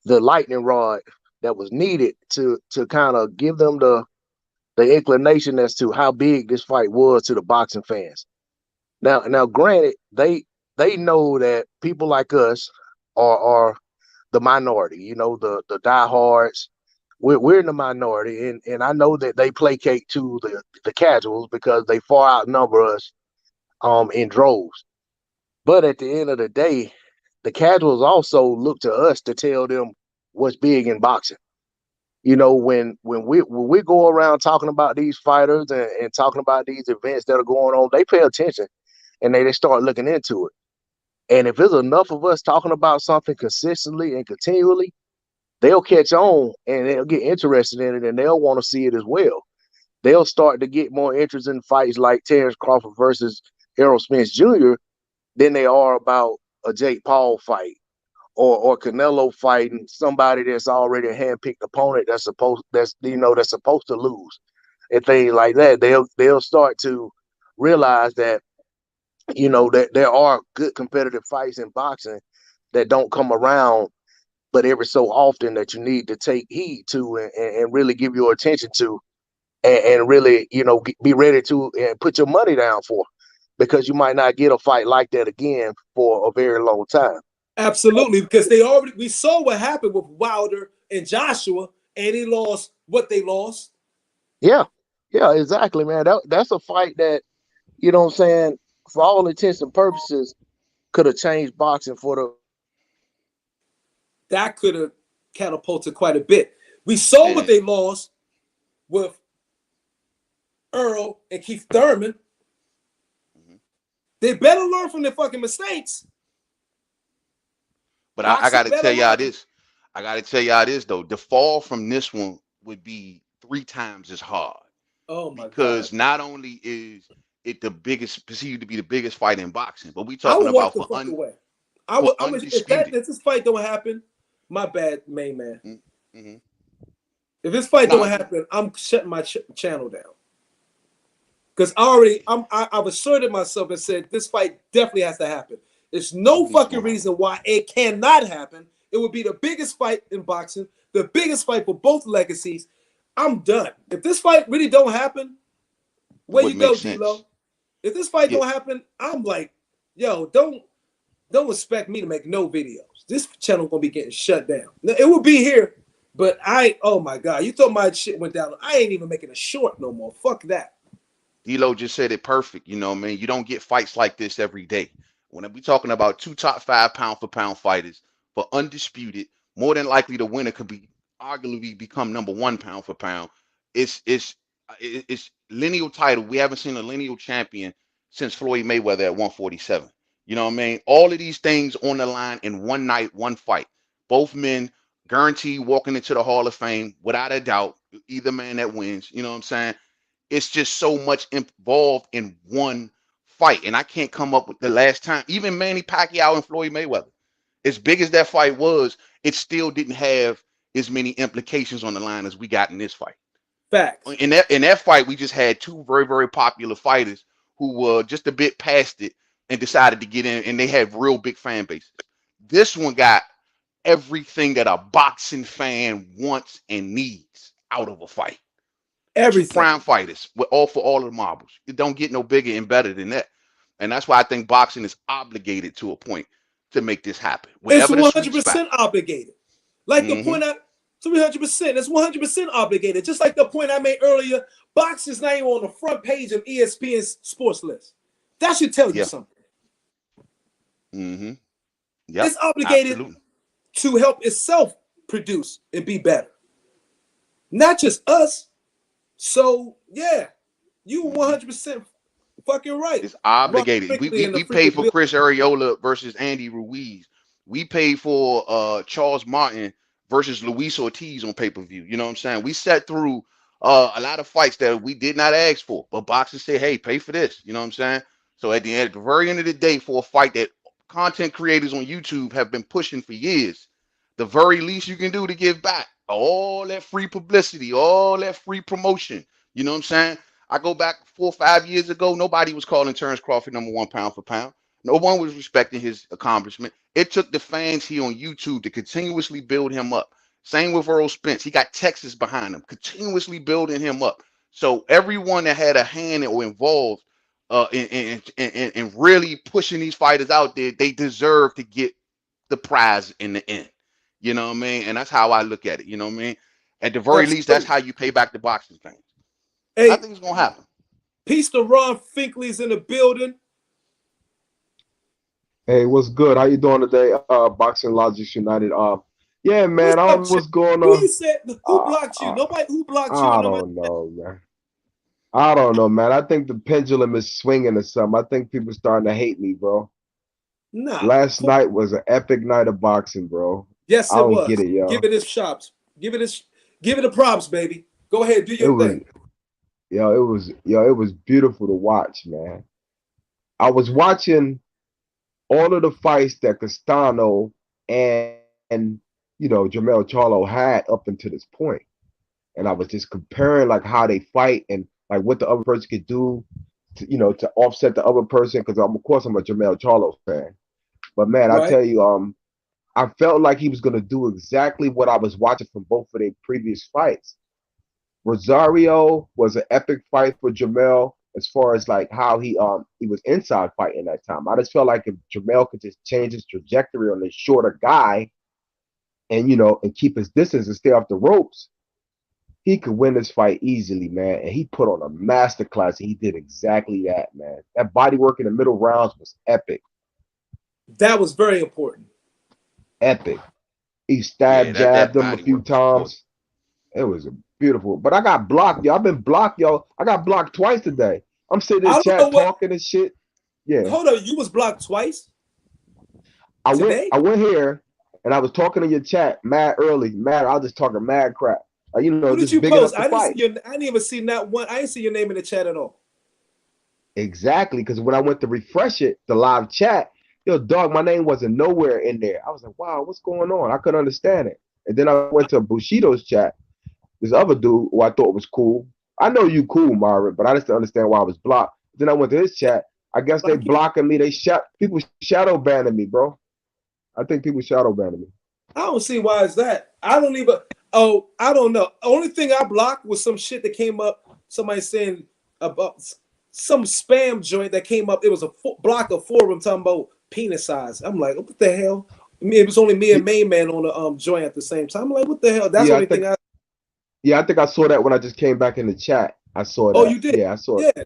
Speaker 14: lightning rod that was needed to kind of give them the inclination as to how big this fight was to the boxing fans. Now, granted, they know that people like us are the minority. You know, the diehards. We're in the minority, and I know that they placate to the casuals because they far outnumber us in droves. But at the end of the day, the casuals also look to us to tell them what's big in boxing. You know, when we go around talking about these fighters and talking about these events that are going on, they pay attention and they start looking into it. And if there's enough of us talking about something consistently and continually, they'll catch on and they'll get interested in it and they'll want to see it as well. They'll start to get more interest in fights like Terrence Crawford versus Errol Spence Jr. than they are about a Jake Paul fight or Canelo fighting somebody that's already a handpicked opponent that's supposed to lose and things like that. They'll start to realize that, you know, that there are good competitive fights in boxing that don't come around but every so often, that you need to take heed to and really give your attention to and really, you know, be ready to and put your money down for, because you might not get a fight like that again for a very long time.
Speaker 3: Absolutely, because we saw what happened with Wilder and Joshua, and they lost what they lost.
Speaker 14: Yeah, exactly, man. That's a fight that, you know what I'm saying, for all intents and purposes, could have changed boxing for the.
Speaker 3: That could have catapulted quite a bit. We saw what they lost with Earl and Keith Thurman. They better learn from their fucking mistakes.
Speaker 13: But I got to tell y'all this. I got to tell y'all this, though. The fall from this one would be 3 times as hard.
Speaker 3: Oh, my God.
Speaker 13: Because not only is it perceived to be the biggest fight in boxing, but we talking about for
Speaker 3: undisputed. If this fight don't happen, my bad, main man.
Speaker 13: Mm-hmm.
Speaker 3: If this fight don't happen, I'm shutting my channel down. Because I've asserted myself and said this fight definitely has to happen. There's no fucking reason why it cannot happen. It would be the biggest fight in boxing, the biggest fight for both legacies. I'm done. If this fight really don't happen, where you go, D-Lo? If this fight don't happen, I'm like, yo, don't expect me to make no videos. This channel gonna be getting shut down. It will be here, but oh my God, you thought my shit went down. I ain't even making a short no more. Fuck that.
Speaker 13: D-Lo just said it perfect. You know what I mean? You don't get fights like this every day. When we talking about 2 top 5 pound for pound fighters for undisputed, more than likely the winner could be arguably become number 1 pound for pound. It's lineal title. We haven't seen a lineal champion since Floyd Mayweather at 147. You know what I mean? All of these things on the line in one night, one fight. Both men guaranteed walking into the Hall of Fame without a doubt. Either man that wins. You know what I'm saying? It's just so much involved in one fight. And I can't come up with the last time. Even Manny Pacquiao and Floyd Mayweather, as big as that fight was, it still didn't have as many implications on the line as we got in this fight.
Speaker 3: Facts.
Speaker 13: In that fight, we just had 2 very, very popular fighters who were just a bit past it and decided to get in, and they had real big fan bases. This one got everything that a boxing fan wants and needs out of a fight.
Speaker 3: Everything.
Speaker 13: 2 prime fighters for all of the marbles. It don't get no bigger and better than that. And that's why I think boxing is obligated to a point to make this happen.
Speaker 3: It's 100% obligated. Like the point 300%. It's 100% obligated. Just like the point I made earlier, Boxing's not even on the front page of ESPN's sports list. That should tell you something.
Speaker 13: Mm-hmm. Yep.
Speaker 3: It's obligated
Speaker 13: Absolutely.
Speaker 3: to help itself produce and be better. Not just us. So, yeah, you 100% fucking right.
Speaker 13: It's obligated. We paid for Chris Arreola versus Andy Ruiz. We paid for Charles Martin versus Luis Ortiz on pay-per-view. You know what I'm saying? We sat through a lot of fights that we did not ask for, but boxers say, hey, pay for this. You know what I'm saying? So at the very end of the day, for a fight that content creators on YouTube have been pushing for years, the very least you can do to give back all that free publicity, all that free promotion. You know what I'm saying? I go back 4 or 5 years ago, nobody was calling Terrence Crawford #1 pound for pound. No one was respecting his accomplishment. It took the fans here on YouTube to continuously build him up. Same with Earl Spence. He got Texas behind him, continuously building him up. So everyone that had a hand or involved in really pushing these fighters out there, they deserve to get the prize in the end. You know what I mean? And that's how I look at it. You know what I mean? At the very least, that's how you pay back the boxing fans.
Speaker 3: Hey,
Speaker 13: I think it's gonna happen.
Speaker 3: Peace to Ron Finkley's in the building.
Speaker 15: Hey, what's good? How you doing today? Boxing Logics United. Yeah, man, I don't know what's going on.
Speaker 3: Who said who blocked you? Nobody who blocked you.
Speaker 15: I don't know, man. I don't know, man. I think the pendulum is swinging or something. I think people starting to hate me, bro.
Speaker 3: Nah.
Speaker 15: Last night was an epic night of boxing, bro.
Speaker 3: Yes,
Speaker 15: I
Speaker 3: it
Speaker 15: don't
Speaker 3: was.
Speaker 15: get it, yo.
Speaker 3: Give it its shops. Give it the props, baby. Go ahead, do your thing.
Speaker 15: It was beautiful to watch, man. I was watching all of the fights that Castano and Jermell Charlo had up until this point. And I was just comparing like how they fight and like what the other person could do to offset the other person, because of course I'm a Jermell Charlo fan. But man, I tell you, I felt like he was gonna do exactly what I was watching from both of their previous fights. Rosario was an epic fight for Jermell as far as like how he was inside fighting that time. I just felt like if Jermell could just change his trajectory on this shorter guy and and keep his distance and stay off the ropes, he could win this fight easily, man. And he put on a masterclass and he did exactly that, man. That body work in the middle rounds was epic.
Speaker 3: That was very important.
Speaker 15: Epic. He jabbed him a few times. It was beautiful. But I got blocked, y'all. I've been blocked, y'all. I got blocked twice today. I'm sitting in the chat talking and shit. Yeah.
Speaker 3: Hold on, you was blocked twice?
Speaker 15: I went here and I was talking in your chat mad early. I was just talking mad crap.
Speaker 3: Who did you post? I didn't even see that one. I didn't see your name in the chat at all.
Speaker 15: Exactly, because when I went to refresh it, the live chat, dog, my name wasn't nowhere in there. I was like, wow, what's going on? I couldn't understand it. And then I went to Bushido's chat. This other dude who I thought was cool. I know you cool, Marvin, but I just didn't understand why I was blocked. Then I went to his chat. I guess they blocking me. People shadow banning me, bro. I think people shadow banning me.
Speaker 3: I don't see why is that. I don't know. Only thing I blocked was some shit that came up. Somebody saying about some spam joint that came up. It was a block of 4 of them talking about penis size. I'm like, what the hell? I mean, it was only me and Main Man on the joint at the same time. I'm like, what the hell? That's the only thing I.
Speaker 15: Yeah, I think I saw that when I just came back in the chat. I saw that.
Speaker 3: Oh, you did?
Speaker 15: Yeah, I saw it.
Speaker 3: Yeah,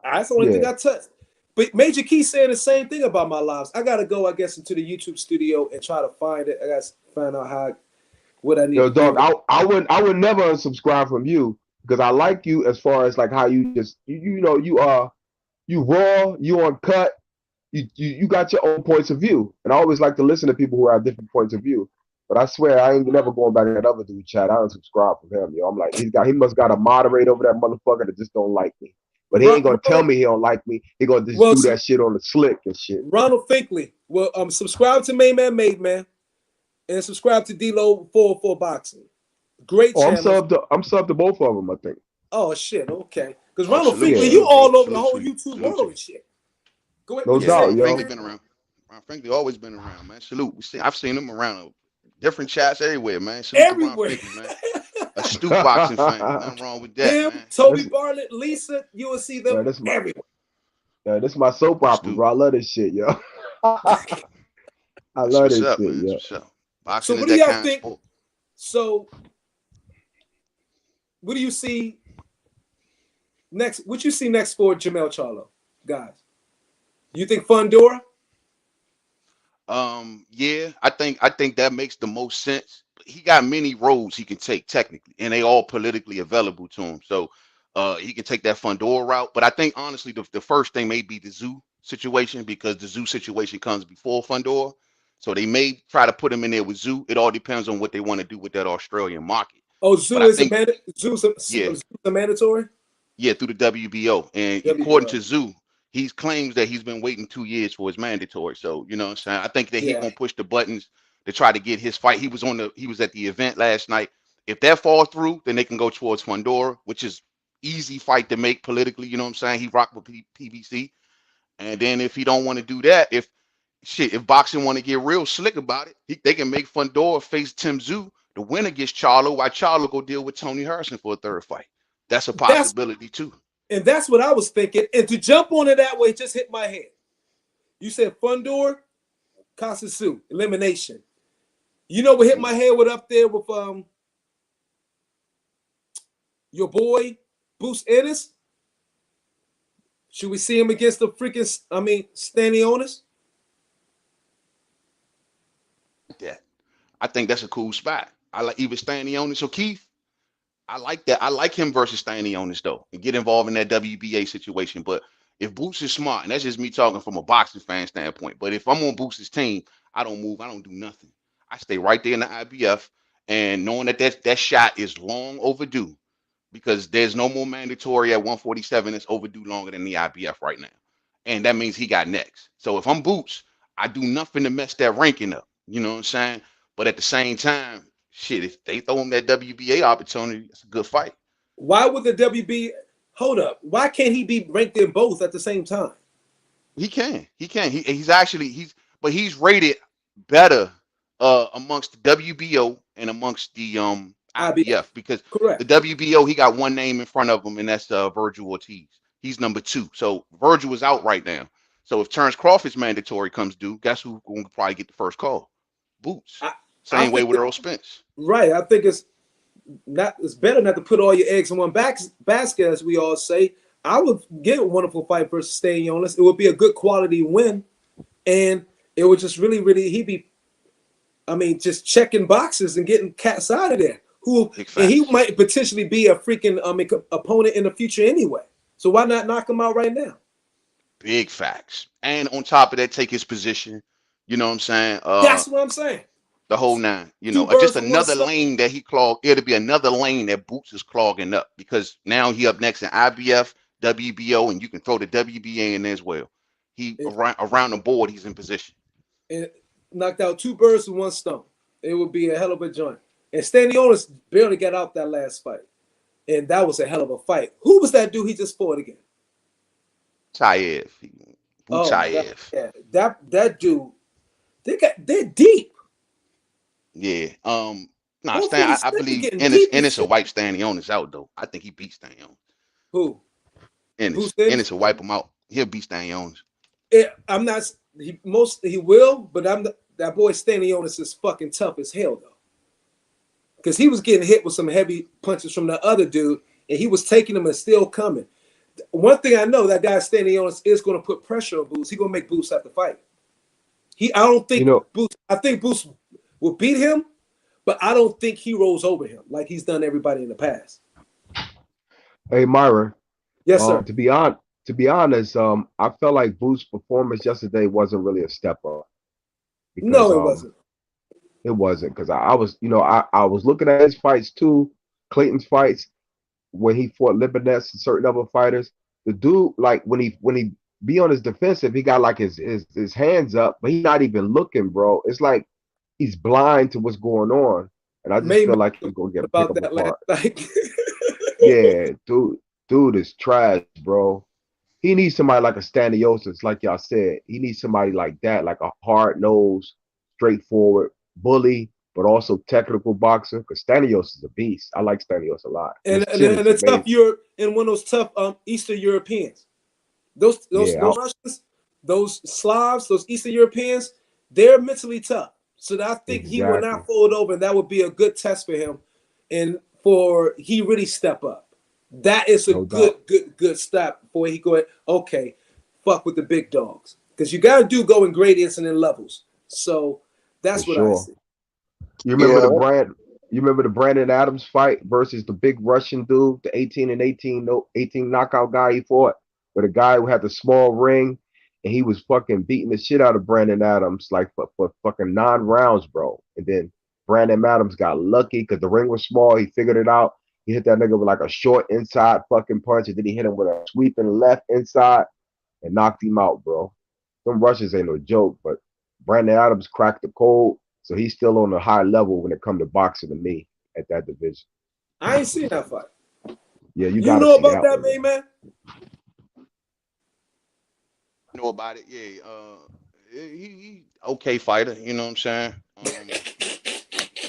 Speaker 3: that's the only thing I touched. But Major Key saying the same thing about my lives. I gotta go, I guess, into the YouTube studio and try to find it. I gotta find out what I need.
Speaker 15: Yo, dog, I would never unsubscribe from you because I like you as far as like how you just you raw, you uncut, you got your own points of view, and I always like to listen to people who have different points of view. But I swear I ain't never going back to that other dude chat. I unsubscribe from him, yo. I'm like, he must got a moderator over that motherfucker that just don't like me. But he ain't gonna tell me he don't like me. He gonna just do that shit on the slick and shit.
Speaker 3: Ronald Finkley. Well, subscribe to Main Man Made Man, and subscribe to D-Lo 404 Boxing. Great channel.
Speaker 15: I'm subbed to both of them, I think.
Speaker 3: Oh shit, okay. Because Ronald Finkley, you all over the whole YouTube world and shit. Go ahead.
Speaker 15: No doubt, yo.
Speaker 13: Finkley been around. Finkley always been around, man. Salute. I've seen him around different chats everywhere, man. Salute
Speaker 3: everywhere.
Speaker 13: Finkley, man. A astute boxing fan. Nothing wrong with that.
Speaker 3: Him,
Speaker 13: man.
Speaker 3: Toby Barnett, Lisa, you will see them everywhere.
Speaker 15: Yeah, this is my soap opera, bro. I love this shit, yo. I love this shit, yo.
Speaker 13: Boxing
Speaker 3: so what do y'all think? So what do you see next? What you see next for Jermell Charlo, guys? You think Fundora?
Speaker 13: Yeah, I think that makes the most sense. He got many roads he can take technically, and they all politically available to him. So he can take that Fundora route. But I think honestly the first thing may be the zoo situation because the zoo situation comes before Fundora. So they may try to put him in there with zoo. It all depends on what they want to do with that Australian market.
Speaker 3: Oh,
Speaker 13: But
Speaker 3: zoo
Speaker 13: I
Speaker 3: is
Speaker 13: think yeah,
Speaker 3: a mandatory.
Speaker 13: yeah, through the WBO. And according
Speaker 3: WBO.
Speaker 13: to Zoo, he claims that he's been waiting 2 years for his mandatory. So, you know what I'm saying? I think that he
Speaker 3: Yeah.
Speaker 13: gonna push the buttons to try to get his fight. He was at the event last night. If that falls through, then they can go towards Fundora, which is easy fight to make politically, you know what I'm saying? He rocked with PBC. And then if he don't want to do that, if boxing want to get real slick about it, they can make Fundora face Tim Zoo. The winner gets Charlo, while Charlo go deal with Tony Harrison for a third fight. That's a possibility too.
Speaker 3: And that's what I was thinking. And to jump on it that way just hit my head. You said Fundor, Kasasu, elimination. You know what hit my head with up there with your boy, Bruce Ennis? Should we see him against the freaking, Stanionis?
Speaker 13: Yeah, I think that's a cool spot. I like either Stanionis or Keith. I like that. I like him versus Stanionis though, and get involved in that WBA situation. But if Boots is smart, and that's just me talking from a boxing fan standpoint. But if I'm on Boots' team, I don't move. I don't do nothing. I stay right there in the IBF, and knowing that shot is long overdue because there's no more mandatory at 147. It's overdue longer than the IBF right now, and that means he got next. So if I'm Boots, I do nothing to mess that ranking up. You know what I'm saying? But at the same time, shit, if they throw him that WBA opportunity, it's a good fight.
Speaker 3: Why would the WB hold up? Why can't he be ranked in both at the same time?
Speaker 13: He can. He can. He's rated better amongst the WBO and amongst the IBF because
Speaker 3: Correct.
Speaker 13: the WBO he got one name in front of him and that's Virgil Ortiz. He's number 2. So Virgil is out right now. So if Terrence Crawford's mandatory comes due, guess who's going to probably get the first call? Boots. Same way with Earl Spence.
Speaker 3: Right. I think it's better not to put all your eggs in one basket, as we all say. I would get a wonderful fight versus Stanionis. It would be a good quality win, and it would just really, he'd be, just checking boxes and getting cats out of there. And he might potentially be a freaking opponent in the future anyway. So why not knock him out right now?
Speaker 13: Big facts. And on top of that, take his position. You know what I'm saying?
Speaker 3: That's what I'm saying.
Speaker 13: The whole 9. Just another lane that he clogged. It'll be another lane that Boots is clogging up because now he up next in IBF, WBO, and you can throw the WBA in there as well. He around the board, he's in position.
Speaker 3: And knocked out 2 birds with 1 stone. It would be a hell of a joint. And Stanionis barely got out that last fight. And that was a hell of a fight. Who was that dude he just fought again?
Speaker 13: Tayev.
Speaker 3: Yeah. That dude, they're deep.
Speaker 13: Yeah. I believe Ennis will wipe Stanionis out though. I think he beats Stanionis.
Speaker 3: Who?
Speaker 13: Ennis will wipe him out. He'll beat Stanionis.
Speaker 3: I'm not. He will, but that boy Stanionis is fucking tough as hell though. Because he was getting hit with some heavy punches from the other dude, and he was taking them and still coming. One thing I know, that guy Stanionis is going to put pressure on Boots. He's going to make Boots have to fight. I think Boots will beat him, but I don't think he rolls over him like he's done everybody in the past.
Speaker 15: Hey, Myra.
Speaker 3: Yes, sir.
Speaker 15: To be honest, I felt like Boots' performance yesterday wasn't really a step up. Because,
Speaker 3: no, it wasn't.
Speaker 15: It wasn't because I was looking at his fights too, Clayton's fights when he fought Lipinets and certain other fighters. The dude, like when he be on his defensive, he got like his hands up, but he's not even looking, bro. It's like he's blind to what's going on, and I just feel like he's gonna get pick him apart. Yeah, dude is trash, bro. He needs somebody like a Stanionis, like y'all said. He needs somebody like that, like a hard-nosed, straightforward bully, but also technical boxer. Because Stanios is a beast. I like Stanios a lot.
Speaker 3: And a tough one of those tough Eastern Europeans. Those Russians, those Slavs, those Eastern Europeans, they're mentally tough. So I think he will not fold over, and that would be a good test for him, and for he really step up. That is a
Speaker 15: No doubt.
Speaker 3: good step before he go, okay, fuck with the big dogs. Because you got to do go in gradients and in levels. So
Speaker 15: For
Speaker 3: that's what I
Speaker 15: sure.
Speaker 3: see.
Speaker 15: You remember
Speaker 14: Yeah,
Speaker 15: the Brand? You remember the Brandon Adams fight versus the big Russian dude, the 18 and 18, no 18 knockout guy he fought, where the guy who had the small ring and he was fucking beating the shit out of Brandon Adams like for fucking 9 rounds, bro. And then Brandon Adams got lucky because the ring was small. He figured it out. He hit that nigga with like a short inside fucking punch, and then he hit him with a sweeping left inside and knocked him out, bro. Them Russians ain't no joke, but Brandon Adams cracked the code, so he's still on a high level when it comes to boxing to me at that division.
Speaker 3: I ain't seen that fight.
Speaker 15: Yeah, you
Speaker 3: You
Speaker 15: gotta
Speaker 3: know
Speaker 15: see
Speaker 3: about
Speaker 15: that
Speaker 3: that,
Speaker 15: one.
Speaker 3: man?
Speaker 13: Know about it? Yeah. He okay fighter. You know what I'm saying?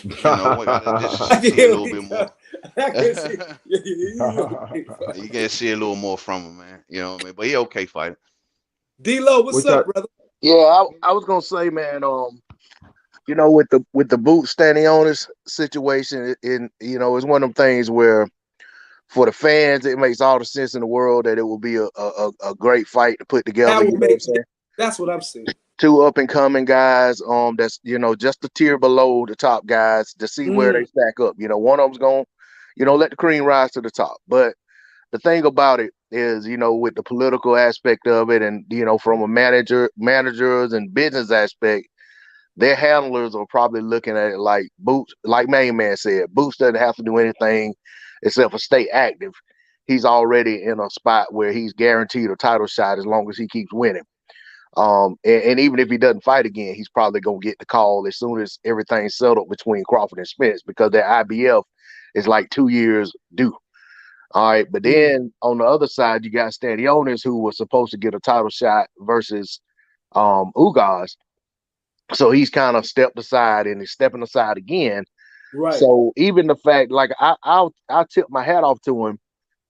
Speaker 13: You know, I gotta just
Speaker 3: I can
Speaker 13: see a
Speaker 3: hear
Speaker 13: little
Speaker 3: what
Speaker 13: bit
Speaker 3: he
Speaker 13: more.
Speaker 3: got. I can see. Yeah, he's okay fighter.
Speaker 13: You can see a little more from him, man. You know what I mean? But he okay fighter.
Speaker 3: D-Lo, what's
Speaker 15: Which I
Speaker 3: up, brother?
Speaker 14: yeah. I was gonna say, man. You know, with the boot standing on this situation, in you know, it's one of them things where for the fans, it makes all the sense in the world that it will be a great fight to put together.
Speaker 3: That
Speaker 14: You
Speaker 3: will
Speaker 14: know what I'm
Speaker 3: make.
Speaker 14: saying?
Speaker 3: That's what I'm saying.
Speaker 14: Two up and coming guys, that's just a tier below the top guys to see where they stack up. You know, one of them's gonna, let the cream rise to the top. But the thing about it is, with the political aspect of it, and from a managers and business aspect, their handlers are probably looking at it like Boots, like Main Man said, Boots doesn't have to do anything except for stay active. He's already in a spot where he's guaranteed a title shot as long as he keeps winning. And even if he doesn't fight again, he's probably gonna get the call as soon as everything's settled between Crawford and Spence, because their IBF is like 2 years due. All right, but then on the other side, you got Stanionis, who was supposed to get a title shot versus Ugas. So he's kind of stepped aside and is stepping aside again.
Speaker 3: Right.
Speaker 14: So even the fact, like I'll tip my hat off to him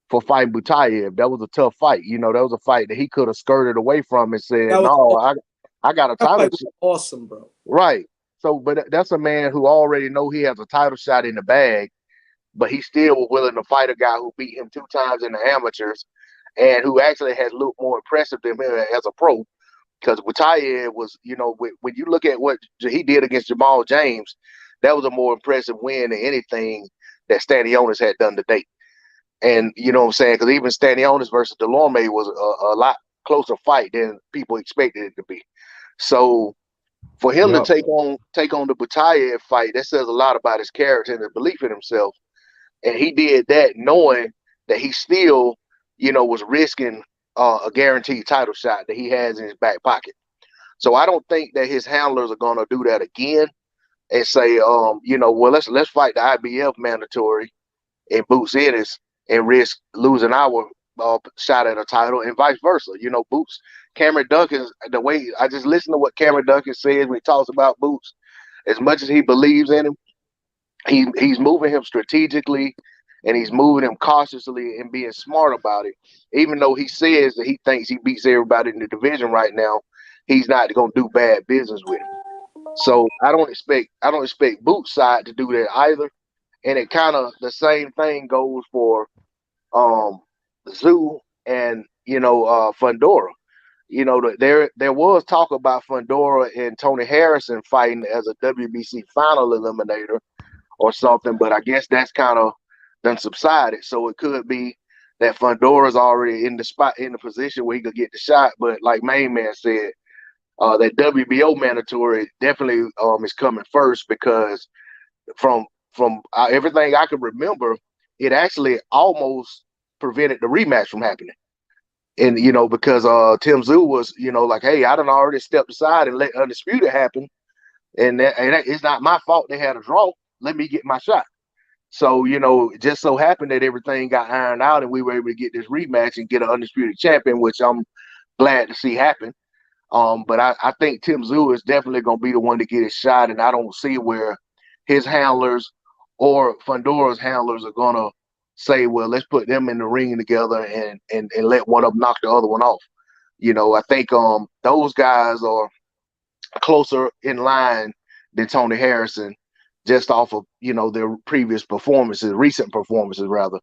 Speaker 14: for fighting Butayev. That was a tough fight. That was a fight that he could have skirted away from and said,
Speaker 3: That was
Speaker 14: "No,
Speaker 3: awesome.
Speaker 14: I got a
Speaker 3: That
Speaker 14: title
Speaker 3: fight was
Speaker 14: shot."
Speaker 3: awesome, bro.
Speaker 14: Right. So, but that's a man who already know he has a title shot in the bag, but he still was willing to fight a guy who beat him 2 times in the amateurs and who actually has looked more impressive than him as a pro. Because Butayev was, when you look at what he did against Jamal James, that was a more impressive win than anything that Stanionis had done to date. And you know what I'm saying? Because even Stanionis versus Delorme was a lot closer fight than people expected it to be. So for him to
Speaker 15: Yep.
Speaker 14: take on the Butayev fight, that says a lot about his character and his belief in himself. And he did that knowing that he still, was risking a guaranteed title shot that he has in his back pocket. So I don't think that his handlers are gonna do that again and say, well, let's fight the IBF mandatory and Boots Ennis and risk losing our shot at a title, and vice versa. Boots, Cameron Duncan, the way I just listen to what Cameron Duncan says when he talks about Boots, as much as he believes in him, he's moving him strategically and he's moving him cautiously and being smart about it. Even though he says that he thinks he beats everybody in the division right now, he's not going to do bad business with him. So I don't expect Boots side to do that either. And it kind of the same thing goes for Zoo and Fundora. There was talk about Fundora and Tony Harrison fighting as a WBC final eliminator or something, but I guess that's kind of done subsided. So it could be that Fundora's already in the position where he could get the shot. But like Main Man said, that WBO mandatory definitely is coming first, because from everything I can remember, it actually almost prevented the rematch from happening. And because Tim Tszyu was like, hey, I done already stepped aside and let Undisputed happen, and it's not my fault they had a draw. Let me get my shot. So it just so happened that everything got ironed out and we were able to get this rematch and get an undisputed champion, which I'm glad to see happen. But I think Tim Tszyu is definitely going to be the one to get his shot, and I don't see where his handlers or Fundora's handlers are going to say, well, let's put them in the ring together and let one of them knock the other one off. I think those guys are closer in line than Tony Harrison, just off of their previous performances, recent performances rather.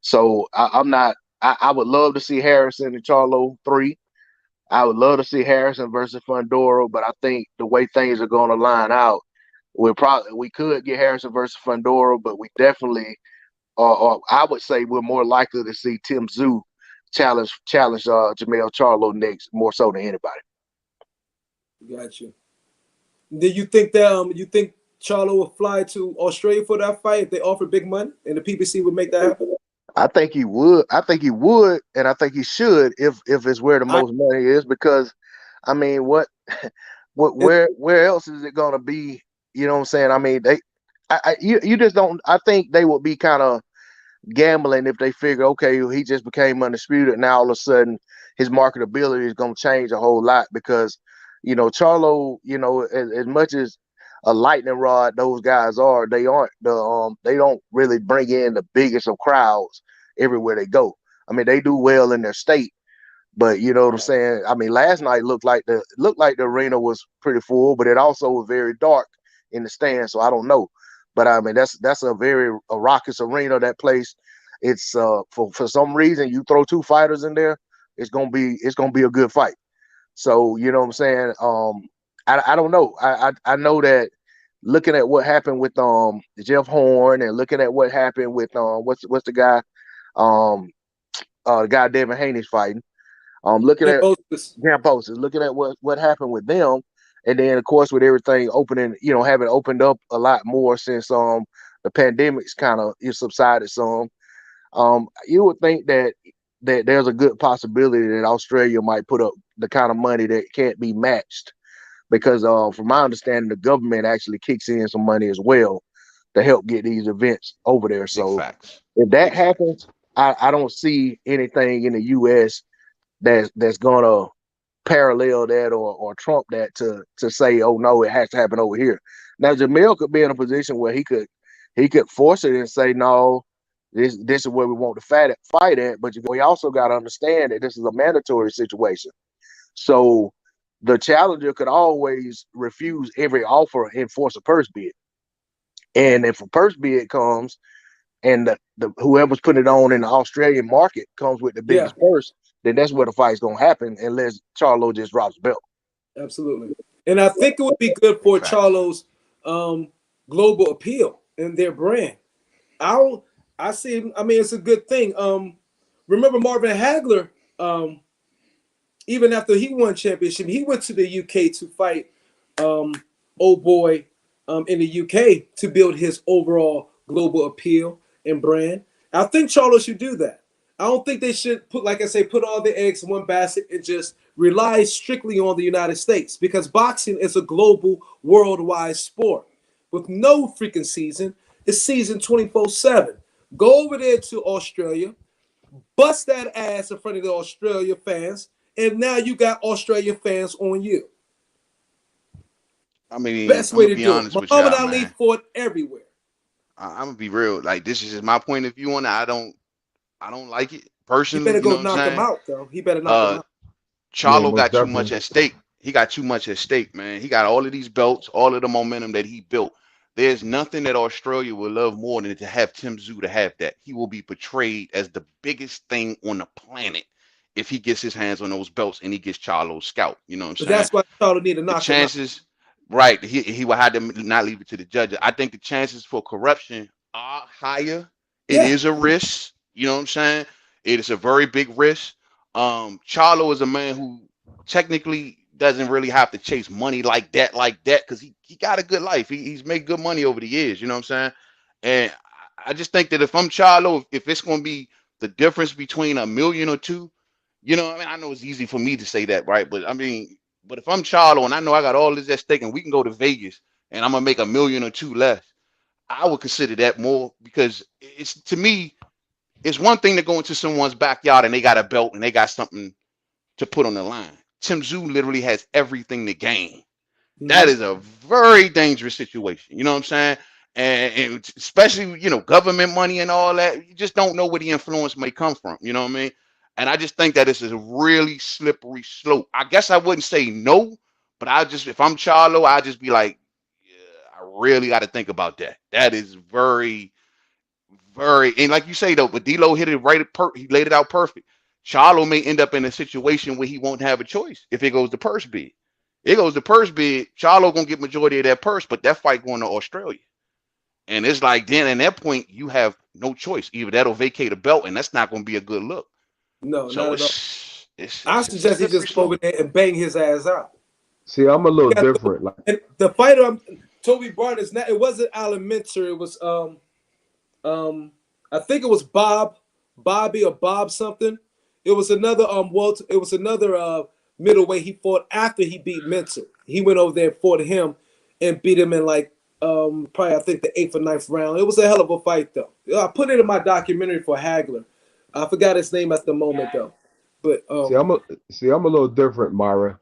Speaker 14: So I'm not. I would love to see Harrison and Charlo 3. I would love to see Harrison versus Fundora, but I think the way things are going to line out, we could get Harrison versus Fundora, but we definitely, or I would say we're more likely to see Tim Zoo challenge Jamel Charlo next, more so than anybody.
Speaker 3: Got you. Do you think that you think Charlo will fly to Australia for that fight if they offer big money and the PBC would make that happen?
Speaker 14: I think he would. I think he would, and I think he should if it's where the most money is. Because, I mean, where else is it gonna be? You know what I'm saying? I mean, you just don't. I think they would be kind of gambling if they figure, okay, he just became undisputed. Now all of a sudden his marketability is going to change a whole lot because, Charlo, as much as a lightning rod those guys are, they aren't they don't really bring in the biggest of crowds everywhere they go. I mean, they do well in their state, but you know what I'm saying? I mean, last night looked like the arena was pretty full, but it also was very dark in the stands, so I don't know. But I mean, that's a very raucous arena. That place, it's for some reason you throw two fighters in there, it's gonna be a good fight. So you know what I'm saying. I don't know. I know that looking at what happened with Jeff Horn and looking at what happened with what's the guy the guy Devin Haney's fighting. Looking at Camposis, looking at what happened with them. And then, of course, with everything opening, having opened up a lot more since the pandemic's kind of subsided some, you would think that there's a good possibility that Australia might put up the kind of money that can't be matched, because from my understanding, the government actually kicks in some money as well to help get these events over there. So if that happens, I don't see anything in the U.S. that's gonna parallel that or trump that to say, oh no, it has to happen over here. Now Jamel could be in a position where he could force it and say, no, this is where we want to fight at. But we also got to understand that this is a mandatory situation. So the challenger could always refuse every offer and force a purse bid. And if a purse bid comes and the whoever's putting it on in the Australian market comes with the biggest purse, then that's where the fight's gonna happen unless Charlo just drops the belt.
Speaker 3: Absolutely. And I think it would be good for Charlo's global appeal and their brand. I see, I mean, it's a good thing. Remember Marvin Hagler, even after he won championship, he went to the UK to fight old boy in the UK to build his overall global appeal and brand. I think Charlo should do that. I don't think they should put all their eggs in one basket and just rely strictly on the United States, because boxing is a global, worldwide sport with no freaking season. It's season 24/7. Go over there to Australia, bust that ass in front of the Australia fans, and now you got Australian fans on you.
Speaker 13: I mean,
Speaker 3: best way to do it. Muhammad Ali fought everywhere.
Speaker 13: I'm gonna be real. Like, this is just my point of view on it. I don't like it personally.
Speaker 3: He better go knock him out, though. He better knock him out.
Speaker 13: Charlo got too much at stake. He got too much at stake, man. He got all of these belts, all of the momentum that he built. There's nothing that Australia would love more than to have Tim Zoo to have that. He will be portrayed as the biggest thing on the planet if he gets his hands on those belts and he gets Charlo's scalp. You know what I'm saying?
Speaker 3: That's why Charlo need to knock him out.
Speaker 13: Right, he will have to not leave it to the judges. I think the chances for corruption are higher. It is a risk. You know what I'm saying? It is a very big risk. Charlo is a man who technically doesn't really have to chase money like that, because he got a good life. He's made good money over the years. You know what I'm saying? And I just think that if I'm Charlo, if it's going to be the difference between $1 million or $2 million, you know, I mean, I know it's easy for me to say that, right? But I mean, but if I'm Charlo and I know I got all this at stake and we can go to Vegas and I'm gonna make $1 million or $2 million less, I would consider that more, because it's, to me, it's one thing to go into someone's backyard and they got a belt and they got something to put on the line. Tim Zoo literally has everything to gain. That is a very dangerous situation. You know what I'm saying? And especially, you know, government money and all that. You just don't know where the influence may come from. You know what I mean? And I just think that this is a really slippery slope. I guess I wouldn't say no, but if I'm Charlo, I'd just be like, yeah, I really got to think about that. That is very, Very, and like you say though, but D'Lo hit it right. He laid it out perfect. Charlo may end up in a situation where he won't have a choice if it goes to purse bid. It goes to purse bid. Charlo gonna get majority of that purse, but that fight going to Australia, and it's like then at that point you have no choice. Either that'll vacate a belt, and that's not gonna be a good look.
Speaker 3: No,
Speaker 13: So
Speaker 3: not at all.
Speaker 13: it's
Speaker 3: I
Speaker 13: just a
Speaker 3: suggest he
Speaker 13: slippery
Speaker 3: just go over
Speaker 13: slope.
Speaker 3: there and bang his ass out.
Speaker 15: See, I'm a little
Speaker 3: Yeah,
Speaker 15: different. Like,
Speaker 3: and the fighter Toby brought is not. It wasn't Alan Minter. It was I think it was Bobby or Bob something. It was another Walt. It was another middleweight he fought after he beat Minter. He went over there and fought him and beat him in like probably I think the 8th or 9th round. It was a hell of a fight though. I put it in my documentary for Hagler. I forgot his name at the moment though. But
Speaker 15: I'm a little different, Myra.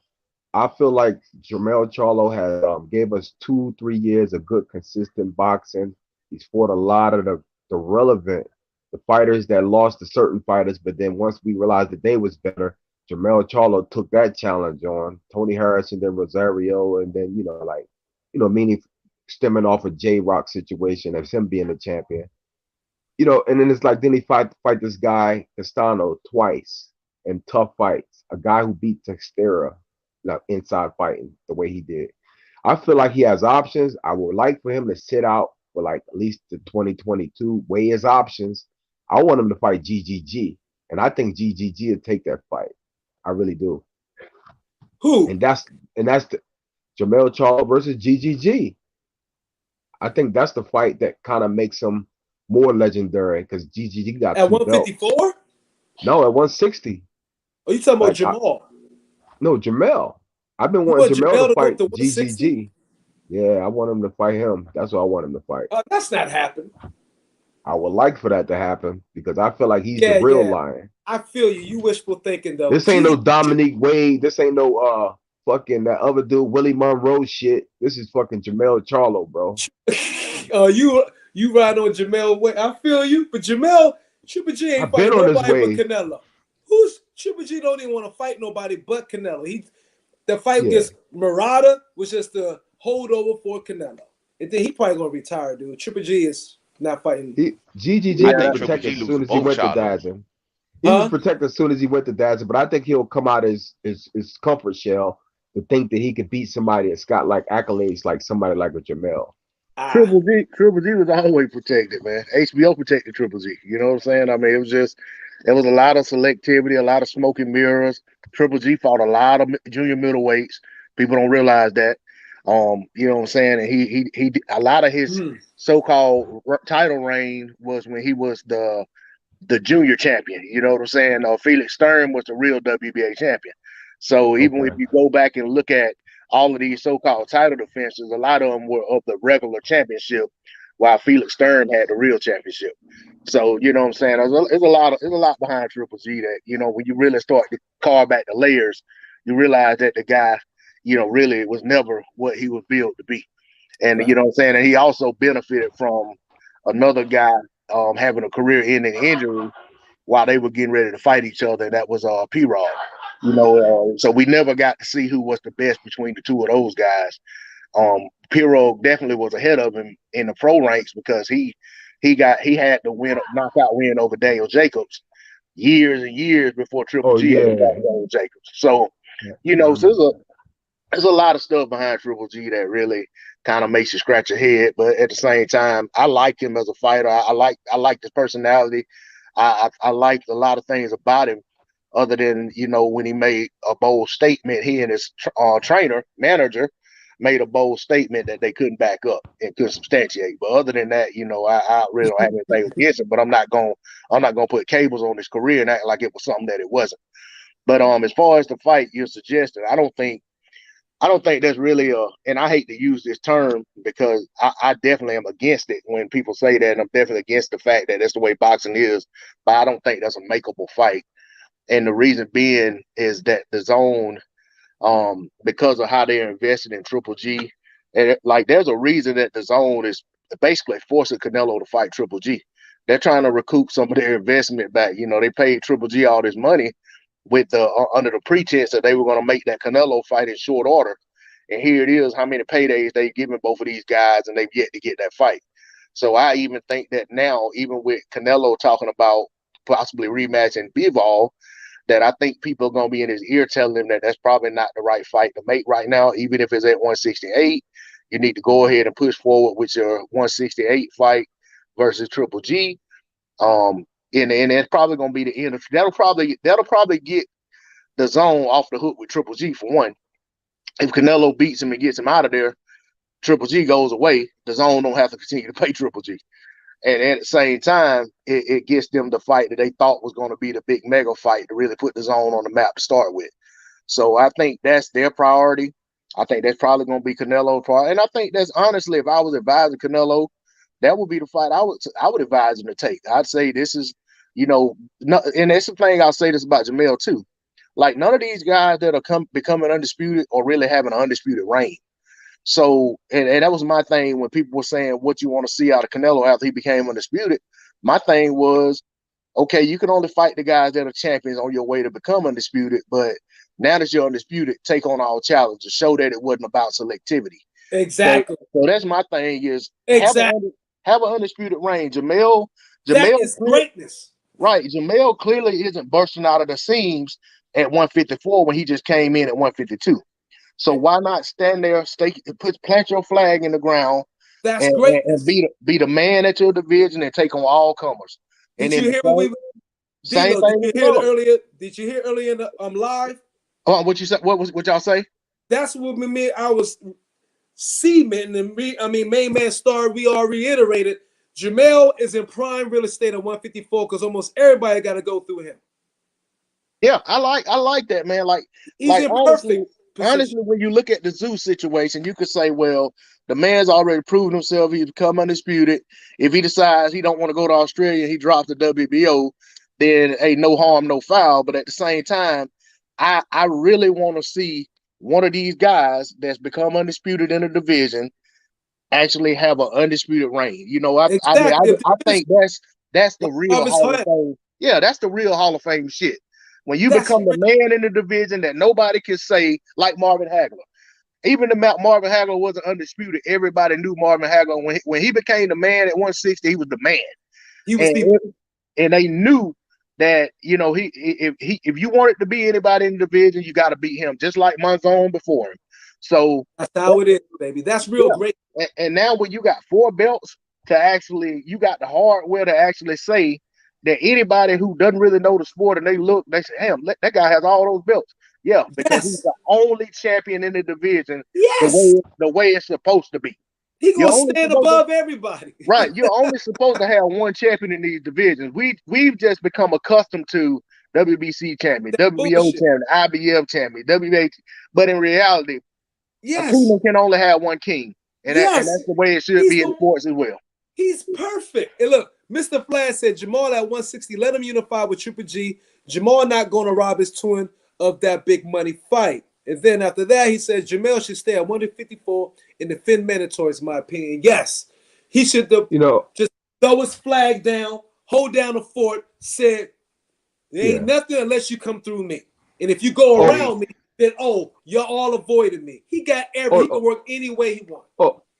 Speaker 15: I feel like Jermell Charlo has gave us 2-3 years of good consistent boxing. He's fought a lot of the relevant the fighters that lost to certain fighters, but then once we realized that they was better, Jermell Charlo took that challenge on Tony Harrison, then Rosario, and then meaning stemming off a J Rock situation of him being the champion. And then it's like then he fight this guy Castano twice in tough fights, a guy who beat Textera, inside fighting the way he did. I feel like he has options. I would like for him to sit out for like at least the 2022, weigh his options. I want him to fight GGG, and I think GGG will take that fight. I really do.
Speaker 3: Who?
Speaker 15: And that's the Jermell Charlo versus GGG. I think that's the fight that kind of makes him more legendary because GGG got
Speaker 3: at
Speaker 15: 2 belts.
Speaker 3: 154?
Speaker 15: No, at 160.
Speaker 3: Oh, you talking about
Speaker 15: Like,
Speaker 3: Jamal?
Speaker 15: No, Jermell. I've been
Speaker 3: You
Speaker 15: wanting
Speaker 3: want
Speaker 15: Jermell
Speaker 3: Jamel
Speaker 15: to
Speaker 3: to go up
Speaker 15: fight
Speaker 3: to 160?
Speaker 15: GGG. Yeah, I want him to fight him. That's what I want him to fight.
Speaker 3: That's not happening.
Speaker 15: I would like for that to happen because I feel like he's the
Speaker 3: Yeah,
Speaker 15: real
Speaker 3: yeah.
Speaker 15: lion.
Speaker 3: I feel you. You wishful thinking though.
Speaker 15: This ain't no Dominique Wade. This ain't no fucking that other dude Willie Monroe shit. This is fucking Jermell Charlo, bro.
Speaker 3: You ride on Jamel Wade. I feel you, but Jamel Triple G ain't
Speaker 15: I've been
Speaker 3: fighting
Speaker 15: on his
Speaker 3: nobody but
Speaker 15: wave.
Speaker 3: Canelo. Triple G don't even want to fight nobody but Canelo. The fight
Speaker 15: Yeah.
Speaker 3: against Murata was just a holdover for Canelo. And then he probably gonna retire, dude. Triple G is not fighting.
Speaker 15: GGG
Speaker 13: I
Speaker 15: was
Speaker 13: think Triple
Speaker 15: protected
Speaker 13: G
Speaker 15: as soon
Speaker 13: loses
Speaker 15: as he
Speaker 13: both
Speaker 15: went to
Speaker 13: Charlo.
Speaker 15: Dazin. He was protected as soon as he went to Dazin, but I think he'll come out his comfort shell to think that he could beat somebody that's got like accolades like somebody like a Jamel.
Speaker 14: Triple G was always protected, man. HBO protected Triple G. You know what I'm saying? I mean, it was a lot of selectivity, a lot of smoke and mirrors. Triple G fought a lot of junior middleweights. People don't realize that. You know what I'm saying? And he a lot of his so-called title reign was when he was the junior champion. You know what I'm saying? Felix Stern was the real WBA champion. So even if you go back and look at all of these so-called title defenses, a lot of them were of the regular championship, while Felix Stern had the real championship. So you know what I'm saying? There's a lot behind Triple G that when you really start to carve back the layers, you realize that the guy, really was never what he was built to be. And you know what I'm saying? And he also benefited from another guy having a career-ending injury while they were getting ready to fight each other. And that was P-Rod. So we never got to see who was the best between the two of those guys. P-Rod definitely was ahead of him in the pro ranks because he had the knockout win over Daniel Jacobs years and years before Triple G ever got Daniel Jacobs. So so there's a lot of stuff behind Triple G that really kind of makes you scratch your head. But at the same time, I like him as a fighter. I like his personality. I like a lot of things about him, other than when he made a bold statement. He and his manager made a bold statement that they couldn't back up and couldn't substantiate. But other than that, I really don't have anything against him. But I'm not gonna put cables on his career and act like it was something that it wasn't. But as far as the fight you're suggesting, I don't think that's really and I hate to use this term because I definitely am against it when people say that, and I'm definitely against the fact that that's the way boxing is, but I don't think that's a makeable fight. And the reason being is that the zone, because of how they're invested in Triple G, and there's a reason that the zone is basically forcing Canelo to fight Triple G. They're trying to recoup some of their investment back. They paid Triple G all this money with under the pretense that they were going to make that Canelo fight in short order. And here it is, how many paydays they've given both of these guys, and they've yet to get that fight. So I even think that now, even with Canelo talking about possibly rematching Bivol, that I think people are gonna be in his ear telling him that that's probably not the right fight to make right now, even if it's at 168. You need to go ahead and push forward with your 168 fight versus Triple G. And it's probably gonna be the end of that'll probably get the zone off the hook with Triple G for one. If Canelo beats him and gets him out of there, Triple G goes away. The zone don't have to continue to pay Triple G. And at the same time, it gets them the fight that they thought was going to be the big mega fight to really put the zone on the map to start with. So I think that's their priority. I think that's probably going to be Canelo's priority. And I think that's honestly, if I was advising Canelo, that would be the fight I would advise him to take. I'd say this is, and that's the thing I'll say this about Jamel too. Like none of these guys that are becoming undisputed or really having an undisputed reign. So, and that was my thing when people were saying what you want to see out of Canelo after he became undisputed. My thing was, okay, you can only fight the guys that are champions on your way to become undisputed, but now that you're undisputed, take on all challenges, show that it wasn't about selectivity.
Speaker 3: Exactly.
Speaker 14: So that's my thing is
Speaker 3: exactly
Speaker 14: have an undisputed reign. Jamel
Speaker 3: that is greatness.
Speaker 14: Right. Jamel clearly isn't bursting out of the seams at 154 when he just came in at 152. So why not stand there, plant your flag in the ground, and be the man at your division and take on all comers.
Speaker 3: Did you hear what
Speaker 14: same thing?
Speaker 3: Did you hear earlier? Did you hear earlier in the live?
Speaker 14: What you said? What y'all say?
Speaker 3: That's what I was cementing and main man star. We all reiterated. Jamel is in prime real estate at 154 because almost everybody got to go through him.
Speaker 14: Yeah, I like that, man.
Speaker 3: He's in perfect.
Speaker 14: Honestly, when you look at the Zeus situation, you could say, well, the man's already proven himself. He's become undisputed. If he decides he don't want to go to Australia, he drops the WBO, then hey, no harm, no foul. But at the same time, I really want to see one of these guys that's become undisputed in the division actually have an undisputed reign. I think that's the real Hall of Fame. Yeah, that's the real Hall of Fame shit. When you become the man in the division that nobody can say, like Marvin Hagler. Even the Marvin Hagler wasn't undisputed. Everybody knew Marvin Hagler. When he became the man at 160, he was the man. And they knew that, if you wanted to be anybody in the division, you got to beat him, just like Monzon before him. So
Speaker 3: that's how it is, baby. That's real great.
Speaker 14: And now when you got 4 belts you got the hardware to actually say that anybody who doesn't really know the sport and they say, damn, that guy has all those belts. Yeah, because he's the only champion in the division the way it's supposed to be.
Speaker 3: He's going to stand above everybody.
Speaker 14: Right. You're only supposed to have one champion in these divisions. We've just become accustomed to WBC champion, WBO champion, IBF champion, WBA. But in reality, a kingdom can only have one king. And that's the way it should be in sports as well.
Speaker 3: He's perfect. And look, Mr. Flash said Jamal at 160, let him unify with Triple G. Jamal not going to rob his twin of that big money fight. And then after that, he says Jamel should stay at 154 and defend mandatories, in my opinion. Yes, he should just throw his flag down, hold down the fort, said, there ain't nothing unless you come through me. And if you go around me, then, you're all avoiding me. He got he can work any way he wants.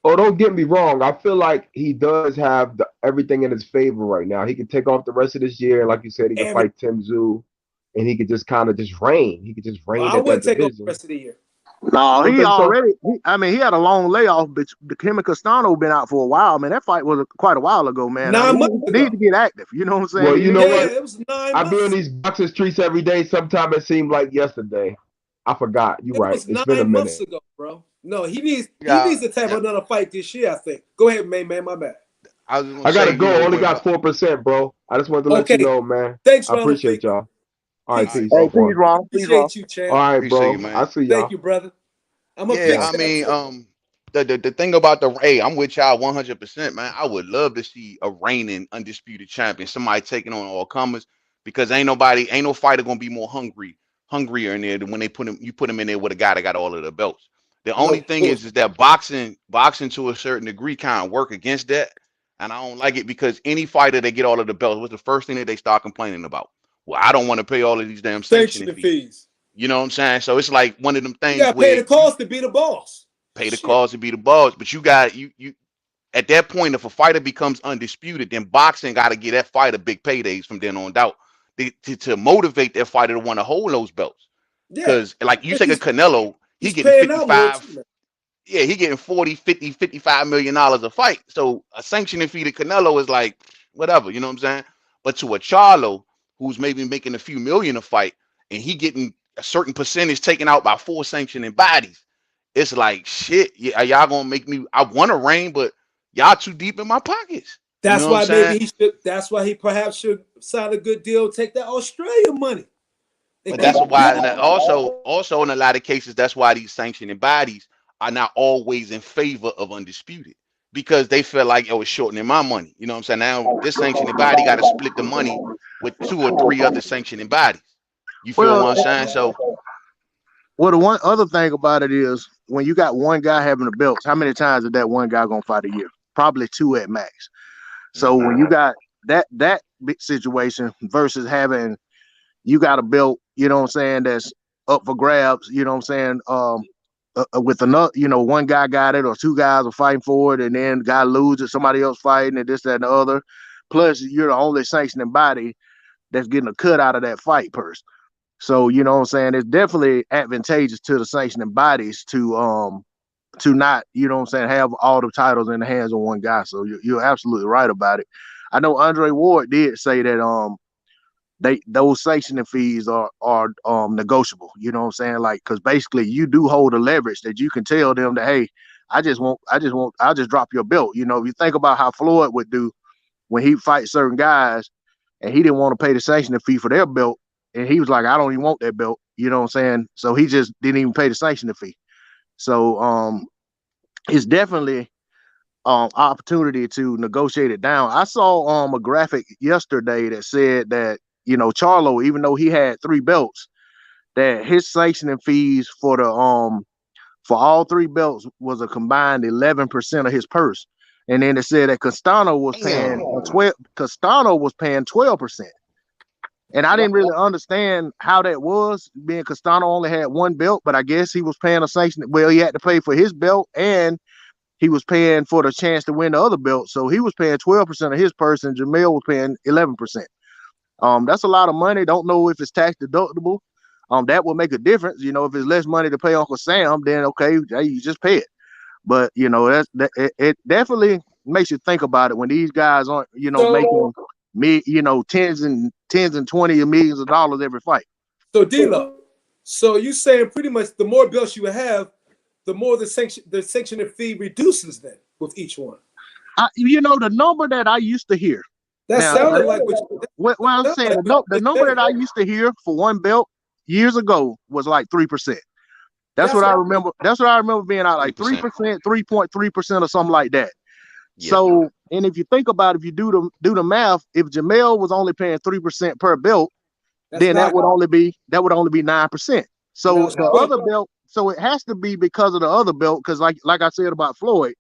Speaker 15: Don't get me wrong. I feel like he does have everything in his favor right now. He can take off the rest of this year. And like you said, he can fight Tim Tszyu. And he could just kind of just reign. He could just reign.
Speaker 3: I wouldn't take off the rest of the year.
Speaker 14: No, he already. He had a long layoff, but him and Castano been out for a while. Man, that fight was quite a while ago, man.
Speaker 3: 9 months ago.
Speaker 14: Need to get active. You know what I'm saying?
Speaker 15: Well, you know what?
Speaker 3: It was 9 months.
Speaker 15: I be in these boxing streets every day. Sometimes it seemed like yesterday. I forgot. You're right. It's been a minute.
Speaker 3: 9 months ago, bro. No, he needs to have another fight this year, I think. Go ahead, man. My bad.
Speaker 15: I gotta go. Only got 4%, bro. I just wanted to let you know, man.
Speaker 3: Thanks,
Speaker 15: I appreciate y'all. All right, peace.
Speaker 14: Hey, peace, Ron.
Speaker 3: Appreciate you, champ.
Speaker 15: All right, bro. I see y'all.
Speaker 3: Thank you, brother.
Speaker 13: The thing about I'm with y'all 100%, man. I would love to see a reigning undisputed champion, somebody taking on all comers, because ain't no fighter gonna be more hungrier in there than when you put him in there with a guy that got all of the belts. The only thing is that boxing to a certain degree kind of work against that, and I don't like it because any fighter that get all of the belts, what's the first thing that they start complaining about? Well, I don't want to pay all of these damn sanction fees. You know what I'm saying? So it's like one of them things
Speaker 3: you gotta pay the cost to be the boss.
Speaker 13: Pay the cost to be the boss, but you got At that point, if a fighter becomes undisputed, then boxing got to get that fighter big paydays from then on out to motivate that fighter to want to hold those belts.
Speaker 3: Yeah,
Speaker 13: Because like you
Speaker 3: and
Speaker 13: take a Canelo, he
Speaker 3: he's
Speaker 13: getting
Speaker 3: paying out more too,
Speaker 13: 55,
Speaker 3: man.
Speaker 13: yeah, he getting 40, 50, $55 million a fight. So a sanctioning fee to Canelo is like whatever, you know what I'm saying? But to a Charlo who's maybe making a few million a fight and he getting a certain percentage taken out by 4 sanctioning bodies, it's like shit. Yeah, y'all gonna make me? I want to reign, but y'all too deep in my pockets. You
Speaker 3: That's
Speaker 13: know what I'm
Speaker 3: why
Speaker 13: saying?
Speaker 3: maybe he should. That's why he perhaps should sign a good deal, take that Australia money, and
Speaker 13: But
Speaker 3: keep
Speaker 13: that's why, and
Speaker 3: building.
Speaker 13: that also in a lot of cases, that's why these sanctioning bodies are not always in favor of undisputed because they feel like oh, it's shortening my money. You know what I'm saying? Now this sanctioning body got to split the money with 2 or 3 other sanctioning bodies. You feel
Speaker 14: Well,
Speaker 13: what I'm saying? So
Speaker 14: well, the one other thing about it is when you got one guy having the belts, how many times is that one guy gonna fight a year? Probably 2 at max. So when you got that big situation versus having you got a belt, you know what I'm saying, that's up for grabs, you know what I'm saying, with another, one guy got it or 2 guys are fighting for it, and then guy loses, somebody else fighting, and this, that, and the other. Plus, you're the only sanctioning body that's getting a cut out of that fight purse. So, you know what I'm saying, it's definitely advantageous to the sanctioning bodies to not, you know what I'm saying, have all the titles in the hands of one guy. So you're absolutely right about it. I know Andre Ward did say that those sanctioning fees are negotiable. You know what I'm saying? Like, because basically you do hold a leverage that you can tell them that, hey, I'll just drop your belt. You know, if you think about how Floyd would do when he fights certain guys and he didn't want to pay the sanctioning fee for their belt, and he was like, I don't even want that belt. You know what I'm saying? So he just didn't even pay the sanctioning fee. So it's definitely opportunity to negotiate it down. I saw a graphic yesterday that said that, Charlo, even though he had 3 belts, that his sanctioning fees for all 3 belts was a combined 11% of his purse. And then it said that Castano was paying
Speaker 13: damn.
Speaker 14: 12. Castano was paying 12%. And I didn't really understand how that was, being Castano only had 1 belt, but I guess he was paying a sanction. Well, he had to pay for his belt and he was paying for the chance to win the other belt. So he was paying 12% of his purse and Jamel was paying 11%. That's a lot of money. Don't know if it's tax deductible. That will make a difference. If it's less money to pay Uncle Sam, then okay, you just pay it. But it definitely makes you think about it when these guys aren't, making tens and 20 millions of dollars every fight.
Speaker 3: So D-Lo, so you saying pretty much the more belts you have, the more the sanctioning fee reduces then with each one.
Speaker 14: The number that I used to hear.
Speaker 3: That
Speaker 14: Now,
Speaker 3: sounded like
Speaker 14: what I'm saying. The number that I used to hear for 1 belt years ago was like 3%. That's what I remember. That's what I remember being out, like 3%, 3.3% or something like that.
Speaker 13: Yeah.
Speaker 14: So, and if you think about it, if you do the math, if Jamel was only paying 3% per belt, then that would only be 9%. So the other belt, so it has to be because of the other belt, because like I said about Floyd,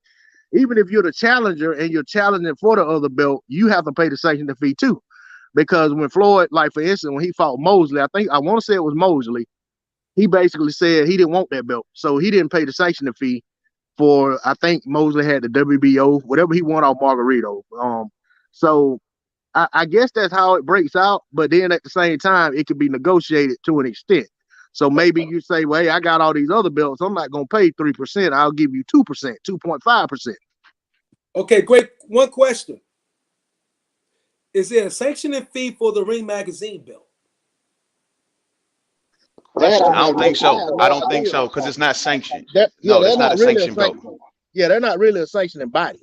Speaker 14: even if you're the challenger and you're challenging for the other belt, you have to pay the sanctioning fee too. Because when Floyd, like for instance, when he fought Mosley, I want to say it was Mosley, he basically said he didn't want that belt. So he didn't pay the sanctioning fee for, I think Mosley had the WBO, whatever he won off Margarito. So I guess that's how it breaks out. But then at the same time, it could be negotiated to an extent. So maybe you say, well, hey, I got all these other belts. I'm not going to pay 3%. I'll give you 2%, 2.5%.
Speaker 3: Okay, great. One question. Is there a sanctioning fee for the Ring Magazine belt?
Speaker 13: I don't think so. I don't think so because it's not sanctioned. No, that's not a sanctioned belt.
Speaker 14: Yeah, they're not really a sanctioning body.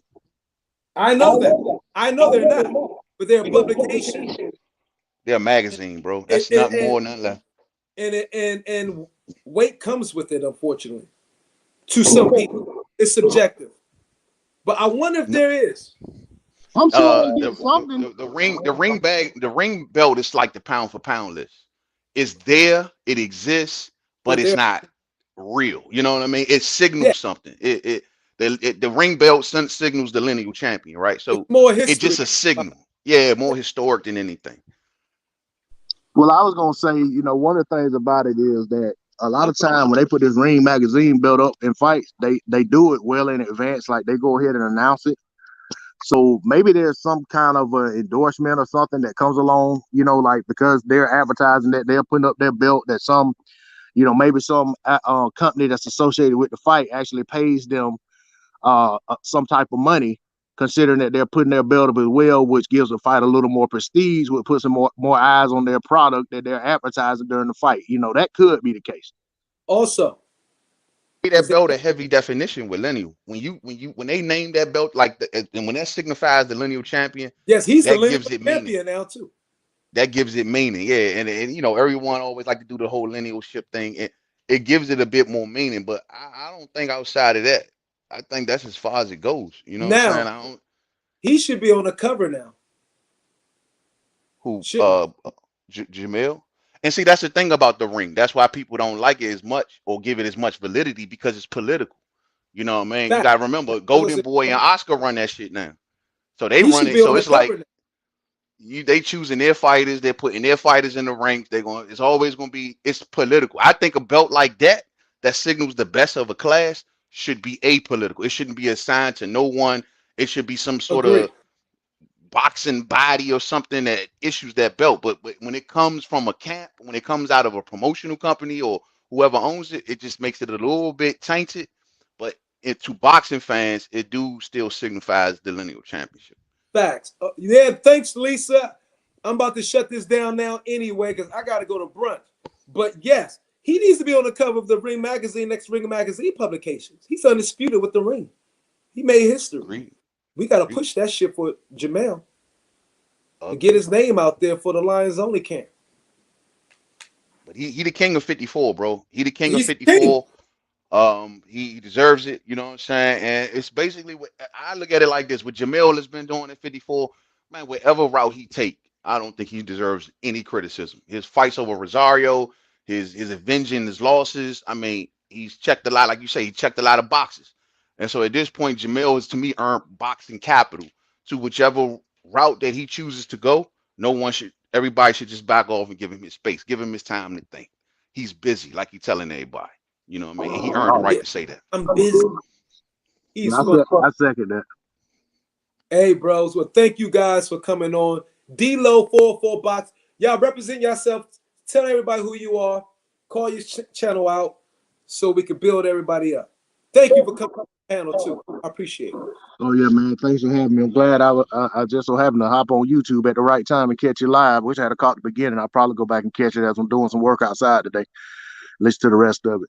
Speaker 3: I know that. I know they're not, but they're a publication.
Speaker 13: They're a magazine, bro. That's not more than less.
Speaker 3: And weight comes with it, unfortunately. To some people, it's subjective. But I wonder if there is.
Speaker 14: I'm sure they did something.
Speaker 13: The ring belt is like the pound for pound list. It's there, it exists, but it's not real. You know what I mean? It signals something. The ring belt signals the lineal champion, right? So
Speaker 3: it's more history.
Speaker 13: It's just a signal. Yeah, more historic than anything.
Speaker 14: Well, I was gonna say, one of the things about it is that a lot of time when they put this Ring Magazine belt up in fights, they do it well in advance. Like they go ahead and announce it. So maybe there's some kind of endorsement or something that comes along, like because they're advertising that they're putting up their belt, that some, maybe some company that's associated with the fight actually pays them some type of money, considering that they're putting their belt up as well, which gives the fight a little more prestige, which puts some more eyes on their product that they're advertising during the fight. That could be the case.
Speaker 3: Also,
Speaker 13: that belt a heavy definition with lineal. When they name that belt and when that signifies the lineal champion,
Speaker 3: yes, he's the
Speaker 13: that
Speaker 3: lineal
Speaker 13: gives it meaning.
Speaker 3: champion now too.
Speaker 13: That gives it meaning, yeah. And everyone always like to do the whole linealship thing. It gives it a bit more meaning, but I don't think outside of that, I think that's as far as it goes. You know what I'm saying? I don't.
Speaker 3: He should be on the cover now.
Speaker 13: Who? Jamil. And see, that's the thing about the ring. That's why people don't like it as much or give it as much validity, because it's political. You know what I mean? You gotta remember, Golden Boy and Oscar run that shit now. So they run it. So it's like they choosing their fighters. They're putting their fighters in the ranks. It's always gonna be. It's political. I think a belt like that signals the best of a class should be apolitical. It shouldn't be assigned to no one. It should be some sort of boxing body or something that issues that belt. But when it comes from a camp, when it comes out of a promotional company or whoever owns it, it just makes it a little bit tainted. But to boxing fans, it still signifies the lineal championship.
Speaker 3: Facts. Yeah, thanks, Lisa. I'm about to shut this down now anyway because I got to go to brunch. But yes, he needs to be on the cover of the Ring Magazine, next Ring Magazine publications. He's undisputed with the ring. He made history.
Speaker 13: Agreed.
Speaker 3: We got to push that shit for Jamel and get his name out there for the Lions Only camp.
Speaker 13: But he the king of 54, bro. He the king of 54. He deserves it. You know what I'm saying? And it's basically what I look at it like this: what Jamel has been doing at 54, man, whatever route he take, I don't think he deserves any criticism. His fights over Rosario, his avenging his losses. I mean, he's checked a lot, like you say, he checked a lot of boxes. And so at this point, Jamel has, to me, earned boxing capital. To whichever route that he chooses to go, everybody should just back off and give him his space, give him his time to think. He's busy, like he's telling everybody. You know what I mean? And he earned the right to say that.
Speaker 3: I'm busy.
Speaker 14: I second that.
Speaker 3: Hey, bros. Well, thank you guys for coming on. D-Lo 404 Box. Y'all represent yourself. Tell everybody who you are. Call your channel out so we can build everybody up. Thank you for coming on the panel, too. I appreciate it.
Speaker 14: Oh, yeah, man. Thanks for having me. I'm glad I just so happened to hop on YouTube at the right time and catch you live. Wish I had caught the beginning. I'll probably go back and catch it as I'm doing some work outside today. Listen to the rest of it.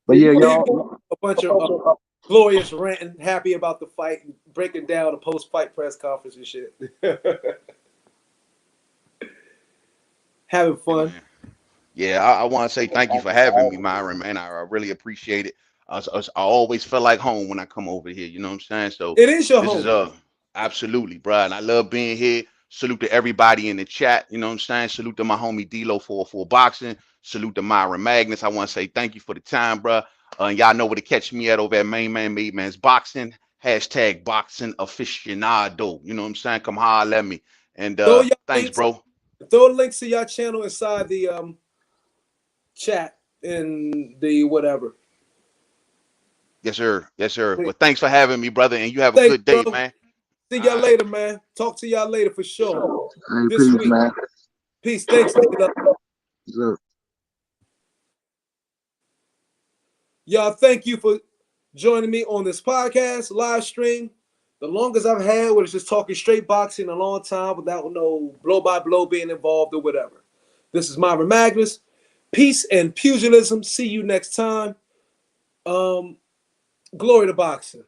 Speaker 14: But yeah, y'all.
Speaker 3: A bunch of glorious ranting, happy about the fight, and breaking down the post-fight press conference and shit. Having fun.
Speaker 13: Yeah, I want to say thank you for having me, Myron, man. I really appreciate it. I always feel like home when I come over here. You know what I'm saying? So
Speaker 3: it is your home.
Speaker 13: Absolutely, bro. And I love being here. Salute to everybody in the chat. You know what I'm saying? Salute to my homie D-Lo 404 Boxing. Salute to Myron Magnus. I want to say thank you for the time, bro. Y'all know where to catch me at over at Main Man Made Man's Boxing. # boxing aficionado. You know what I'm saying? Come holler at me. And thanks, bro.
Speaker 3: Throw links to your channel inside the chat in the whatever.
Speaker 13: Yes, sir. Yes, sir. Well, thanks for having me, brother. And you have a good day, man.
Speaker 3: See y'all later, man. Talk to y'all later for sure.
Speaker 14: Hey, this peace, week. Man.
Speaker 3: Peace. Thanks,
Speaker 14: sir.
Speaker 3: Y'all, thank you for joining me on this podcast, live stream. The longest I've had was just talking straight boxing a long time without no blow-by-blow being involved or whatever. This is Myron Magnus. Peace and pugilism. See you next time. Glory to boxing.